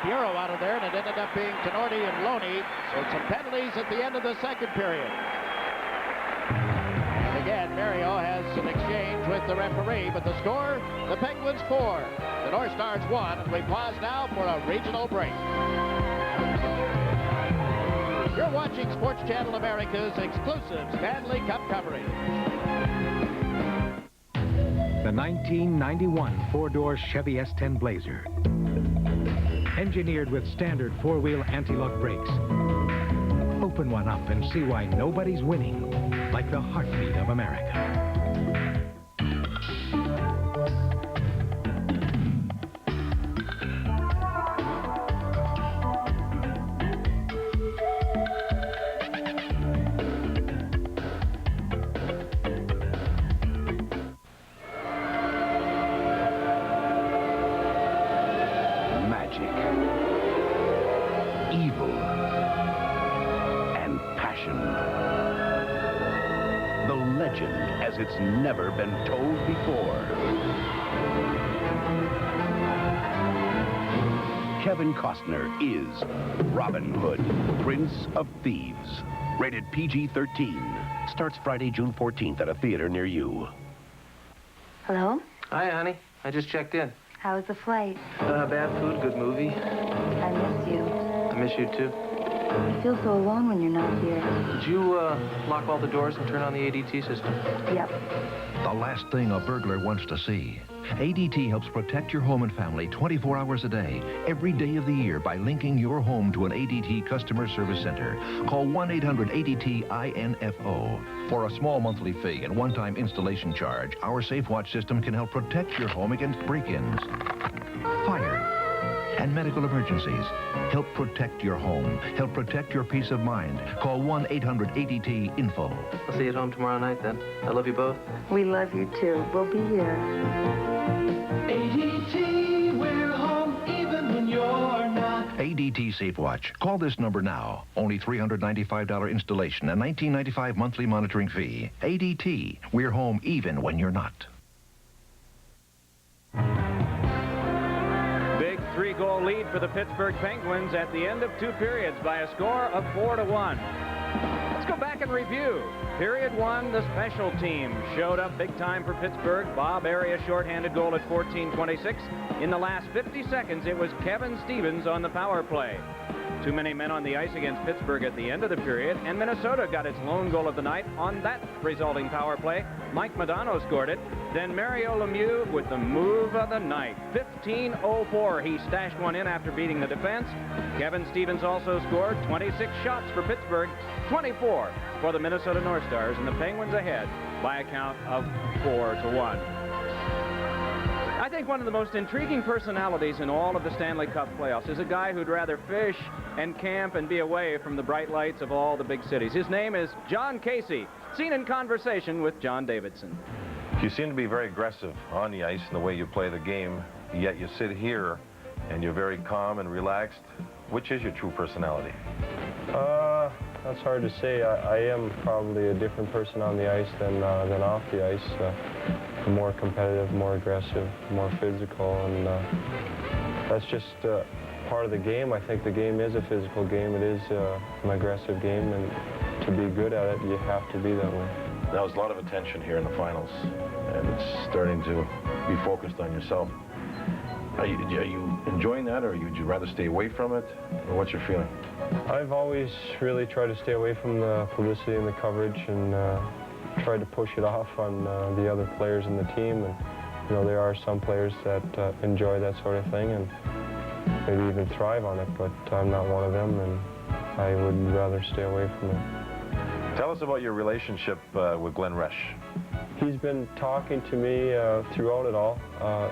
Bureau out of there, and it ended up being Tenorti and Loney. So some penalties at the end of the second period. And again, Mario has an exchange with the referee, but the score, the Penguins 4, the North Stars 1, and we pause now for a regional break. You're watching Sports Channel America's exclusive Stanley Cup coverage. The 1991 four-door Chevy S10 Blazer. Engineered with standard four-wheel anti-lock brakes. Open one up and see why nobody's winning like the heartbeat of America. Evil and passion. The legend as it's never been told before. Kevin Costner is Robin Hood, Prince of Thieves. Rated PG-13. Starts Friday, June 14th at a theater near you. Hello? Hi, honey. I just checked in. How was the flight? Bad food, good movie. I miss you. I miss you, too. I feel so alone when you're not here. Did you lock all the doors and turn on the ADT system? Yep. The last thing a burglar wants to see. ADT helps protect your home and family 24 hours a day, every day of the year by linking your home to an ADT customer service center. Call 1-800-ADT-INFO. For a small monthly fee and one-time installation charge, our SafeWatch system can help protect your home against break-ins, fire, and medical emergencies. Help protect your home. Help protect your peace of mind. Call 1-800-ADT-INFO. I'll see you at home tomorrow night, then. I love you both. We love you, too. We'll be here. ADT, we're home even when you're not. ADT SafeWatch. Call this number now. Only $395 installation and $19.95 monthly monitoring fee. ADT, we're home even when you're not. Big three-goal lead for the Pittsburgh Penguins at the end of two periods by a score of 4-1. Let's go back and review. Period 1, the special team showed up big time for Pittsburgh. Bob Area shorthanded goal at 14:26. In the last 50 seconds, it was Kevin Stevens on the power play. Too many men on the ice against Pittsburgh at the end of the period, and Minnesota got its lone goal of the night on that resulting power play. Mike Modano scored it. Then Mario Lemieux with the move of the night. 15:04. He stashed one in after beating the defense. Kevin Stevens also scored 26 shots for Pittsburgh, 24 for the Minnesota North Stars, and the Penguins ahead by a count of 4-1. I think one of the most intriguing personalities in all of the Stanley Cup playoffs is a guy who'd rather fish and camp and be away from the bright lights of all the big cities. His name is John Casey, seen in conversation with John Davidson. You seem to be very aggressive on the ice in the way you play the game, yet you sit here and you're very calm and relaxed. Which is your true personality? That's hard to say. I am probably a different person on the ice than off the ice. More competitive, more aggressive, more physical, and that's just part of the game. I think the game is a physical game. It is an aggressive game, and to be good at it, you have to be that way. Now, there's a lot of attention here in the finals, and it's starting to be focused on yourself. Are you enjoying that, or would you rather stay away from it? Or what's your feeling? I've always really tried to stay away from the publicity and the coverage, and tried to push it off on the other players in the team. And you know, there are some players that enjoy that sort of thing and maybe even thrive on it, but I'm not one of them, and I would rather stay away from it. Tell us about your relationship with Glenn Resch. He's been talking to me throughout it all,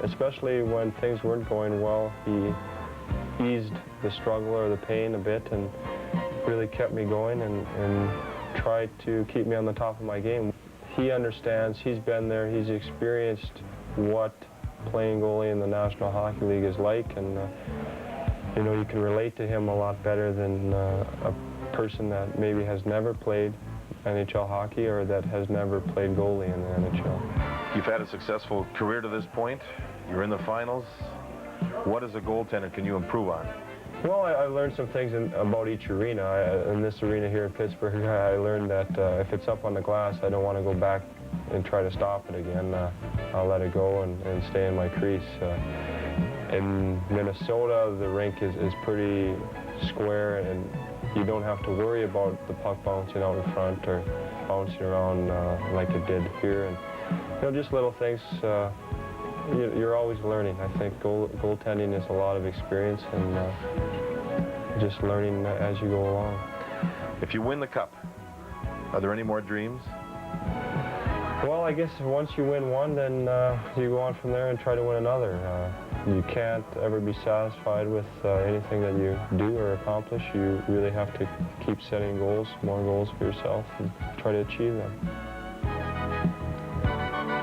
especially when things weren't going well. He eased the struggle or the pain a bit and really kept me going and tried to keep me on the top of my game. He understands, he's been there, he's experienced what playing goalie in the National Hockey League is like, and you know, you can relate to him a lot better than a person that maybe has never played NHL hockey or that has never played goalie in the NHL. You've had a successful career to this point. You're in the finals. What as a goaltender can you improve on? Well, I learned some things about each arena. In this arena here in Pittsburgh, I learned that if it's up on the glass, I don't want to go back and try to stop it again. I'll let it go and stay in my crease. In Minnesota, the rink is pretty square, and you don't have to worry about the puck bouncing out in front or bouncing around like it did here. And you know, just little things. You're always learning. I think goaltending is a lot of experience and just learning as you go along. If you win the cup, are there any more dreams? Well, I guess once you win one, then you go on from there and try to win another. You can't ever be satisfied with anything that you do or accomplish. You really have to keep setting goals, more goals for yourself, and try to achieve them.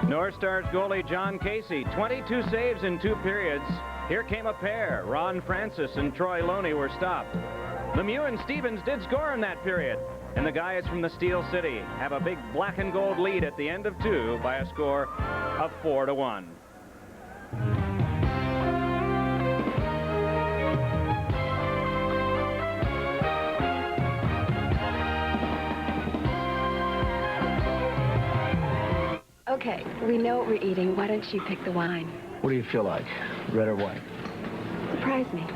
North Stars goalie John Casey, 22 saves in 2 periods. Here came a pair. Ron Francis and Troy Loney were stopped. Lemieux and Stevens did score in that period. And the guys from the Steel City have a big black and gold lead at the end of 2 by a score of 4-1. Okay, we know what we're eating. Why don't you pick the wine? What do you feel like, red or white? Surprise me.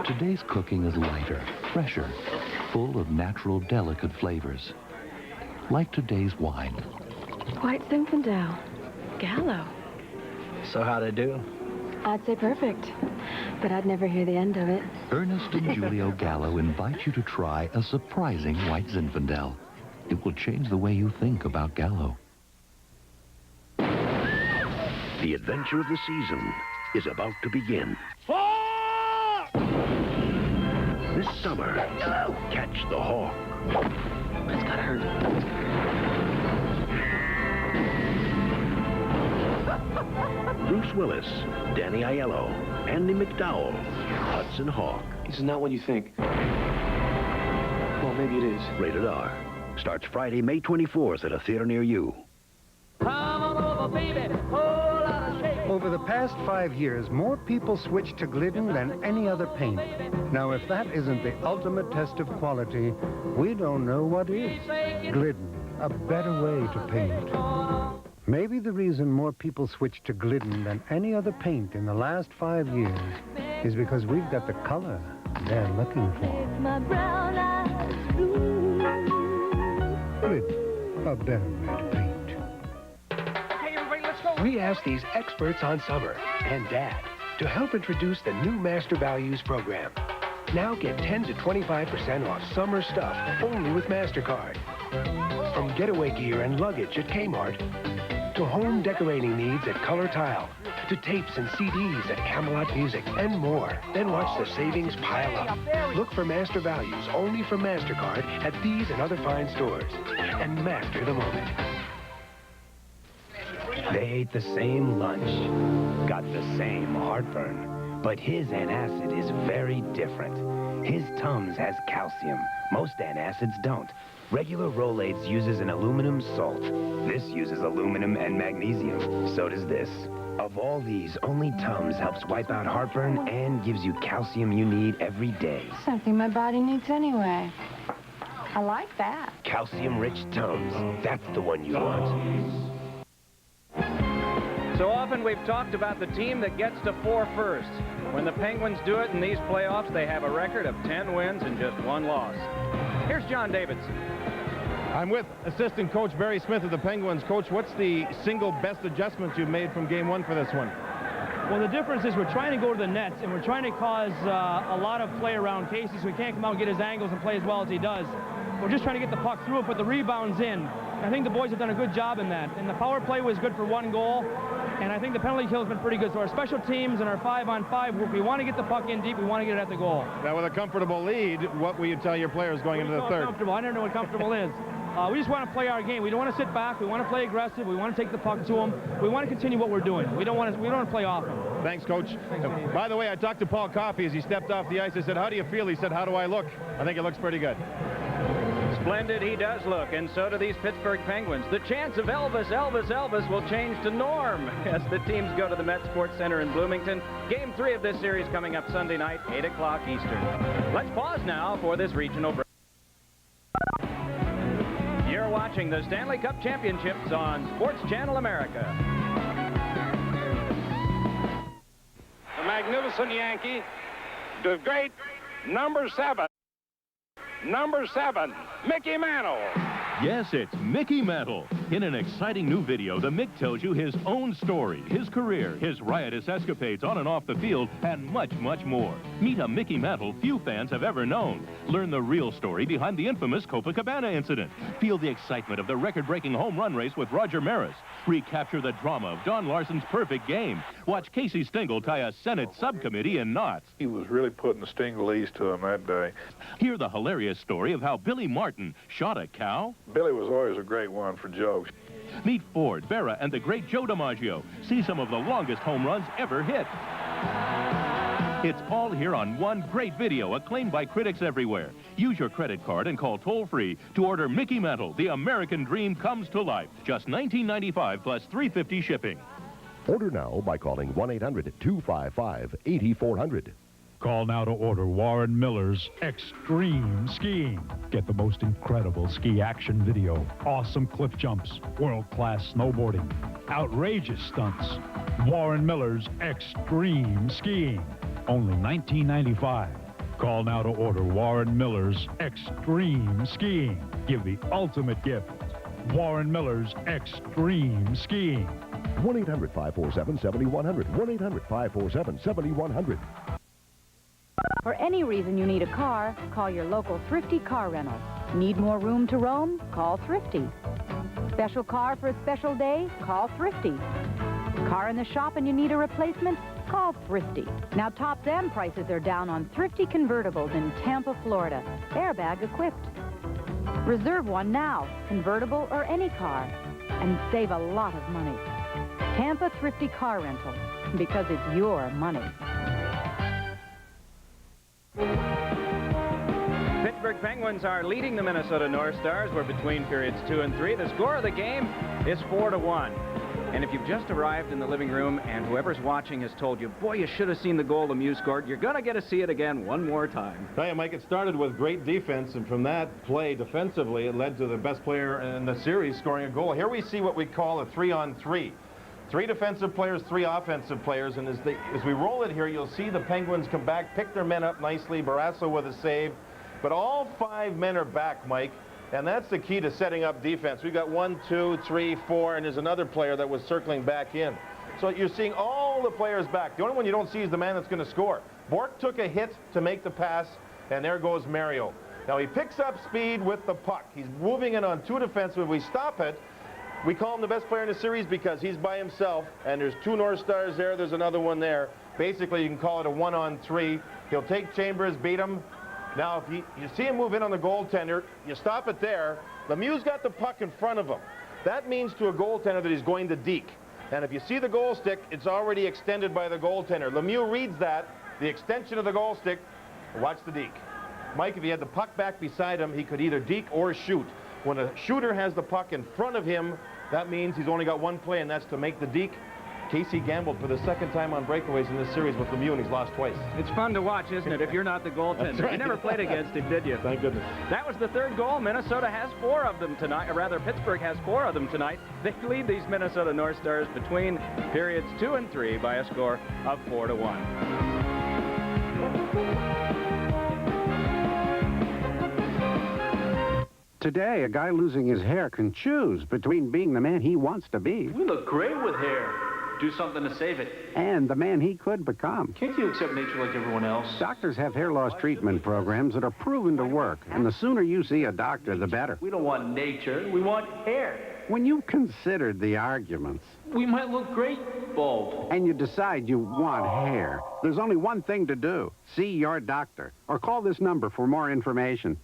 Today's cooking is lighter, fresher, full of natural, delicate flavors. Like today's wine. White Zinfandel. Gallo. So how'd I do? I'd say perfect, but I'd never hear the end of it. Ernest and Julio Gallo invite you to try a surprising White Zinfandel. It will change the way you think about Gallo. The adventure of the season is about to begin. This summer, catch the Hawk. That's gotta hurt. Bruce Willis, Danny Aiello, Andy McDowell, Hudson Hawk. This is not what you think. Well, maybe it is. Rated R. Starts Friday, May 24th at a theater near you. Over the past 5 years, more people switched to Glidden than any other paint. Now, if that isn't the ultimate test of quality, we don't know what is. Glidden, a better way to paint. Maybe the reason more people switched to Glidden than any other paint in the last 5 years is because we've got the color they're looking for. Glidden, a better way to paint. We asked these experts on summer and Dad to help introduce the new Master Values program. Now get 10 to 25% off summer stuff only with MasterCard. From getaway gear and luggage at Kmart, to home decorating needs at Color Tile, to tapes and CDs at Camelot Music, and more. Then watch the savings pile up. Look for Master Values only from MasterCard at these and other fine stores. And master the moment. They ate the same lunch, got the same heartburn, but his antacid is very different. His Tums has calcium. Most antacids don't. Regular Rolaids uses an aluminum salt. This uses aluminum and magnesium. So does this. Of all these, only Tums helps wipe out heartburn and gives you calcium you need every day. Something my body needs anyway. I like that. Calcium-rich Tums. That's the one you want. So often Again, we've talked about the team that gets to 4 first. When the Penguins do it in these playoffs, they have a record of 10 wins and just 1 loss. Here's John Davidson. I'm with assistant coach Barry Smith of the Penguins. Coach, what's the single best adjustment you've made from game 1 for this one? Well, the difference is we're trying to go to the nets, and we're trying to cause a lot of play around Casey, so he can't come out and get his angles and play as well as he does. We're just trying to get the puck through and put the rebounds in. I think the boys have done a good job in that. And the power play was good for 1 goal, and I think the penalty kill has been pretty good. So our special teams and our 5-on-5, we want to get the puck in deep. We want to get it at the goal. Now, with a comfortable lead, what will you tell your players going into the third? Comfortable. I don't know what comfortable is. We just want to play our game. We don't want to sit back. We want to play aggressive. We want to take the puck to them. We want to continue what we're doing. We don't want to play off them. Thanks, Coach. By the way, I talked to Paul Coffey as he stepped off the ice. I said, how do you feel? He said, how do I look? I think it looks pretty good. Splendid he does look, and so do these Pittsburgh Penguins. The chants of Elvis, Elvis, Elvis will change to Norm as the teams go to the Met Sports Center in Bloomington. Game 3 of this series coming up Sunday night, 8 o'clock Eastern. Let's pause now for this regional break. You're watching the Stanley Cup Championships on Sports Channel America. The magnificent Yankee, the great number 7. Number 7, Mickey Mantle. Yes, it's Mickey Mantle. In an exciting new video, the Mick tells you his own story, his career, his riotous escapades on and off the field, and much, much more. Meet a Mickey Mantle few fans have ever known. Learn the real story behind the infamous Copacabana incident. Feel the excitement of the record-breaking home run race with Roger Maris. Recapture the drama of Don Larsen's perfect game. Watch Casey Stengel tie a Senate subcommittee in knots. He was really putting the stinglese to him that day. Hear the hilarious story of how Billy Martin shot a cow. Billy was always a great one for jokes. Meet Ford, Berra, and the great Joe DiMaggio. See some of the longest home runs ever hit. It's all here on one great video, acclaimed by critics everywhere. Use your credit card and call toll-free to order Mickey Mantle. The American dream comes to life. Just $19.95 plus $3.50 shipping. Order now by calling 1-800-255-8400. Call now to order Warren Miller's Extreme Skiing. Get the most incredible ski action video, awesome cliff jumps, world-class snowboarding, outrageous stunts. Warren Miller's Extreme Skiing. Only $19.95. Call now to order Warren Miller's Extreme Skiing. Give the ultimate gift. Warren Miller's Extreme Skiing. 1-800-547-7100. 1-800-547-7100. For any reason you need a car, call your local Thrifty Car Rental. Need more room to roam? Call Thrifty. Special car for a special day? Call Thrifty. Car in the shop and you need a replacement? Call Thrifty. Now tops and prices are down on Thrifty convertibles in Tampa, Florida. Airbag equipped. Reserve one now, convertible or any car, and save a lot of money. Tampa Thrifty Car Rental, because it's your money. Pittsburgh Penguins are leading the Minnesota North Stars. We're between periods 2 and 3. The score of the game is 4-1. And if you've just arrived in the living room and whoever's watching has told you, boy, you should have seen the goal Lemieux scored, you're going to get to see it again one more time. Tell you, Mike, it started with great defense, and from that play defensively, it led to the best player in the series scoring a goal. Here we see what we call a 3-on-3. 3 defensive players, 3 offensive players, and as we roll it here, you'll see the Penguins come back, pick their men up nicely, Barrasso with a save, but all 5 men are back, Mike. And that's the key to setting up defense. We've got 1, 2, 3, 4, and there's another player that was circling back in. So you're seeing all the players back. The only one you don't see is the man that's going to score. Bork took a hit to make the pass, and there goes Mario. Now he picks up speed with the puck. He's moving in on 2 defensemen. We stop it. We call him the best player in the series because he's by himself, and there's 2 North Stars there. There's another one there. Basically, you can call it a 1-on-3. He'll take Chambers, beat him. Now, if you see him move in on the goaltender, you stop it there. Lemieux's got the puck in front of him. That means to a goaltender that he's going to deke. And if you see the goal stick, it's already extended by the goaltender. Lemieux reads that, the extension of the goal stick. Watch the deke. Mike, if he had the puck back beside him, he could either deke or shoot. When a shooter has the puck in front of him, that means he's only got one play, and that's to make the deke. Casey gambled for the second time on breakaways in this series with Lemieux, and he's lost twice. It's fun to watch, isn't it, if you're not the goaltender? Right. You never played against him, did you? Thank goodness. That was the third goal. Minnesota has 4 of them tonight, or rather, Pittsburgh has 4 of them tonight. They lead these Minnesota North Stars between periods 2 and 3 by a score of 4-1. Today, a guy losing his hair can choose between being the man he wants to be We look great with hair. Do something to save it. and the man he could become. Can't you accept nature like everyone else? Doctors have hair loss treatment programs that are proven to work, and the sooner you see a doctor, the better. We don't want nature. We want hair. When you've considered the arguments, We might look great bald. and you decide you want hair, there's only one thing to do. See your doctor, or call this number for more information.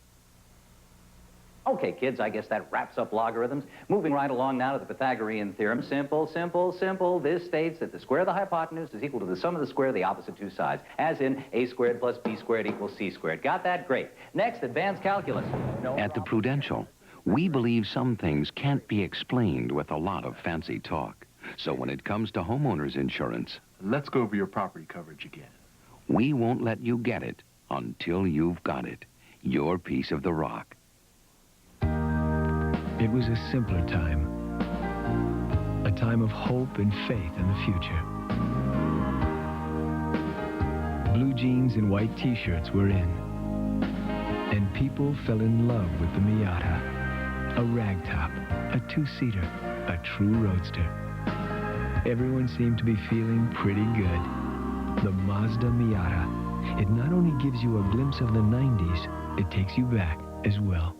Okay, kids, I guess that wraps up logarithms. Moving right along now to the Pythagorean theorem. Simple, simple, simple. This states that the square of the hypotenuse is equal to the sum of the square of the opposite two sides, as in a squared plus b squared equals c squared. Got that? Great. Next, advanced calculus. At the Prudential, we believe some things can't be explained with a lot of fancy talk. So when it comes to homeowners insurance, Let's go over your property coverage again. we won't let you get it until you've got it. Your piece of the rock. It was a simpler time. A time of hope and faith in the future. Blue jeans and white t-shirts were in. And people fell in love with the Miata. A ragtop, a two-seater, a true roadster. Everyone seemed to be feeling pretty good. The Mazda Miata. It not only gives you a glimpse of the 90s, it takes you back as well.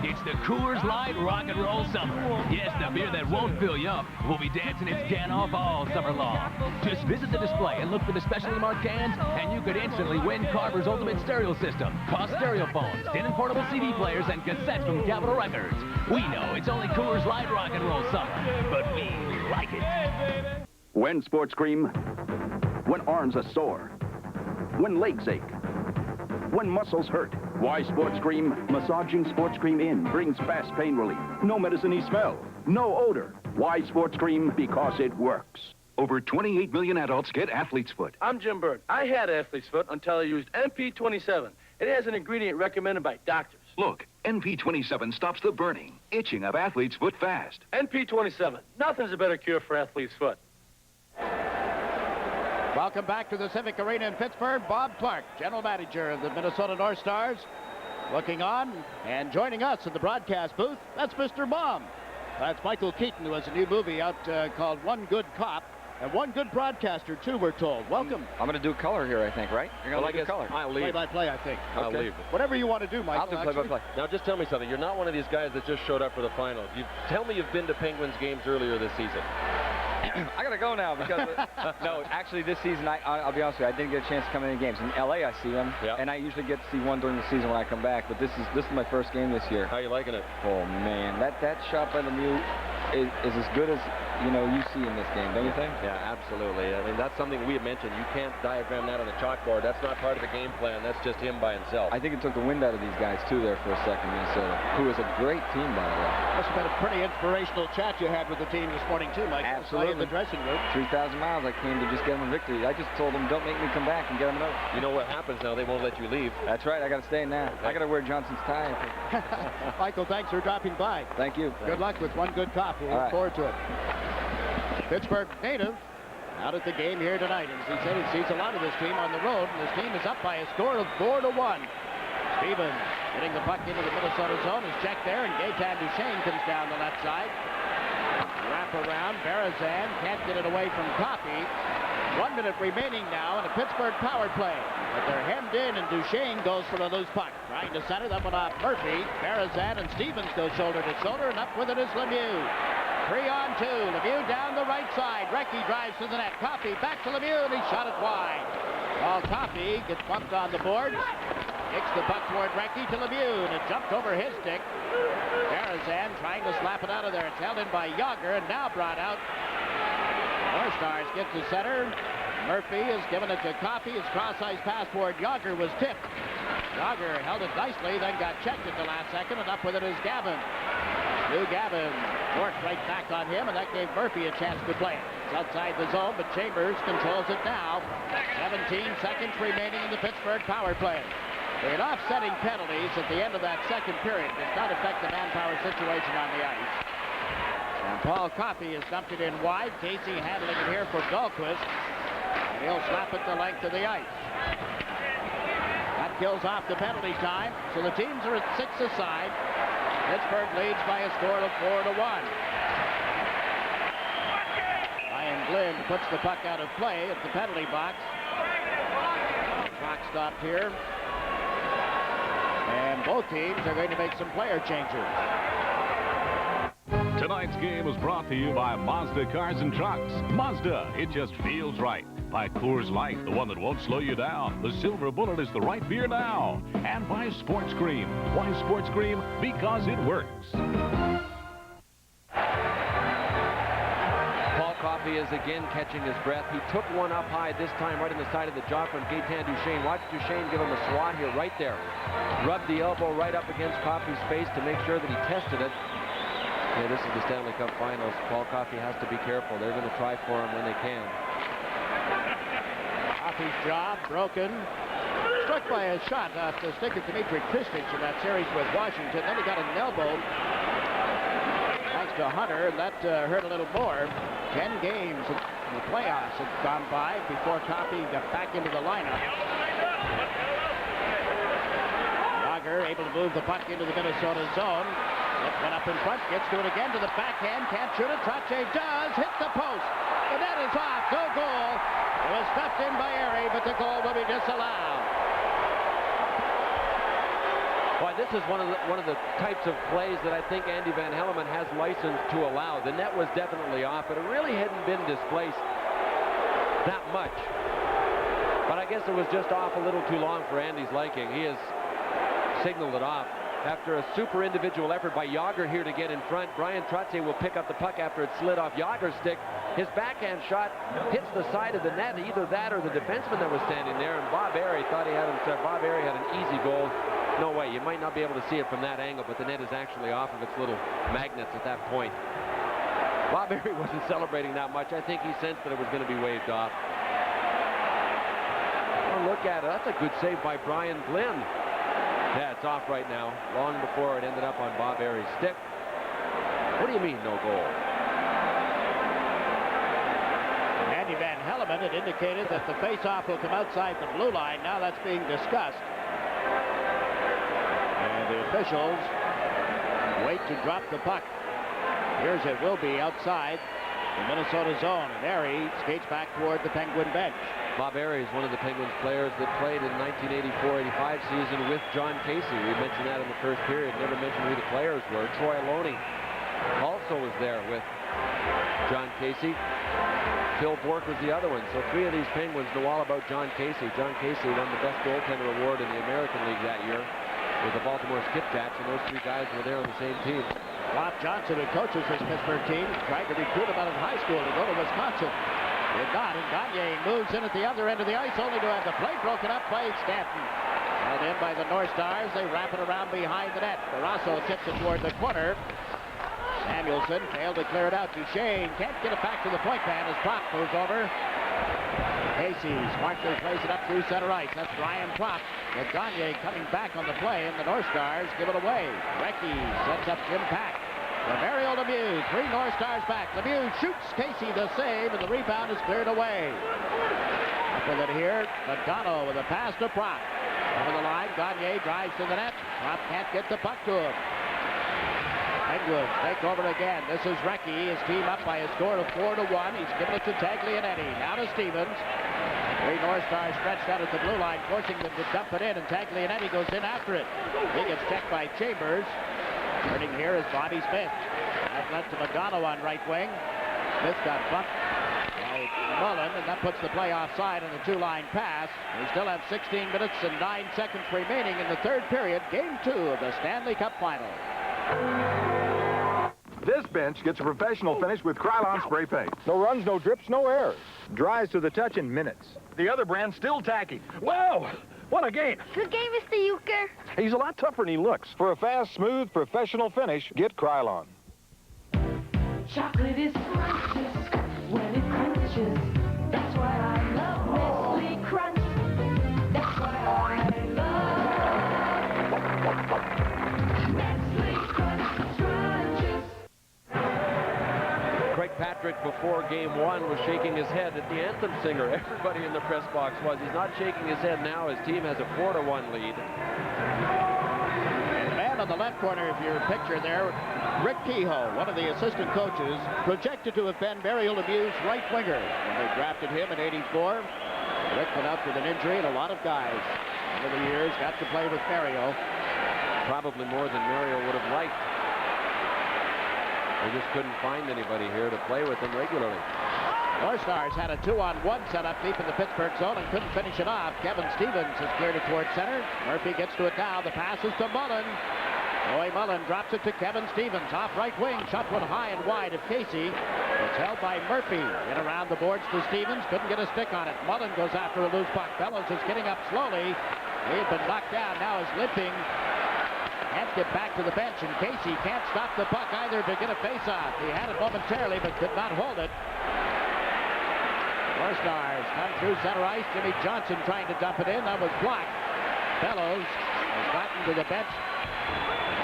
It's the Coors Light Rock and Roll Summer. Yes, the beer that won't fill you up. We'll be dancing its can off all summer long. Just visit the display and look for the specially marked cans, and you could instantly win Carver's Ultimate Stereo System, Cost Stereo Phones, 10 and portable CD players, and cassettes from Capitol Records. We know it's only Coors Light Rock and Roll Summer, but we like it. When sports cream, when arms are sore, when legs ache, when muscles hurt. Why Sports Cream? Massaging Sports Cream In brings fast pain relief. No medicine-y smell, no odor. Why Sports Cream? Because it works. Over 28 million adults get athlete's foot. I'm Jim Bird. I had athlete's foot until I used NP27. It has an ingredient recommended by doctors. Look, NP27 stops the burning, itching of athlete's foot fast. NP27. Nothing's a better cure for athlete's foot. Welcome back to the Civic Arena in Pittsburgh. Bob Clark, general manager of the Minnesota North Stars, looking on and joining us in the broadcast booth. That's Mr. Baum. That's Michael Keaton, who has a new movie out called One Good Cop. And one good broadcaster, too, we're told. Welcome. I'm going to do color here, I think, right? You're going to do color. I'll leave. Play-by-play, I think. I'll leave. Whatever you want to do, Michael. I'll do play-by-play. Now, just tell me something. You're not one of these guys that just showed up for the finals. Tell me you've been to Penguins games earlier this season. I got to go now because, no, actually this season, I'll be honest with you, I didn't get a chance to come in any games. In L.A. I see them, and I usually get to see one during the season when I come back, but this is my first game this year. How you liking it? Oh, man, that shot by Lemieux is as good as, you see in this game, don't you think? Yeah, absolutely. I mean, that's something we had mentioned. You can't diagram that on the chalkboard. That's not part of the game plan. That's just him by himself. I think it took the wind out of these guys, too, there for a second, Minnesota, who is a great team, by the way. Must have been a pretty inspirational chat you had with the team this morning, too, Mike. Absolutely. In the dressing room. 3,000 miles I came to just get them a victory. I just told them, don't make me come back and get them another. You know what happens now? They won't let you leave. That's right. I got to stay now. I got to wear Johnson's tie. Michael, thanks for dropping by. Thank you. Good luck with One Good Cop. We'll look forward to it. Pittsburgh native out at the game here tonight. And as he said, he sees a lot of this team on the road, and this team is up by a score of 4-1. Stevens getting the puck into the Minnesota zone is checked there, and Gaetan Duchesne comes down the left side. Wrap around, Berezan can't get it away from Coffey. 1 minute remaining now in a Pittsburgh power play. But they're hemmed in, and Duchesne goes for the loose puck. Trying to center that one off Murphy. Berezan and Stevens go shoulder to shoulder, and up with it is Lemieux. 3-on-2. Lemieux down the right side. Recchi drives to the net. Coffey back to Lemieux, and he shot it wide. Well, Coffey gets bumped on the boards. Kicks the puck toward Recchi to Lemieux, and it jumped over his stick. Berezan trying to slap it out of there. It's held in by Yager, and now brought out. North Stars get to center. Murphy has given it to Coffey. His cross-ice pass toward Yager was tipped. Yager held it nicely, then got checked at the last second, and up with it is Gavin. Stu Gavin worked right back on him, and that gave Murphy a chance to play it. It's outside the zone, but Chambers controls it now. 17 seconds remaining in the Pittsburgh power play. The offsetting penalties at the end of that second period does not affect the manpower situation on the ice. And Paul Coffey has dumped it in wide. Casey handling it here for Dahlquist. And he'll slap it the length of the ice. That kills off the penalty time. So the teams are at 6 aside. Pittsburgh leads by a score of 4-1. Ryan Glynn puts the puck out of play at the penalty box. The clock stopped here. And both teams are going to make some player changes. Tonight's game is brought to you by Mazda Cars and Trucks. Mazda, it just feels right. By Coors Light, the one that won't slow you down. The Silver Bullet is the right beer now. And by Sports Cream. Why Sports Cream? Because it works. Paul Coffey is again catching his breath. He took one up high this time right in the side of the jaw from Gaetan Duchesne. Watch Duchesne give him a swat here right there. Rubbed the elbow right up against Coffey's face to make sure that he tested it. Yeah, this is the Stanley Cup Finals. Paul Coffey has to be careful. They're going to try for him when they can. Coffey's jaw broken. Struck by a shot off the stick of Dmitry Kristich in that series with Washington. Then he got an elbow thanks to Hunter, and that hurt a little more. 10 games in the playoffs had gone by before Coffey got back into the lineup. Yager able to move the puck into the Minnesota zone. It went up in front, gets to it again to the backhand, can't shoot it. Trache does, hit the post. The net is off, no goal. It was stuffed in by Erie, but the goal will be disallowed. Boy, this is one of the types of plays that I think Andy Van Hellemond has license to allow. The net was definitely off, but it really hadn't been displaced that much. But I guess it was just off a little too long for Andy's liking. He has signaled it off. After a super individual effort by Yager here to get in front, Brian Trottier will pick up the puck after it slid off Yager's stick. His backhand shot hits the side of the net, either that or the defenseman that was standing there, and Bob Airy thought he had himself. Bob Airy had an easy goal. No way, you might not be able to see it from that angle, but the net is actually off of its little magnets at that point. Bob Airy wasn't celebrating that much. I think he sensed that it was going to be waved off. Oh, look at it. That's a good save by Brian Glynn. Yeah, it's off right now, long before it ended up on Bob Airy's stick. What do you mean, no goal? Andy Van Hellemond had indicated that the face-off will come outside the blue line. Now that's being discussed. And the officials wait to drop the puck. Here's it will be outside the Minnesota zone, and Airy skates back toward the Penguin bench. Bob Airy is one of the Penguins players that played in 1984-85 season with John Casey. We mentioned that in the first period. Never mentioned who the players were. Troy Aloni also was there with John Casey. Phil Bork was the other one. So 3 of these Penguins know all about John Casey. John Casey won the Best Goaltender Award in the American League that year with the Baltimore Skipjacks, and those 3 guys were there on the same team. Bob Johnson, who coaches this Pittsburgh team, tried to recruit him out of high school to go to Wisconsin. Did not, and Gagne moves in at the other end of the ice, only to have the play broken up by Stanton. Held in by the North Stars. They wrap it around behind the net. Barrasso tips it toward the corner. Samuelson failed to clear it out. Duchesne can't get it back to the point man as Propp moves over. Casey smartly plays it up through center ice. That's Ryan Propp. With Gagne coming back on the play, and the North Stars give it away. Recchi sets up Jim Pack. Mario Lemieux, 3 North Stars back. Lemieux shoots Casey the save, and the rebound is cleared away. Up with it here, Madonna with a pass to Propp. Over the line, Gagne drives to the net. Propp can't get the puck to him. Penguins take over again. This is Recchi, his team up by a score of 4-1. He's given it to Taglianetti. Now to Stevens. 3 North Stars stretched out at the blue line, forcing them to dump it in, and Taglianetti goes in after it. He gets checked by Chambers. Turning here is Bobby Smith. That led to Madonna on right wing. Smith got bumped by Mullen, and that puts the play offside on the 2-line pass. We still have 16 minutes and 9 seconds remaining in the third period. Game 2 of the Stanley Cup Final. This bench gets a professional finish with Krylon spray paint. No runs, no drips, no errors. Dries to the touch in minutes. The other brand still tacky. Whoa! What a game. Good game, Mr. Euchre. He's a lot tougher than he looks. For a fast, smooth, professional finish, get Krylon. Chocolate is scrumptious when it crunches. That's why I love Nestle Crunch. That's why I love Nestle Crunch Crunches. Craig Patrick, before game one, was shaking his head at the anthem singer. Everybody in the press box was. He's not shaking his head now. His team has a 4-1 lead. And the man on the left corner of your picture there, Rick Kehoe, one of the assistant coaches, projected to have been Barry Lemieux's right winger when they drafted him in '84. Rick went out with an injury, and a lot of guys over the years got to play with Mario. Probably more than Mario would have liked. They just couldn't find anybody here to play with him regularly. North Stars had a 2-on-1 setup deep in the Pittsburgh zone and couldn't finish it off. Kevin Stevens has cleared it towards center. Murphy gets to it now. The pass is to Mullen. Roy Mullen drops it to Kevin Stevens. Off right wing. Shot one high and wide of Casey. It's held by Murphy. In around the boards to Stevens. Couldn't get a stick on it. Mullen goes after a loose puck. Bellows is getting up slowly. He had been knocked down. Now is limping. Can't get back to the bench, and Casey can't stop the puck either to get a face-off. He had it momentarily, but could not hold it. North Stars come through center ice. Jimmy Johnson trying to dump it in. That was blocked. Bellows has gotten to the bench.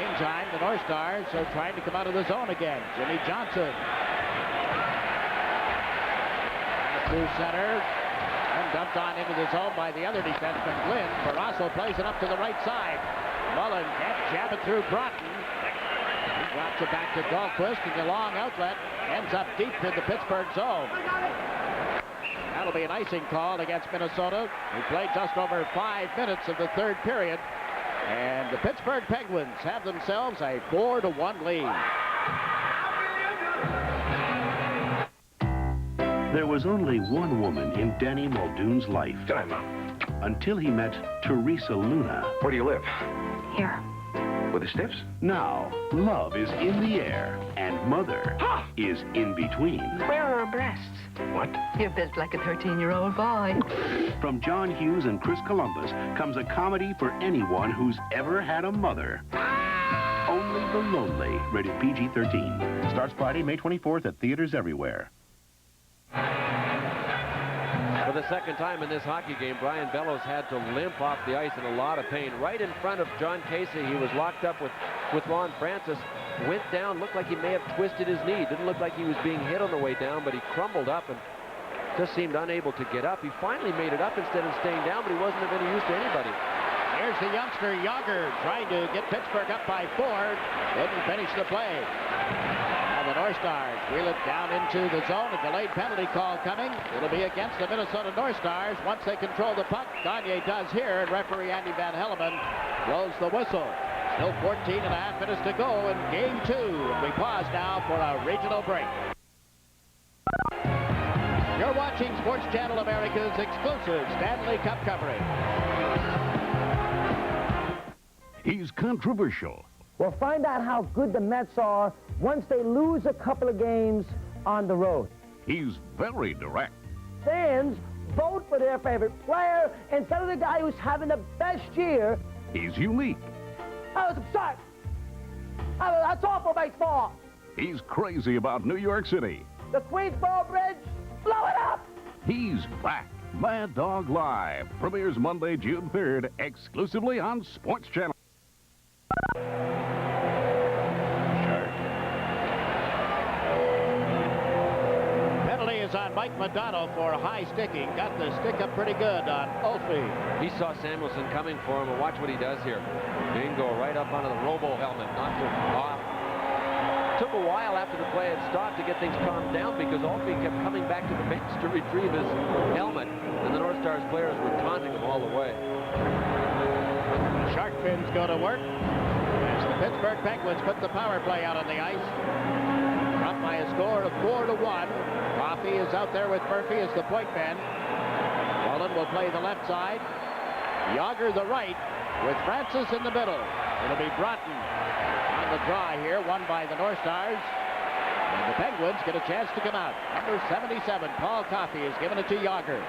Meantime, the North Stars are trying to come out of the zone again. Jimmy Johnson. Through center. And dumped on into the zone by the other defenseman, Glynn. Barrasso plays it up to the right side. Mullen can't jab it through Broughton. He drops it back to Dahlquist, and the long outlet ends up deep in the Pittsburgh zone. That'll be an icing call against Minnesota. We played just over 5 minutes of the third period. And the Pittsburgh Penguins have themselves a 4-1 lead. There was only one woman in Danny Muldoon's life. Time out. Until he met Teresa Luna. Where do you live? Here. With the Stiffs? Now, love is in the air, and mother is in between. Where are her breasts? What? You're built like a 13-year-old boy. From John Hughes and Chris Columbus comes a comedy for anyone who's ever had a mother. Only the Lonely, rated PG-13. Starts Friday, May 24th at theaters everywhere. For the second time in this hockey game, Brian Bellows had to limp off the ice in a lot of pain. Right in front of John Casey, he was locked up with Ron Francis. Went down, looked like he may have twisted his knee. Didn't look like he was being hit on the way down, but he crumbled up and just seemed unable to get up. He finally made it up instead of staying down, but he wasn't of any use to anybody. Here's the youngster, Yager, trying to get Pittsburgh up by 4. Couldn't finish the play. Now the North Stars wheel it down into the zone. A delayed penalty call coming. It'll be against the Minnesota North Stars once they control the puck. Gagne does here, and referee Andy Van Helleman blows the whistle. Still 14.5 minutes to go in Game 2. And we pause now for a regional break. You're watching Sports Channel America's exclusive Stanley Cup coverage. He's controversial. We'll find out how good the Mets are once they lose a couple of games on the road. He's very direct. Fans vote for their favorite player instead of the guy who's having the best year. He's unique. I was upset. That's awful baseball. He's crazy about New York City. The Queensboro Bridge, blow it up. He's back. Mad Dog Live premieres Monday, June 3rd, exclusively on Sports Channel. Penalty is on Mike Modano for high sticking. Got the stick up pretty good on Olfey. He saw Samuelson coming for him, and watch what he does here. Bingo, right up onto the Robo helmet, knocked him off. Took a while after the play had stopped to get things calmed down because Olfey kept coming back to the bench to retrieve his helmet, and the North Stars players were taunting him all the way. Shark fins go to work as the Pittsburgh Penguins put the power play out on the ice. Up by a score of 4-1. Coffey is out there with Murphy as the point man. Mullen will play the left side. Yager the right with Francis in the middle. It'll be Broughton on the draw here, won by the North Stars. And the Penguins get a chance to come out. Number 77, Paul Coffey, is giving it to Yager.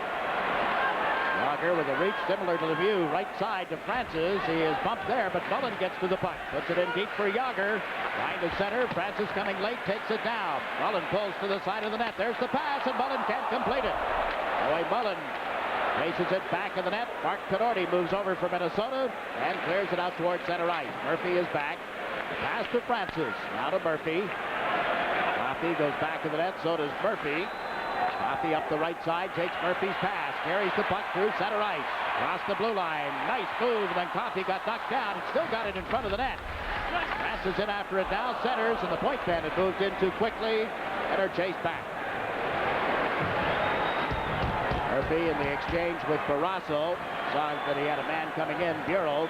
Yager with a reach similar to Lemieux, right side to Francis. He is bumped there, but Mullen gets to the puck. Puts it in deep for Yager. Trying to center. Francis coming late, takes it down. Mullen pulls to the side of the net. There's the pass, and Mullen can't complete it. Boy, Mullen places it back in the net. Mark Canordi moves over for Minnesota and clears it out towards center ice. Murphy is back. Pass to Francis. Now to Murphy. Coffey goes back to the net. So does Murphy. Coffey up the right side. Takes Murphy's pass. Carries the puck through center ice. Across the blue line. Nice move. Then Coffey got knocked down and still got it in front of the net. Francis in after it now. Centers. And the point man had moved in too quickly. And are chased back. Murphy in the exchange with Barrasso. Saw that he had a man coming in. Bureau.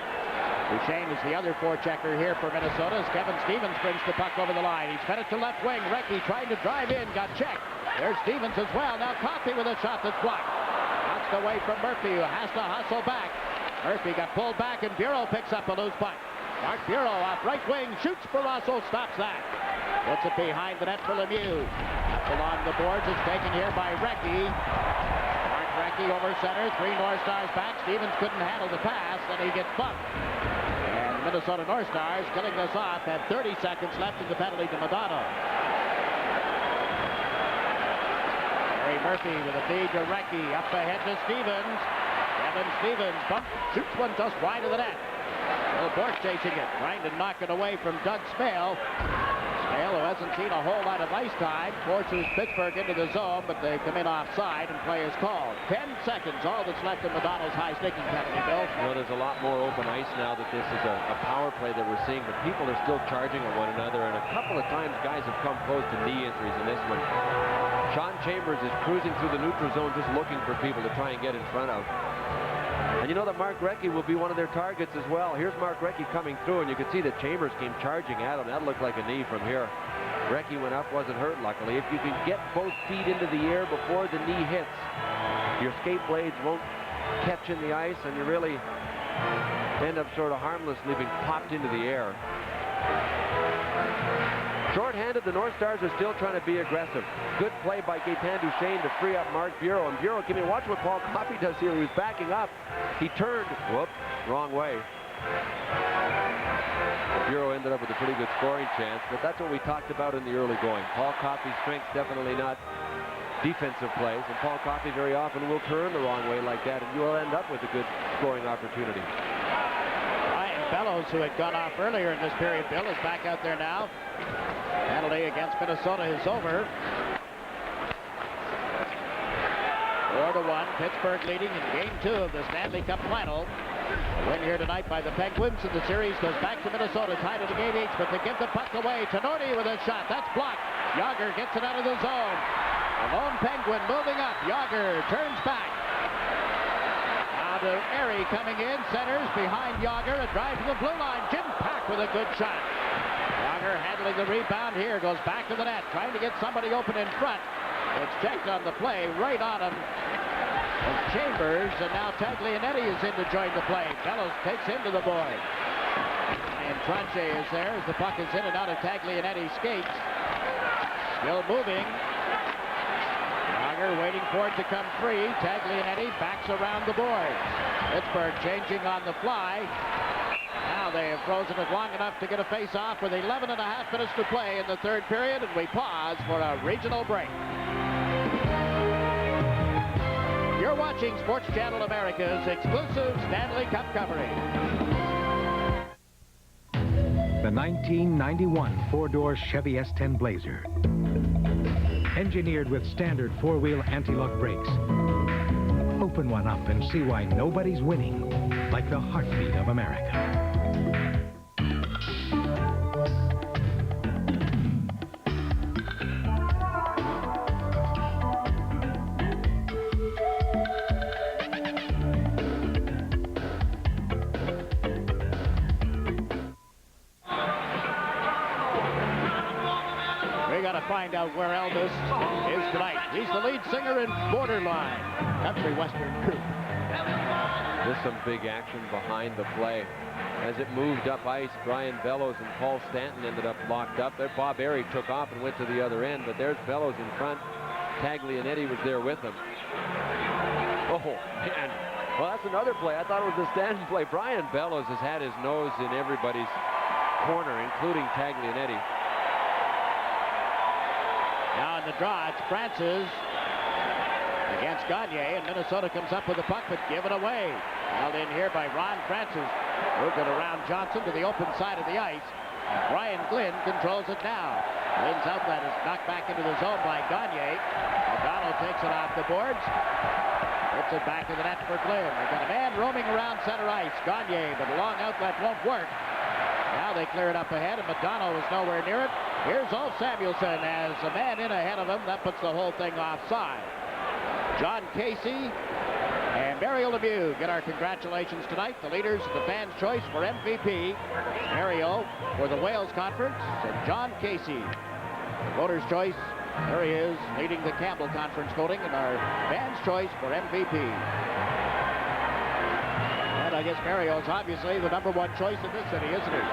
Duchesne is the other forechecker here for Minnesota as Kevin Stevens brings the puck over the line. He's fed it to left wing. Recchi trying to drive in. Got checked. There's Stevens as well. Now Coffey with a shot that's blocked. Knocked away from Murphy, who has to hustle back. Murphy got pulled back, and Bureau picks up a loose puck. Mark Bureau off right wing. Shoots. Barrasso stops that. Puts it behind the net for Lemieux. That's along the boards. It's taken here by Recchi. Recchi over center, 3 North Stars back. Stevens couldn't handle the pass, and he gets bumped. And Minnesota North Stars killing this off at 30 seconds left in the penalty to Madonna. Harry Murphy with a feed to Recchi, up ahead to Stevens. Kevin Stevens bump, shoots one just wide of the net. Bill Bork chasing it, trying to knock it away from Doug Smale. Smale, who hasn't seen a whole lot of ice time, forces Pittsburgh into the zone, but they come in offside and play is called. 10 seconds, all that's left in Madonna's high sticking penalty, Bill. You know, there's a lot more open ice now that this is a power play that we're seeing, but people are still charging at one another, and a couple of times guys have come close to knee injuries in this one. Sean Chambers is cruising through the neutral zone just looking for people to try and get in front of. And you know that Mark Recchi will be one of their targets as well. Here's Mark Recchi coming through, and you can see that Chambers came charging at him. That looked like a knee from here. Recchi went up, wasn't hurt, luckily. If you can get both feet into the air before the knee hits, your skate blades won't catch in the ice, and you really end up sort of harmlessly being popped into the air. Short-handed, the North Stars are still trying to be aggressive. Good play by Gaetan Duchesne to free up Mark Bureau. And Bureau, watch what Paul Coffey does here. He was backing up. He turned. Whoop, wrong way. Bureau ended up with a pretty good scoring chance, but that's what we talked about in the early going. Paul Coffey's strength definitely not defensive plays, and Paul Coffey very often will turn the wrong way like that, and you will end up with a good scoring opportunity. Bellows, who had gone off earlier in this period, Bill, is back out there now. Penalty against Minnesota is over. 4-1, Pittsburgh leading in Game 2 of the Stanley Cup Final. A win here tonight by the Penguins, and the series goes back to Minnesota, tied at a game each, but they give the puck away. Tenardi with a shot, that's blocked. Yager gets it out of the zone. A lone Penguin moving up. Yager turns back. To Airy coming in, centers behind Yager, a drive to the blue line. Jim Pack with a good shot. Yager handling the rebound here, goes back to the net, trying to get somebody open in front. It's checked on the play, right on him. And Chambers, and now Taglianetti is in to join the play. Bellows takes him to the board. And Tranche is there as the puck is in and out of Taglianetti's skates. Still moving. Waiting for it to come free. Taglianetti backs around the boards. Pittsburgh changing on the fly. Now they have frozen it long enough to get a face-off with 11 and a half minutes to play in the third period, and we pause for a regional break. You're watching Sports Channel America's exclusive Stanley Cup coverage. The 1991 four-door Chevy S10 Blazer. Engineered with standard four-wheel anti-lock brakes. Open one up and see why nobody's winning like the heartbeat of America. Find out where Elvis is tonight. He's the lead singer in Borderline, country western group. There's some big action behind the play. As it moved up ice, Brian Bellows and Paul Stanton ended up locked up. There, Bob Airy took off and went to the other end, but there's Bellows in front. Taglianetti was there with him. Oh, man. Well, that's another play. I thought it was a standing play. Brian Bellows has had his nose in everybody's corner, including Taglianetti. Now in the draw, it's Francis against Gagne, and Minnesota comes up with the puck, but given away. Held in here by Ron Francis. Moved it around Johnson to the open side of the ice. Brian Glynn controls it now. Glynn's outlet is knocked back into the zone by Gagne. O'Donnell takes it off the boards. Puts it back to the net for Glynn. They've got a man roaming around center ice. Gagne, but a long outlet won't work. Now they clear it up ahead, and McDonald is nowhere near it. Here's Ulf Samuelsson as a man in ahead of him. That puts the whole thing offside. John Casey and Mario Lemieux get our congratulations tonight. The leaders of the fans' choice for MVP. Mario for the Wales Conference, and John Casey. The voters' choice, there he is, leading the Campbell Conference voting, and our fans' choice for MVP. And I guess Mario's obviously the #1 choice in this city, isn't he?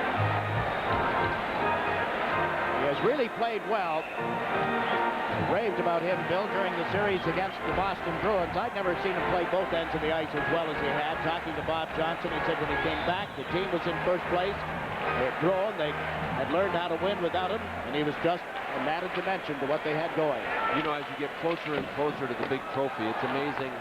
He has really played well. I raved about him, Bill, during the series against the Boston Bruins. I'd never seen him play both ends of the ice as well as he had. Talking to Bob Johnson, he said when he came back, the team was in first place. They had grown, they had learned how to win without him, and he was just an added dimension to what they had going. You know, as you get closer and closer to the big trophy, it's amazing.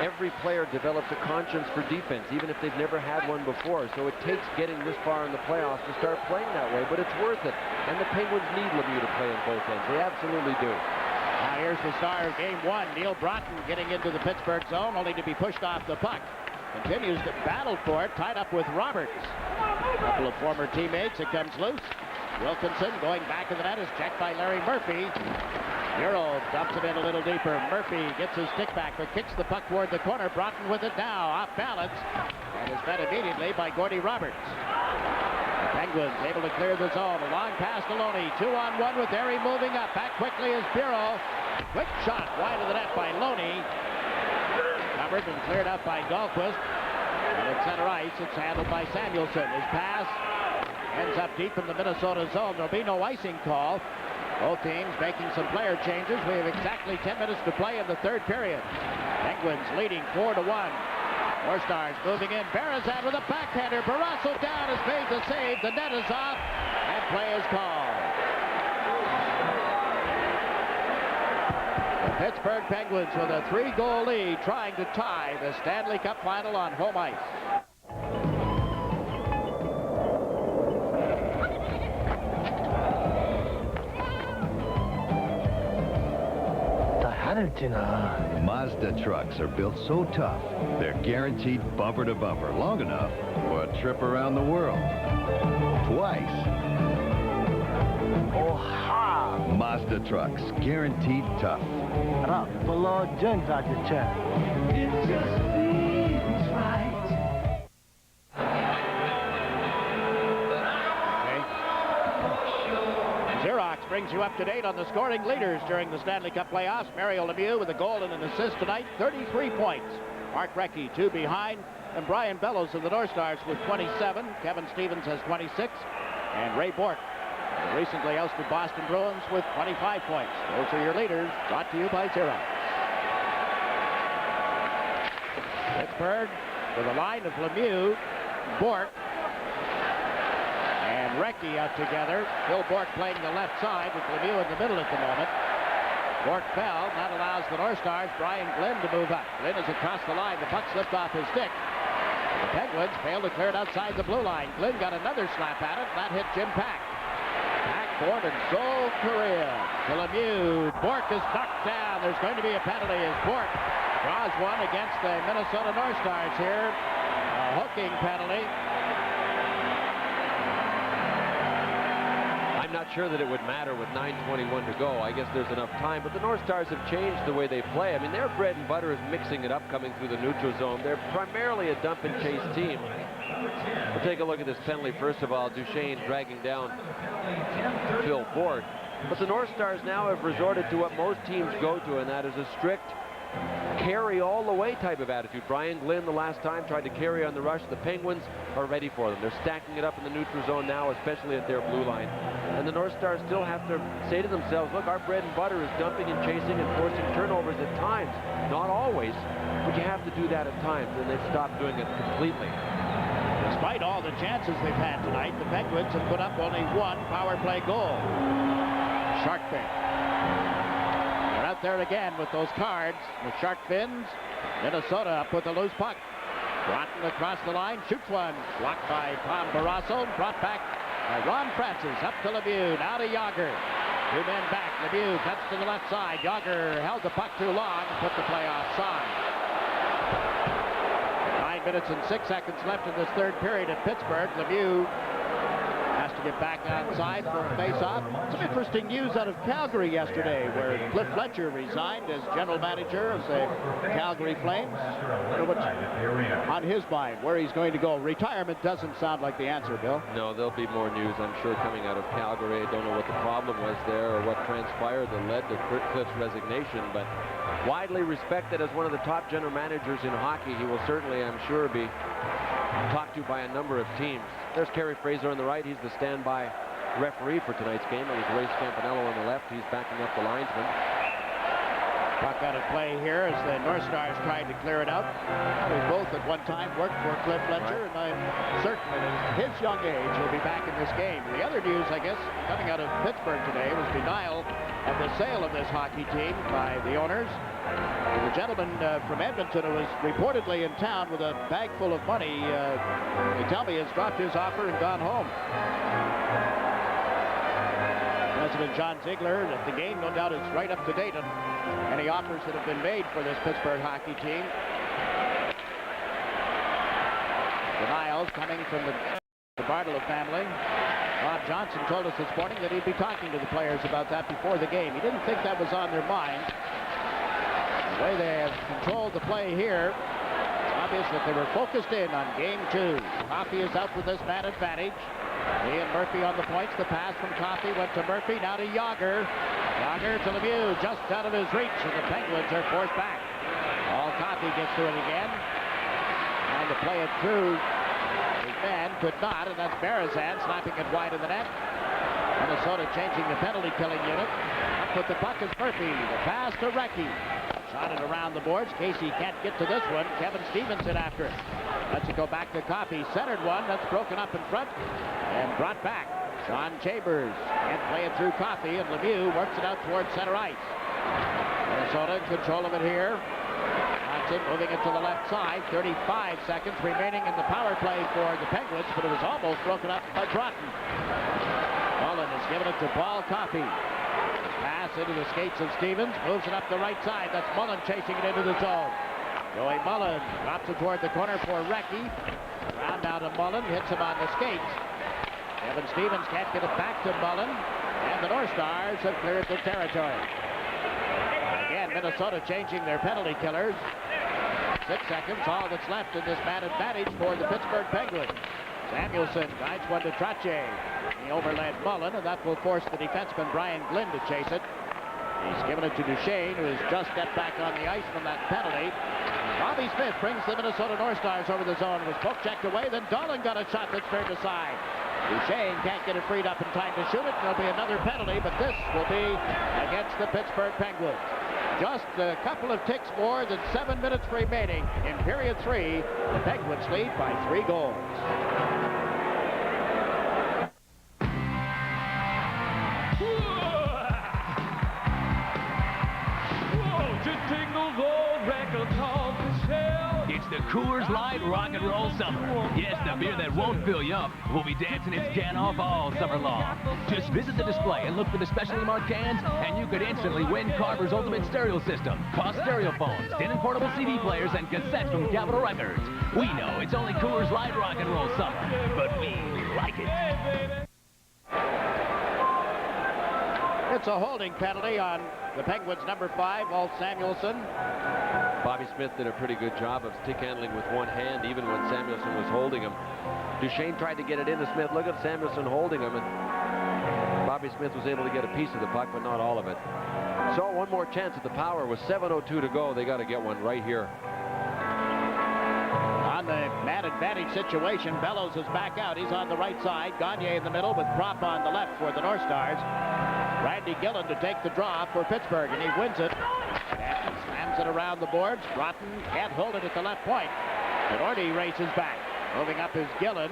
Every player develops a conscience for defense, even if they've never had one before. So it takes getting this far in the playoffs to start playing that way, but it's worth it. And the Penguins need Lemieux to play on both ends. They absolutely do. Now here's the star of game one, Neil Broughton, getting into the Pittsburgh zone, only to be pushed off the puck. Continues to battle for it, tied up with Roberts. A couple of former teammates, it comes loose. Wilkinson going back to the net is checked by Larry Murphy. Hero dumps it in a little deeper. Murphy gets his stick back, but kicks the puck toward the corner. Broughton with it now, off balance, and is met immediately by Gordy Roberts. The Penguins able to clear the zone. A long pass to Loney. 2-on-1 with Erie moving up. Back quickly is Bureau. Quick shot wide of the net by Loney. Covered and cleared up by Dahlquist. And at center ice, it's handled by Samuelsson. His pass ends up deep in the Minnesota zone. There'll be no icing call. Both teams making some player changes. We have exactly 10 minutes to play in the third period. Penguins leading 4-1. More Stars moving in. Barazan with a backhander. Barrasso down has made the save. The net is off, and play is called. The Pittsburgh Penguins with a 3-goal lead, trying to tie the Stanley Cup final on home ice. Mazda trucks are built so tough, they're guaranteed bumper to bumper, long enough for a trip around the world. Twice. Mazda trucks, guaranteed tough. It just feels right. Xerox brings you up to date on the scoring leaders during the Stanley Cup playoffs. Mario Lemieux with a goal and an assist tonight, 33 points. Mark Recchi, 2 behind, and Brian Bellows of the North Stars with 27. Kevin Stevens has 26, and Ray Bourque, the recently ousted Boston Bruins, with 25 points. Those are your leaders, brought to you by Xerox. Pittsburgh with a line of Lemieux, Bourque, and Recchi out together. Bill Bourque playing the left side with Lemieux in the middle at the moment. Bourque fell. That allows the North Stars, Brian Glynn, to move up. Glynn is across the line. The puck slipped off his stick. The Penguins failed to clear it outside the blue line. Glynn got another slap at it. That hit Jim Pack. Pack, Ford, and Sol Correa to Lemieux. Bourque is knocked down. There's going to be a penalty as Bourque draws one against the Minnesota North Stars here. A hooking penalty. I'm not sure that it would matter with 9:21 to go. I guess there's enough time, but the North Stars have changed the way they play. I mean, their bread and butter is mixing it up coming through the neutral zone. They're primarily a dump and chase team. We'll take a look at this penalty. First of all, Duchesne dragging down Phil Bourque. But the North Stars now have resorted to what most teams go to, and that is a strict carry all the way type of attitude. Brian Glynn the last time tried to carry on the rush. The Penguins are ready for them. They're stacking it up in the neutral zone now, especially at their blue line. And the North Stars still have to say to themselves, look, our bread and butter is dumping and chasing and forcing turnovers at times. Not always, but you have to do that at times, and they've stopped doing it completely. Despite all the chances they've had tonight, the Penguins have put up only one power play goal. Shark fin. They're out there again with those cards, with shark fins. Minnesota up with the loose puck. Broughton across the line, shoots one. Blocked by Tom Barrasso, brought back by Ron Francis. Up to Lemieux, now to Yager. 2 men back, Lemieux cuts to the left side. Yager held the puck too long and put the play offside. 9 minutes and 6 seconds left in this third period at Pittsburgh. Lemieux has to get back outside for a face-off. Some interesting news out of Calgary yesterday, where Cliff Fletcher resigned as general manager of the Calgary Flames. I wonder what's on his mind, where he's going to go. Retirement doesn't sound like the answer, Bill. No, there'll be more news, I'm sure, coming out of Calgary. I don't know what the problem was there or what transpired that led to Cliff's resignation, but widely respected as one of the top general managers in hockey. He will certainly, I'm sure, be talked to by a number of teams. There's Kerry Fraser on the right. He's the standby referee for tonight's game. It was Ray Scampanello on the left. He's backing up the linesman. Puck out of play here as the North Stars tried to clear it out. We both at one time worked for Cliff Fletcher, and I'm certain that at his young age he'll be back in this game. The other news, I guess, coming out of Pittsburgh today was denial of the sale of this hockey team by the owners. The gentleman from Edmonton who was reportedly in town with a bag full of money, they tell me, has dropped his offer and gone home. President John Ziegler at the game, no doubt, is right up to date on any offers that have been made for this Pittsburgh hockey team. Denials coming from the Bartolo family. Bob Johnson told us this morning that he'd be talking to the players about that before the game. He didn't think that was on their mind. The way they have controlled the play here, it's obvious that they were focused in on game 2. Coffey is out with this man advantage. Ian Murphy on the points. The pass from Coffey went to Murphy, now to Yager. Yager to Lemieux, just out of his reach, and the Penguins are forced back. All Coffey gets to it again. Trying to play it through. His man could not, and that's Barazan slapping it wide of the net. Minnesota changing the penalty-killing unit. Up with the puck is Murphy. The pass to Recchi. Shot it around the boards. Casey can't get to this one. Kevin Stevenson after it. Lets it go back to Coffey. Centered one. That's broken up in front and brought back. Sean Chambers can't play it through Coffey, and Lemieux works it out towards center ice. Minnesota in control of it here. Johnson moving it to the left side. 35 seconds remaining in the power play for the Penguins, but it was almost broken up by Broughton. Mullen has given it to Paul Coffey. Pass into the skates of Stevens, moves it up the right side. That's Mullen chasing it into the zone. Joey Mullen drops it toward the corner for Recchi. Round out to Mullen, hits him on the skates. Kevin Stevens can't get it back to Mullen, and the North Stars have cleared the territory. Again, Minnesota changing their penalty killers. 6 seconds, all that's left in this man advantage for the Pittsburgh Penguins. Samuelson guides one to Trottier. He overled Mullen, and that will force the defenseman Brian Glynn to chase it. He's given it to Duchesne, who has just stepped back on the ice from that penalty. Bobby Smith brings the Minnesota North Stars over the zone. Was poke checked away, then Dolan got a shot that's turned aside. Duchesne can't get it freed up in time to shoot it. There'll be another penalty, but this will be against the Pittsburgh Penguins. Just a couple of ticks more than 7 minutes remaining in period 3. The Penguins lead by 3 goals. It's the Coors Light Rock and Roll Summer. Yes, the beer that won't fill you up. We'll be dancing its can off all summer long. Just visit the display and look for the specially marked cans, and you could instantly win Carver's Ultimate Stereo System, Boss Stereophones, Denon portable CD players, and cassettes from Capitol Records. We know it's only Coors Light Rock and Roll Summer, but we like it. It's a holding penalty on the Penguins' number 5, Walt Samuelson. Bobby Smith did a pretty good job of stick handling with one hand, even when Samuelson was holding him. Duchesne tried to get it into Smith. Look at Samuelson holding him, and Bobby Smith was able to get a piece of the puck, but not all of it. So one more chance at the power with 7:02 to go. They got to get one right here. On the man advantage situation, Bellows is back out. He's on the right side. Gagne in the middle with Prop on the left for the North Stars. Randy Gillen to take the draw for Pittsburgh, and he wins it. And he slams it around the boards. Broughton can't hold it at the left point. Norty races back. Moving up is Gillen.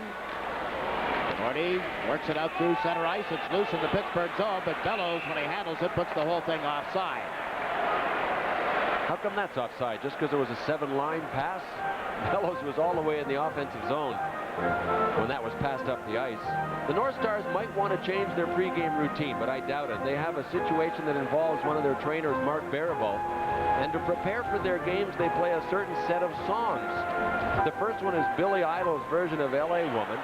Norty works it out through center ice. It's loose in the Pittsburgh zone, but Bellows, when he handles it, puts the whole thing offside. How come that's offside? Just because there was a 7-line pass? Bellows was all the way in the offensive zone when that was passed up the ice. The North Stars might want to change their pregame routine, but I doubt it. They have a situation that involves one of their trainers, Mark Barabal, and to prepare for their games, they play a certain set of songs. The first one is Billy Idol's version of L.A. Woman.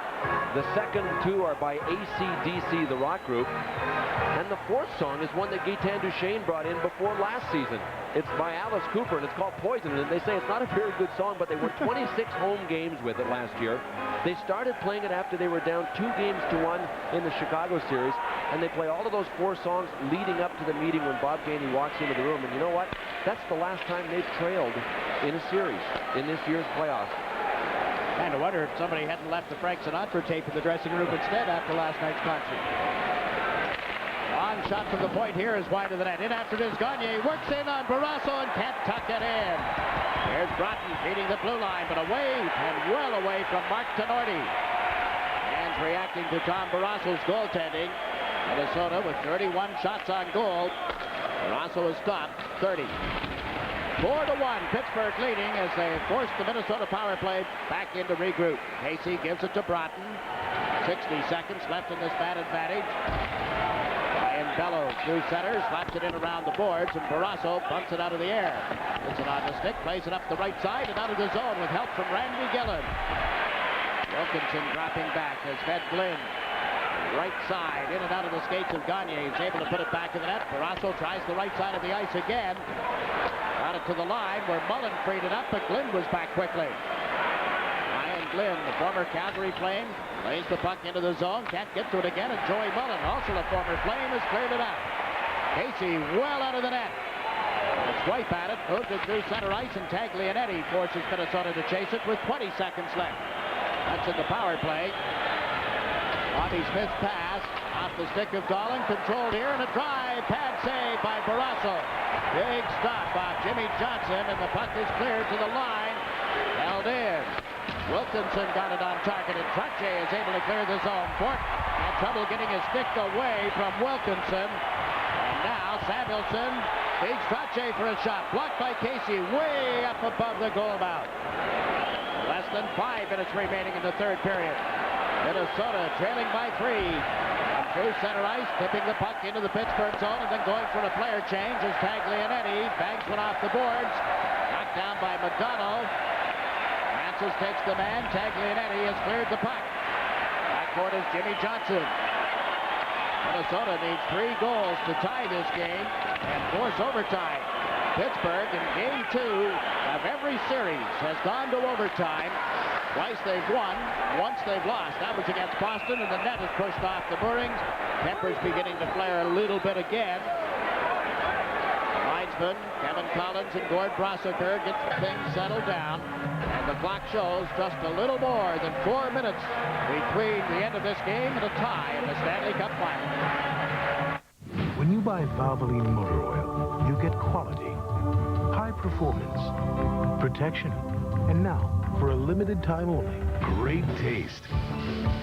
The second two are by AC/DC, the rock group. And the fourth song is one that Gaetan Duchesne brought in before last season. It's by Alice Cooper, and it's called Poison. And they say it's not a very good song, but they won 26 home games with it last year. They started playing it after they were down 2-1 in the Chicago series. And they play all of those 4 songs leading up to the meeting when Bob Gainey walks into the room. And you know what? That's the last time they've trailed in a series in this year's playoffs. Kind of wonder if somebody hadn't left the Frank Sinatra tape in the dressing room instead after last night's concert. Long shot from the point here is wide of the net. In after it is Gagne. Works in on Barrasso and can't tuck it in. There's Broughton feeding the blue line, but away and well away from Mark Tenorti. Fans reacting to Tom Barrasso's goaltending. Minnesota with 31 shots on goal. Barrasso has stopped 30. 4-1, Pittsburgh leading as they force the Minnesota power play back into regroup. Casey gives it to Broughton. 60 seconds left in this man advantage. Ryan Bellows through center, slaps it in around the boards, and Barrasso bumps it out of the air. Gets it on the stick, plays it up the right side and out of the zone with help from Randy Gillen. Wilkinson dropping back has fed Glynn. Right side, in and out of the skates of Gagne. He's able to put it back in the net. Barrasso tries the right side of the ice again. Got it to the line where Mullen freed it up, but Glynn was back quickly. Ryan Glynn, the former Calgary Flame, lays the puck into the zone. Can't get to it again, and Joey Mullen, also a former Flame, has cleared it out. Casey well out of the net. A swipe at it, moved it through center ice, and Taglianetti forces Minnesota to chase it with 20 seconds left. That's in the power play. Bobby Smith's pass off the stick of Dahlin, controlled here, and a drive, pad save by Barrasso. Big stop by Jimmy Johnson, and the puck is cleared to the line. Held in. Wilkinson got it on target, and Trottier is able to clear the zone. Fort had trouble getting his stick away from Wilkinson. And now Samuelson feeds Trottier for a shot. Blocked by Casey way up above the goal mouth. Less than 5 minutes remaining in the third period. Minnesota trailing by 3. Through center ice, tipping the puck into the Pittsburgh zone, and then going for a player change as Taglianetti bangs one off the boards. Knocked down by McDonough. Francis takes the man. Taglianetti has cleared the puck. Backcourt is Jimmy Johnson. Minnesota needs 3 goals to tie this game and force overtime. Pittsburgh in game 2 of every series has gone to overtime. Twice they've won, once they've lost. That was against Boston, and the net is pushed off the moorings. Temper's beginning to flare a little bit again. Linesman, Kevin Collins and Gord Brosseker get things settled down. And the clock shows just a little more than 4 minutes between the end of this game and a tie in the Stanley Cup Final. When you buy Valvoline motor oil, you get quality, high performance, protection, and now, for a limited time only, great taste.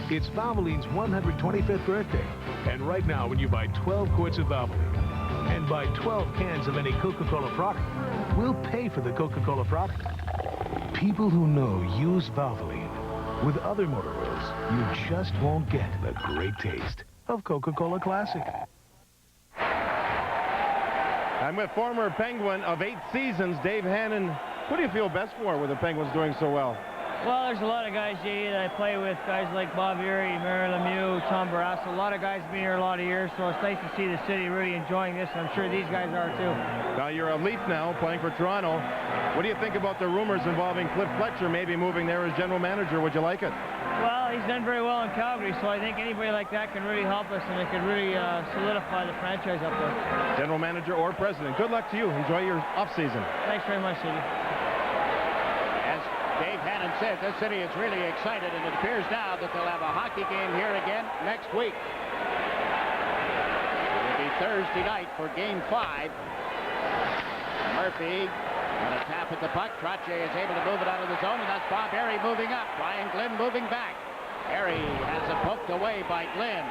It's Valvoline's 125th birthday. And right now, when you buy 12 quarts of Valvoline and buy 12 cans of any Coca-Cola product, we'll pay for the Coca-Cola product. People who know use Valvoline. With other motor oils, you just won't get the great taste of Coca-Cola Classic. I'm with former Penguin of 8 seasons, Dave Hannon. Who do you feel best for with the Penguins doing so well? Well, there's a lot of guys, J.E., that I play with, guys like Bob Erie, Mary Lemieux, Tom Barrasso. A lot of guys have been here a lot of years, so it's nice to see the city really enjoying this, and I'm sure these guys are too. Now you're a Leaf now, playing for Toronto. What do you think about the rumors involving Cliff Fletcher maybe moving there as general manager? Would you like it? Well, he's done very well in Calgary, so I think anybody like that can really help us, and it could really solidify the franchise up there. General manager or president, good luck to you. Enjoy your off-season. Thanks very much, City. As Dave Hannon says, this city is really excited, and it appears now that they'll have a hockey game here again next week. It'll be Thursday night for Game 5. Murphy on a tap at the puck. Trottier is able to move it out of the zone, and that's Bob Airy moving up. Brian Glynn moving back. Airy has it poked away by Glynn.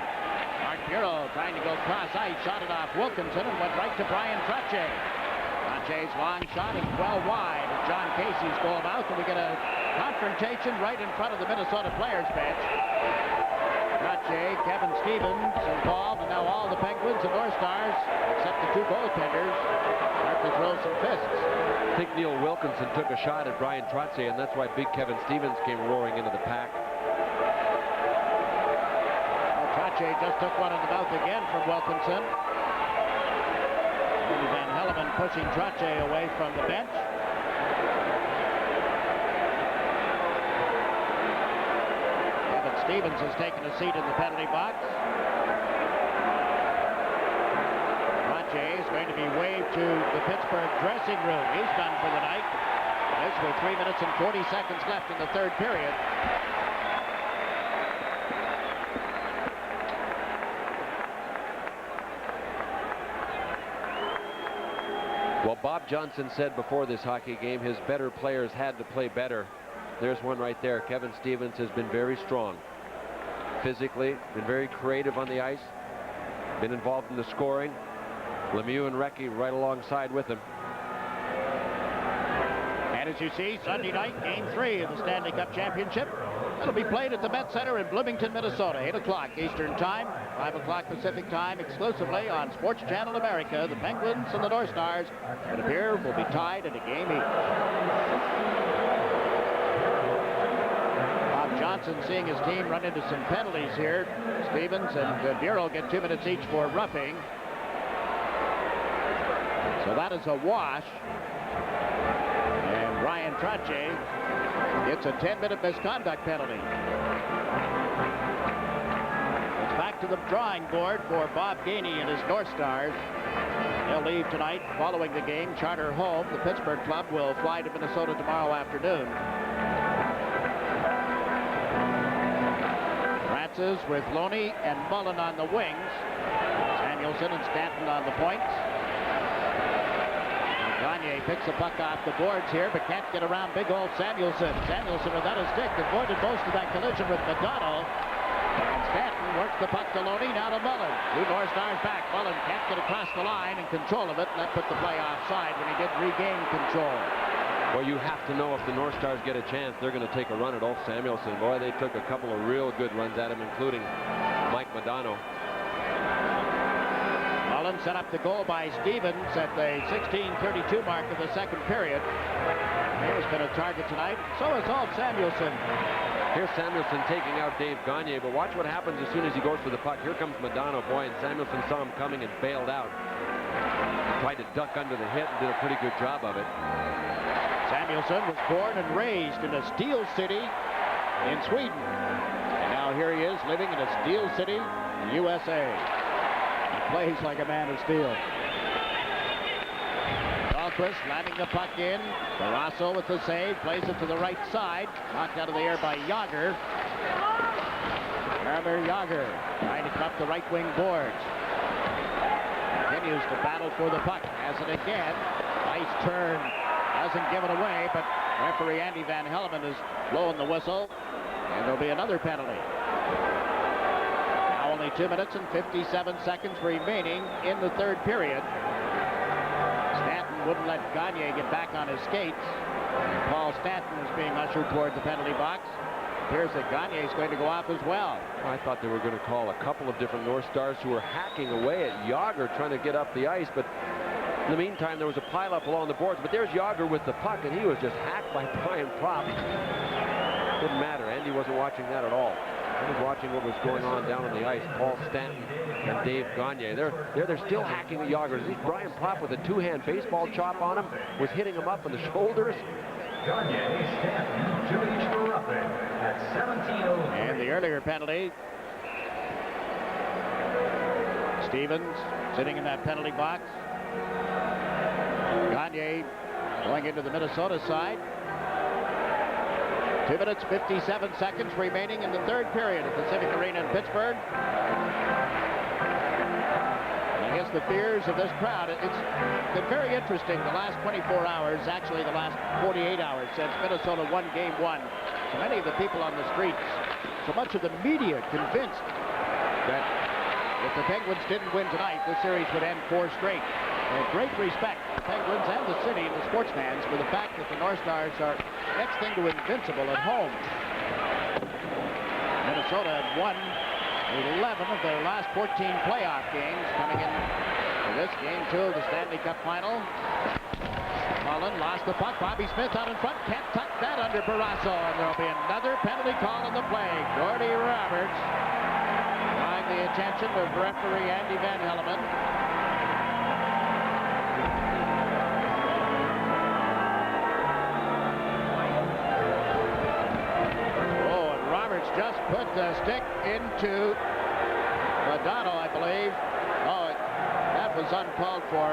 Mark Bureau trying to go cross ice, shot it off Wilkinson and went right to Brian Trottier. Trottier's long shot is well wide as John Casey's going out, and we get a confrontation right in front of the Minnesota players' bench. Trottier, Kevin Stevens involved, and now all the Penguins and North Stars, except the two goaltenders, start to throw some fists. I think Neil Wilkinson took a shot at Brian Trottier, and that's why big Kevin Stevens came roaring into the pack. Well, Trottier just took one in the mouth again from Wilkinson. Andy Van Hellemond pushing Trottier away from the bench. Kevin Stevens has taken a seat in the penalty box. Trottier is going to be waved to the Pittsburgh dressing room. He's done for the night. This with 3 minutes and 40 seconds left in the third period. Well, Bob Johnson said before this hockey game his better players had to play better. There's one right there. Kevin Stevens has been very strong. Physically, been very creative on the ice. Been involved in the scoring. Lemieux and Recchi right alongside with him. And as you see, Sunday night, Game 3 of the Stanley Cup Championship. It'll be played at the Met Center in Bloomington, Minnesota, 8 o'clock Eastern Time, 5 o'clock Pacific Time, exclusively on Sports Channel America. The Penguins and the North Stars, it appears, will be tied at a game each. Bob Johnson seeing his team run into some penalties here. Stevens and Bureau get 2 minutes each for roughing. So that is a wash. And Brian Trottier gets a 10-minute misconduct penalty. It's back to the drawing board for Bob Gainey and his North Stars. They'll leave tonight following the game, charter home. The Pittsburgh club will fly to Minnesota tomorrow afternoon. Francis with Loney and Mullen on the wings. Samuelson and Stanton on the points. Gagne picks the puck off the boards here, but can't get around big old Samuelson. Samuelson without his stick avoided most of that collision with McDonald. And Stanton works the puck to Loney, now to Mullen. Two North Stars back. Mullen can't get across the line and control of it, and that put the play offside when he did regain control. Well, you have to know if the North Stars get a chance, they're going to take a run at Ulf Samuelson. Boy, they took a couple of real good runs at him, including Mike Modano. Mullen set up the goal by Stevens at the 16:32 mark of the second period. He has been a target tonight. So has Ulf Samuelson. Here's Samuelson taking out Dave Gagne, but watch what happens as soon as he goes for the puck. Here comes Modano, boy, and Samuelson saw him coming and bailed out. Tried to duck under the hit and did a pretty good job of it. Samuelson was born and raised in a steel city in Sweden. And now here he is living in a steel city in USA. He plays like a man of steel. Dahlquist slamming the puck in. Barrasso with the save, plays it to the right side. Knocked out of the air by Jágr. Jaromir Jágr trying to come up the right wing boards. Continues to battle for the puck. Has it again. Nice turn. Doesn't give it away, but referee Andy Van Hellemond is blowing the whistle. And there'll be another penalty. Now only 2 minutes and 57 seconds remaining in the third period. Stanton wouldn't let Gagne get back on his skates. And Paul Stanton is being ushered toward the penalty box. Appears that Gagne is going to go off as well. I thought they were going to call a couple of different North Stars who were hacking away at Jágr trying to get up the ice, but in the meantime there was a pileup along the boards. But there's Jágr with the puck, and he was just hacked by Brian Propp. Didn't matter. Andy wasn't watching that at all. He was watching what was going on down on the ice. Paul Stanton and Dave Gagne. They're still hacking at Jágr. Brian Propp with a two-hand baseball chop on him was hitting him up in the shoulders. And the earlier penalty. Stevens sitting in that penalty box. Gagne going into the Minnesota side. 2 minutes, 57 seconds remaining in the third period at the Civic Arena in Pittsburgh. And I guess the fears of this crowd, it's been very interesting the last 24 hours, actually the last 48 hours since Minnesota won Game 1. So many of the people on the streets, so much of the media convinced that if the Penguins didn't win tonight, the series would end 4 straight. They have great respect, the Penguins and the city and the sports fans, for the fact that the North Stars are next thing to invincible at home. Minnesota had won 11 of their last 14 playoff games, coming in for this Game 2 of the Stanley Cup Final. Mullen lost the puck. Bobby Smith out in front. Can't tuck that under Barrasso, and there'll be another penalty call on the play. Gordy Roberts drawing the attention of referee Andy Van Hellemond. Just put the stick into Madonna, I believe. Oh, that was uncalled for.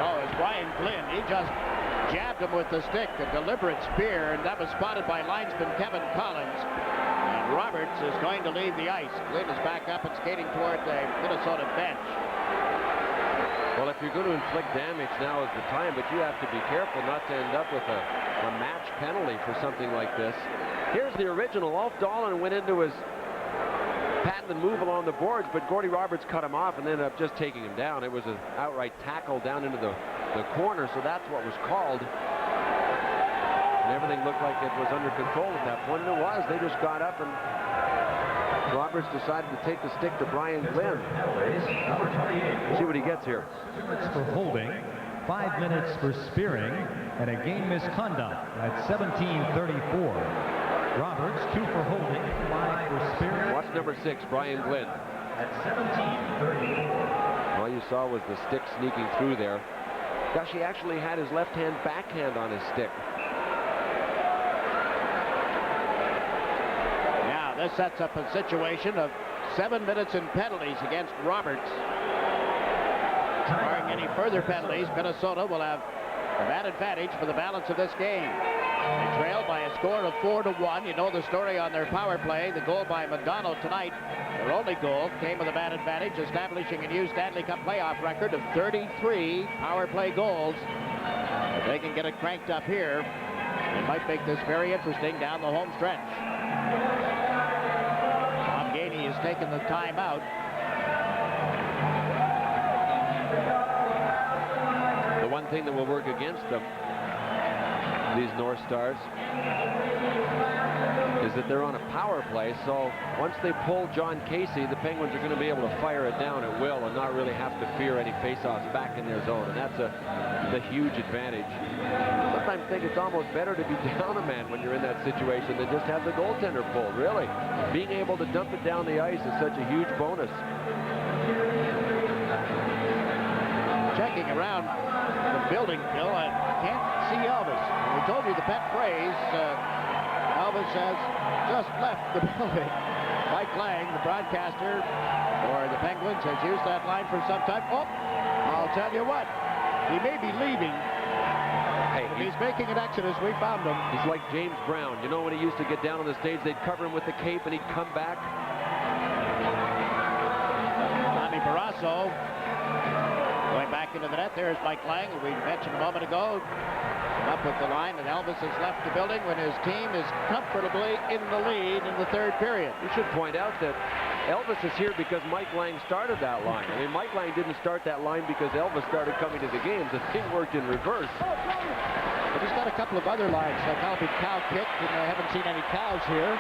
Oh, it's Brian Glynn. He just jabbed him with the stick, a deliberate spear, and that was spotted by linesman Kevin Collins. And Roberts is going to leave the ice. Glynn is back up and skating toward the Minnesota bench. Well, if you're going to inflict damage, now is the time, but you have to be careful not to end up with a match penalty for something like this. Here's the original. Ulf Dahlin went into his patent and move along the boards, but Gordy Roberts cut him off and ended up just taking him down. It was an outright tackle down into the corner, so that's what was called. And everything looked like it was under control at that point, and it was. They just got up, and Roberts decided to take the stick to Brian Glynn. See what he gets here. 2 minutes for holding, 5 minutes for spearing, and a game misconduct at 17:34. Roberts, 2 for holding, 5 for spearing. Watch number 6, Brian Glynn. At 17:34. All you saw was the stick sneaking through there. Gosh, he actually had his left-hand backhand on his stick. This sets up a situation of 7 minutes in penalties against Roberts. Barring any further penalties, Minnesota will have that advantage for the balance of this game. They trail by a score of 4-1. You know the story on their power play. The goal by Madonna tonight, their only goal, came with a bad advantage, establishing a new Stanley Cup playoff record of 33 power play goals. If they can get it cranked up here, it might make this very interesting down the home stretch. Gainey has taken the timeout. The one thing that will work against them, these North Stars, is that they're on a power play, so once they pull John Casey, the Penguins are going to be able to fire it down at will and not really have to fear any faceoffs back in their zone, and that's a huge advantage. Sometimes I think it's almost better to be down a man when you're in that situation than just have the goaltender pulled, really. Being able to dump it down the ice is such a huge bonus. Checking around the building, Bill, I can't see Elvis. We told you the pet phrase, Elvis has just left the building. Mike Lang, the broadcaster for the Penguins, has used that line for some time. Oh, I'll tell you what, he may be leaving. Hey, he's making an exodus. We found him. He's like James Brown. You know, when he used to get down on the stage, they'd cover him with the cape and he'd come back. Tommy Barrasso going back into the net. There's Mike Lang, who we mentioned a moment ago. Up with the line, and Elvis has left the building when his team is comfortably in the lead in the third period. You should point out that Elvis is here because Mike Lang started that line. I mean, Mike Lang didn't start that line because Elvis started coming to the games. The thing worked in reverse. But he's got a couple of other lines, like I'll be cow kicked, and I haven't seen any cows here.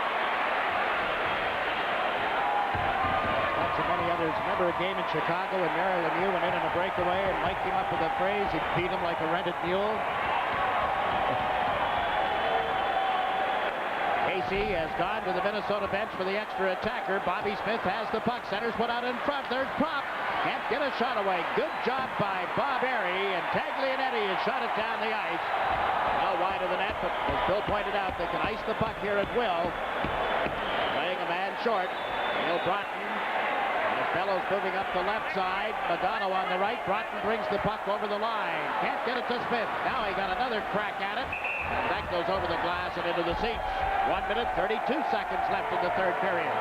Not so many others. Remember a game in Chicago when Mary Lemieux went in on a breakaway and Mike came up with a phrase, he beat him like a rented mule? Casey has gone to the Minnesota bench for the extra attacker. Bobby Smith has the puck. Centers put out in front. There's Pop. Can't get a shot away. Good job by Bob Airy, and Taglianetti has shot it down the ice. Now wide of the net, but as Bill pointed out, they can ice the puck here at will. Playing a man short. Neil Broughton. And Bellows moving up the left side. Madonna on the right. Broughton brings the puck over the line. Can't get it to Smith. Now he got another crack at it. That goes over the glass and into the seats. 1 minute, 32 seconds left in the third period.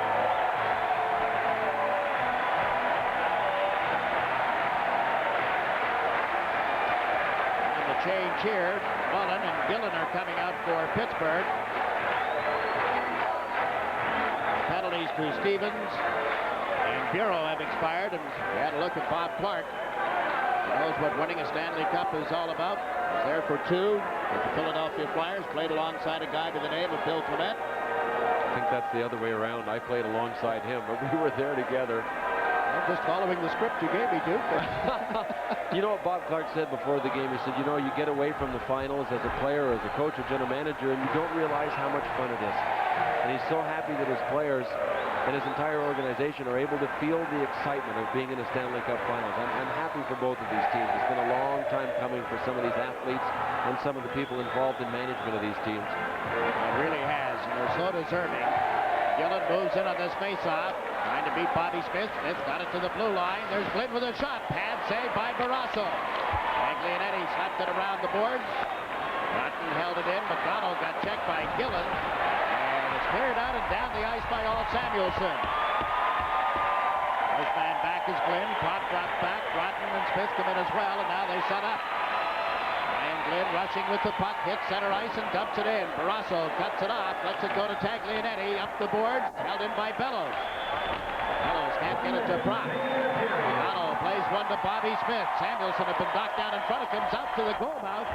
And the change here. Mullen and Gillen are coming out for Pittsburgh. Penalties to Stevens and Bureau have expired, and we had a look at Bob Clark. He knows what winning a Stanley Cup is all about. He's there for 2 with the Philadelphia Flyers, played alongside a guy by the name of Bill Clement. I think that's the other way around. I played alongside him, but we were there together. I'm just following the script you gave me, Duke. You know what Bob Clark said before the game? He said, you know, you get away from the finals as a player, as a coach, or general manager, and you don't realize how much fun it is. And he's so happy that his players and his entire organization are able to feel the excitement of being in the Stanley Cup Finals. I'm happy for both of these teams. It's been a long time coming for some of these athletes and some of the people involved in management of these teams. It really has, and they're so deserving. Gillen moves in on this faceoff, trying to beat Bobby Smith. Smith got it to the blue line. There's Glynn with a shot. Pad save by Barrasso. Taglianetti slapped it around the boards. Broughton held it in. McDonald got checked by Gillen. And it's cleared out and down the ice by Al Samuelson. First man back is Glynn. Clock drops back. Broughton and Smith come in as well, and now they set up. Glynn rushing with the puck, hits center ice and dumps it in. Barrasso cuts it off, lets it go to Taglianetti, up the board, held in by Bellows. Bellows can't get it to Brock. Milano plays one to Bobby Smith. Samuelson had been knocked down in front, comes out to the goal mouth.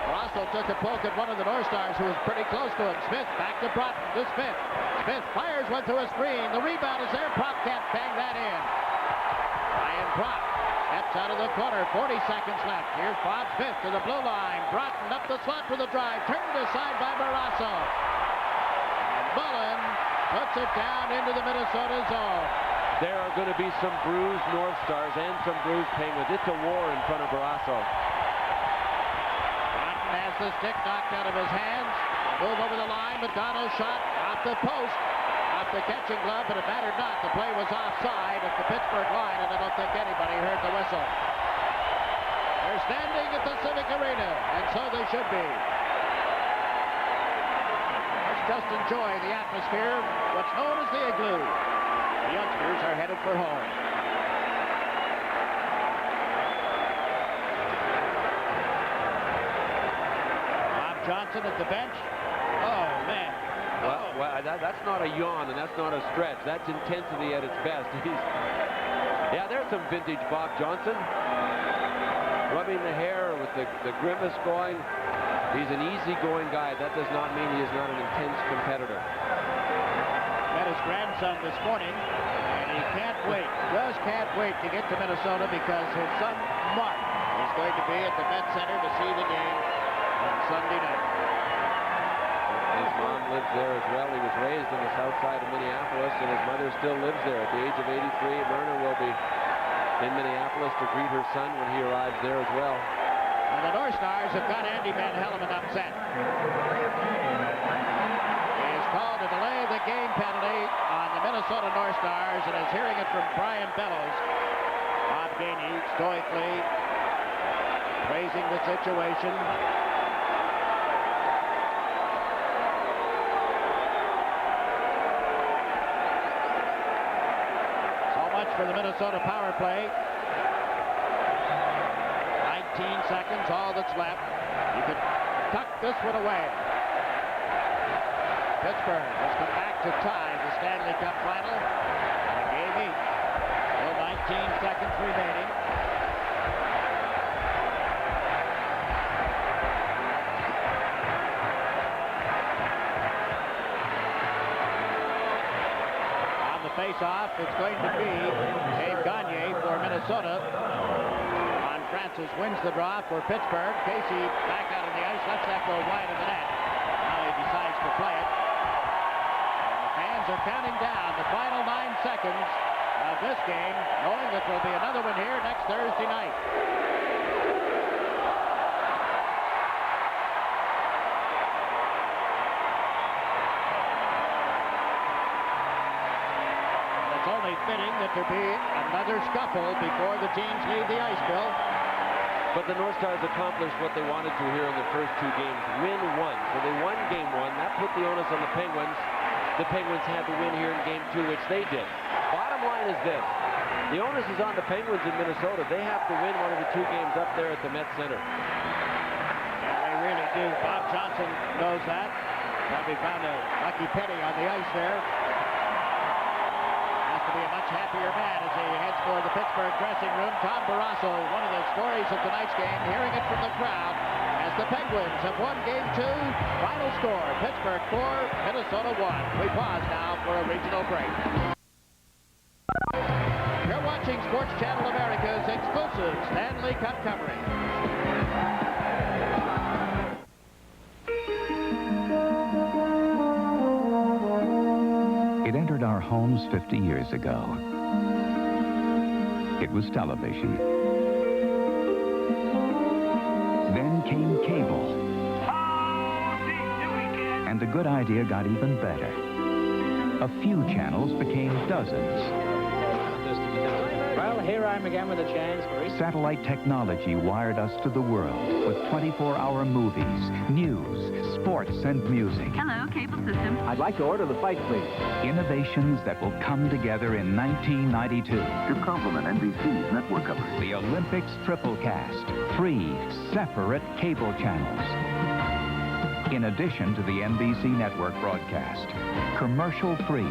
Barrasso took a poke at one of the North Stars who was pretty close to him. Smith back to Broughton, to Smith. Smith fires one through a screen. The rebound is there. Brock can't bang that in. Ryan Brock steps out of the corner, 40 seconds left. Here's Bob Smith to the blue line. Broughton up the slot for the drive, turned aside by Barrasso. And Mullen puts it down into the Minnesota zone. There are going to be some bruised North Stars and some bruised Penguins. It's a war in front of Barrasso. Broughton has the stick knocked out of his hands. Move over the line. McDonald's shot off the post. The catching glove, but it mattered not. The play was offside at the Pittsburgh line, and I don't think anybody heard the whistle. They're standing at the Civic Arena, and so they should be. Let's just enjoy the atmosphere, what's known as the igloo. The youngsters are headed for home. Bob Johnson at the bench. Oh, man. Well, that's not a yawn, and that's not a stretch. That's intensity at its best. Yeah, there's some vintage Bob Johnson. Rubbing the hair with the grimace going. He's an easygoing guy. That does not mean he is not an intense competitor. Met his grandson this morning, and he can't wait, just can't wait to get to Minnesota because his son, Mark, is going to be at the Met Center to see the game on Sunday night. His mom lives there as well. He was raised in the south side of Minneapolis, and his mother still lives there. At the age of 83, Myrna will be in Minneapolis to greet her son when he arrives there as well. And the North Stars have got Andy Van Hellemond upset. He is called a delay of the game penalty on the Minnesota North Stars, and is hearing it from Brian Bellows. Bob Gainey stoically praising the situation. For the Minnesota power play. 19 seconds, all that's left. You can tuck this one away. Pittsburgh has come back to tie the Stanley Cup final. Game 8. Still 19 seconds remaining. Face-off, it's going to be Dave Gagne for Minnesota. Ron Francis wins the draw for Pittsburgh. Casey back out on the ice, lets that go wide of the net. Now he decides to play it. And the fans are counting down the final 9 seconds of this game, knowing that there'll be another one here next Thursday night. It's only fitting that there be another scuffle before the teams leave the ice, Bill. But the North Stars accomplished what they wanted to here in the first two games. Win one. So they won game one. That put the onus on the Penguins. The Penguins had to win here in game two, which they did. Bottom line is this. The onus is on the Penguins in Minnesota. They have to win one of the two games up there at the Met Center. Yeah, they really do. Bob Johnson knows that. Probably found a lucky penny on the ice there. Has to be a much happier man as he heads for the Pittsburgh dressing room. Tom Barrasso, one of the stories of tonight's game, hearing it from the crowd as the Penguins have won game two. Final score, Pittsburgh 4, Minnesota 1. We pause now for a regional break. You're watching Sports Channel America's exclusive Stanley Cup coverage. It entered our homes 50 years ago. It was television. Then came cable. And the good idea got even better. A few channels became dozens. Well, here I am again with a chance for... Satellite technology wired us to the world with 24-hour movies, news, sports, and music. Hello, cable system. I'd like to order the fight, please. Innovations that will come together in 1992 to complement NBC's network coverage. The Olympics triple cast, 3 separate cable channels. In addition to the NBC network broadcast, commercial-free,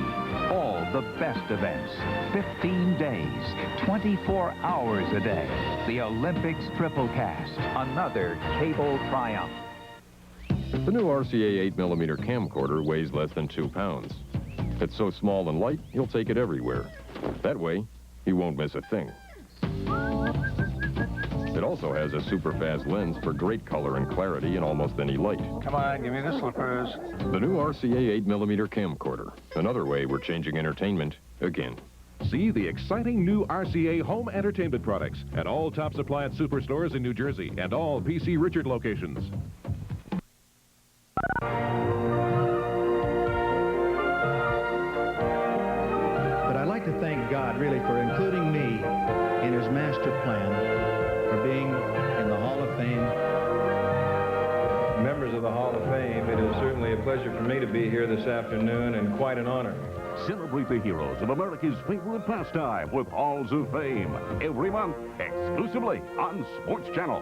all the best events, 15 days, 24 hours a day. The Olympics triple cast, another cable triumph. The new RCA 8mm camcorder weighs less than 2 pounds. It's so small and light, you'll take it everywhere. That way, you won't miss a thing. It also has a super-fast lens for great color and clarity in almost any light. Come on, give me the slippers. The new RCA 8mm camcorder. Another way we're changing entertainment again. See the exciting new RCA home entertainment products at all Tops Appliance superstores in New Jersey and all PC Richard locations. But I'd like to thank God, really, for including me in his master plan for being in the Hall of Fame. Members of the Hall of Fame, it is certainly a pleasure for me to be here this afternoon and quite an honor. Celebrate the heroes of America's favorite pastime with Halls of Fame every month, exclusively on Sports Channel.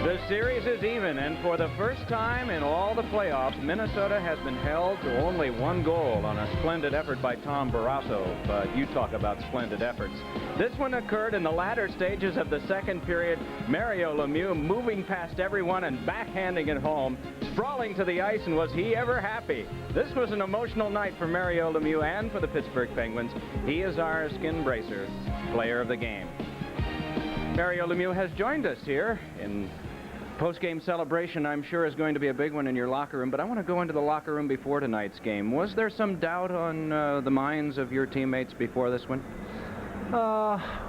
The series is even, and for the first time in all the playoffs, Minnesota has been held to only 1 goal on a splendid effort by Tom Barrasso. But you talk about splendid efforts. This one occurred in the latter stages of the second period. Mario Lemieux moving past everyone and backhanding it home, sprawling to the ice, and was he ever happy? This was an emotional night for Mario Lemieux and for the Pittsburgh Penguins. He is our skin bracer player of the game. Mario Lemieux has joined us here in post-game celebration. I'm sure is going to be a big one in your locker room, but I want to go into the locker room before tonight's game. Was there some doubt on the minds of your teammates before this one?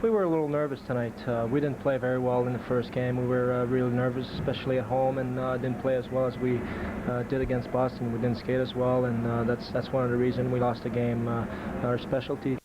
We were a little nervous tonight. We didn't play very well in the first game. We were really nervous, especially at home, and didn't play as well as we did against Boston. We didn't skate as well, and that's one of the reasons we lost the game. Our specialty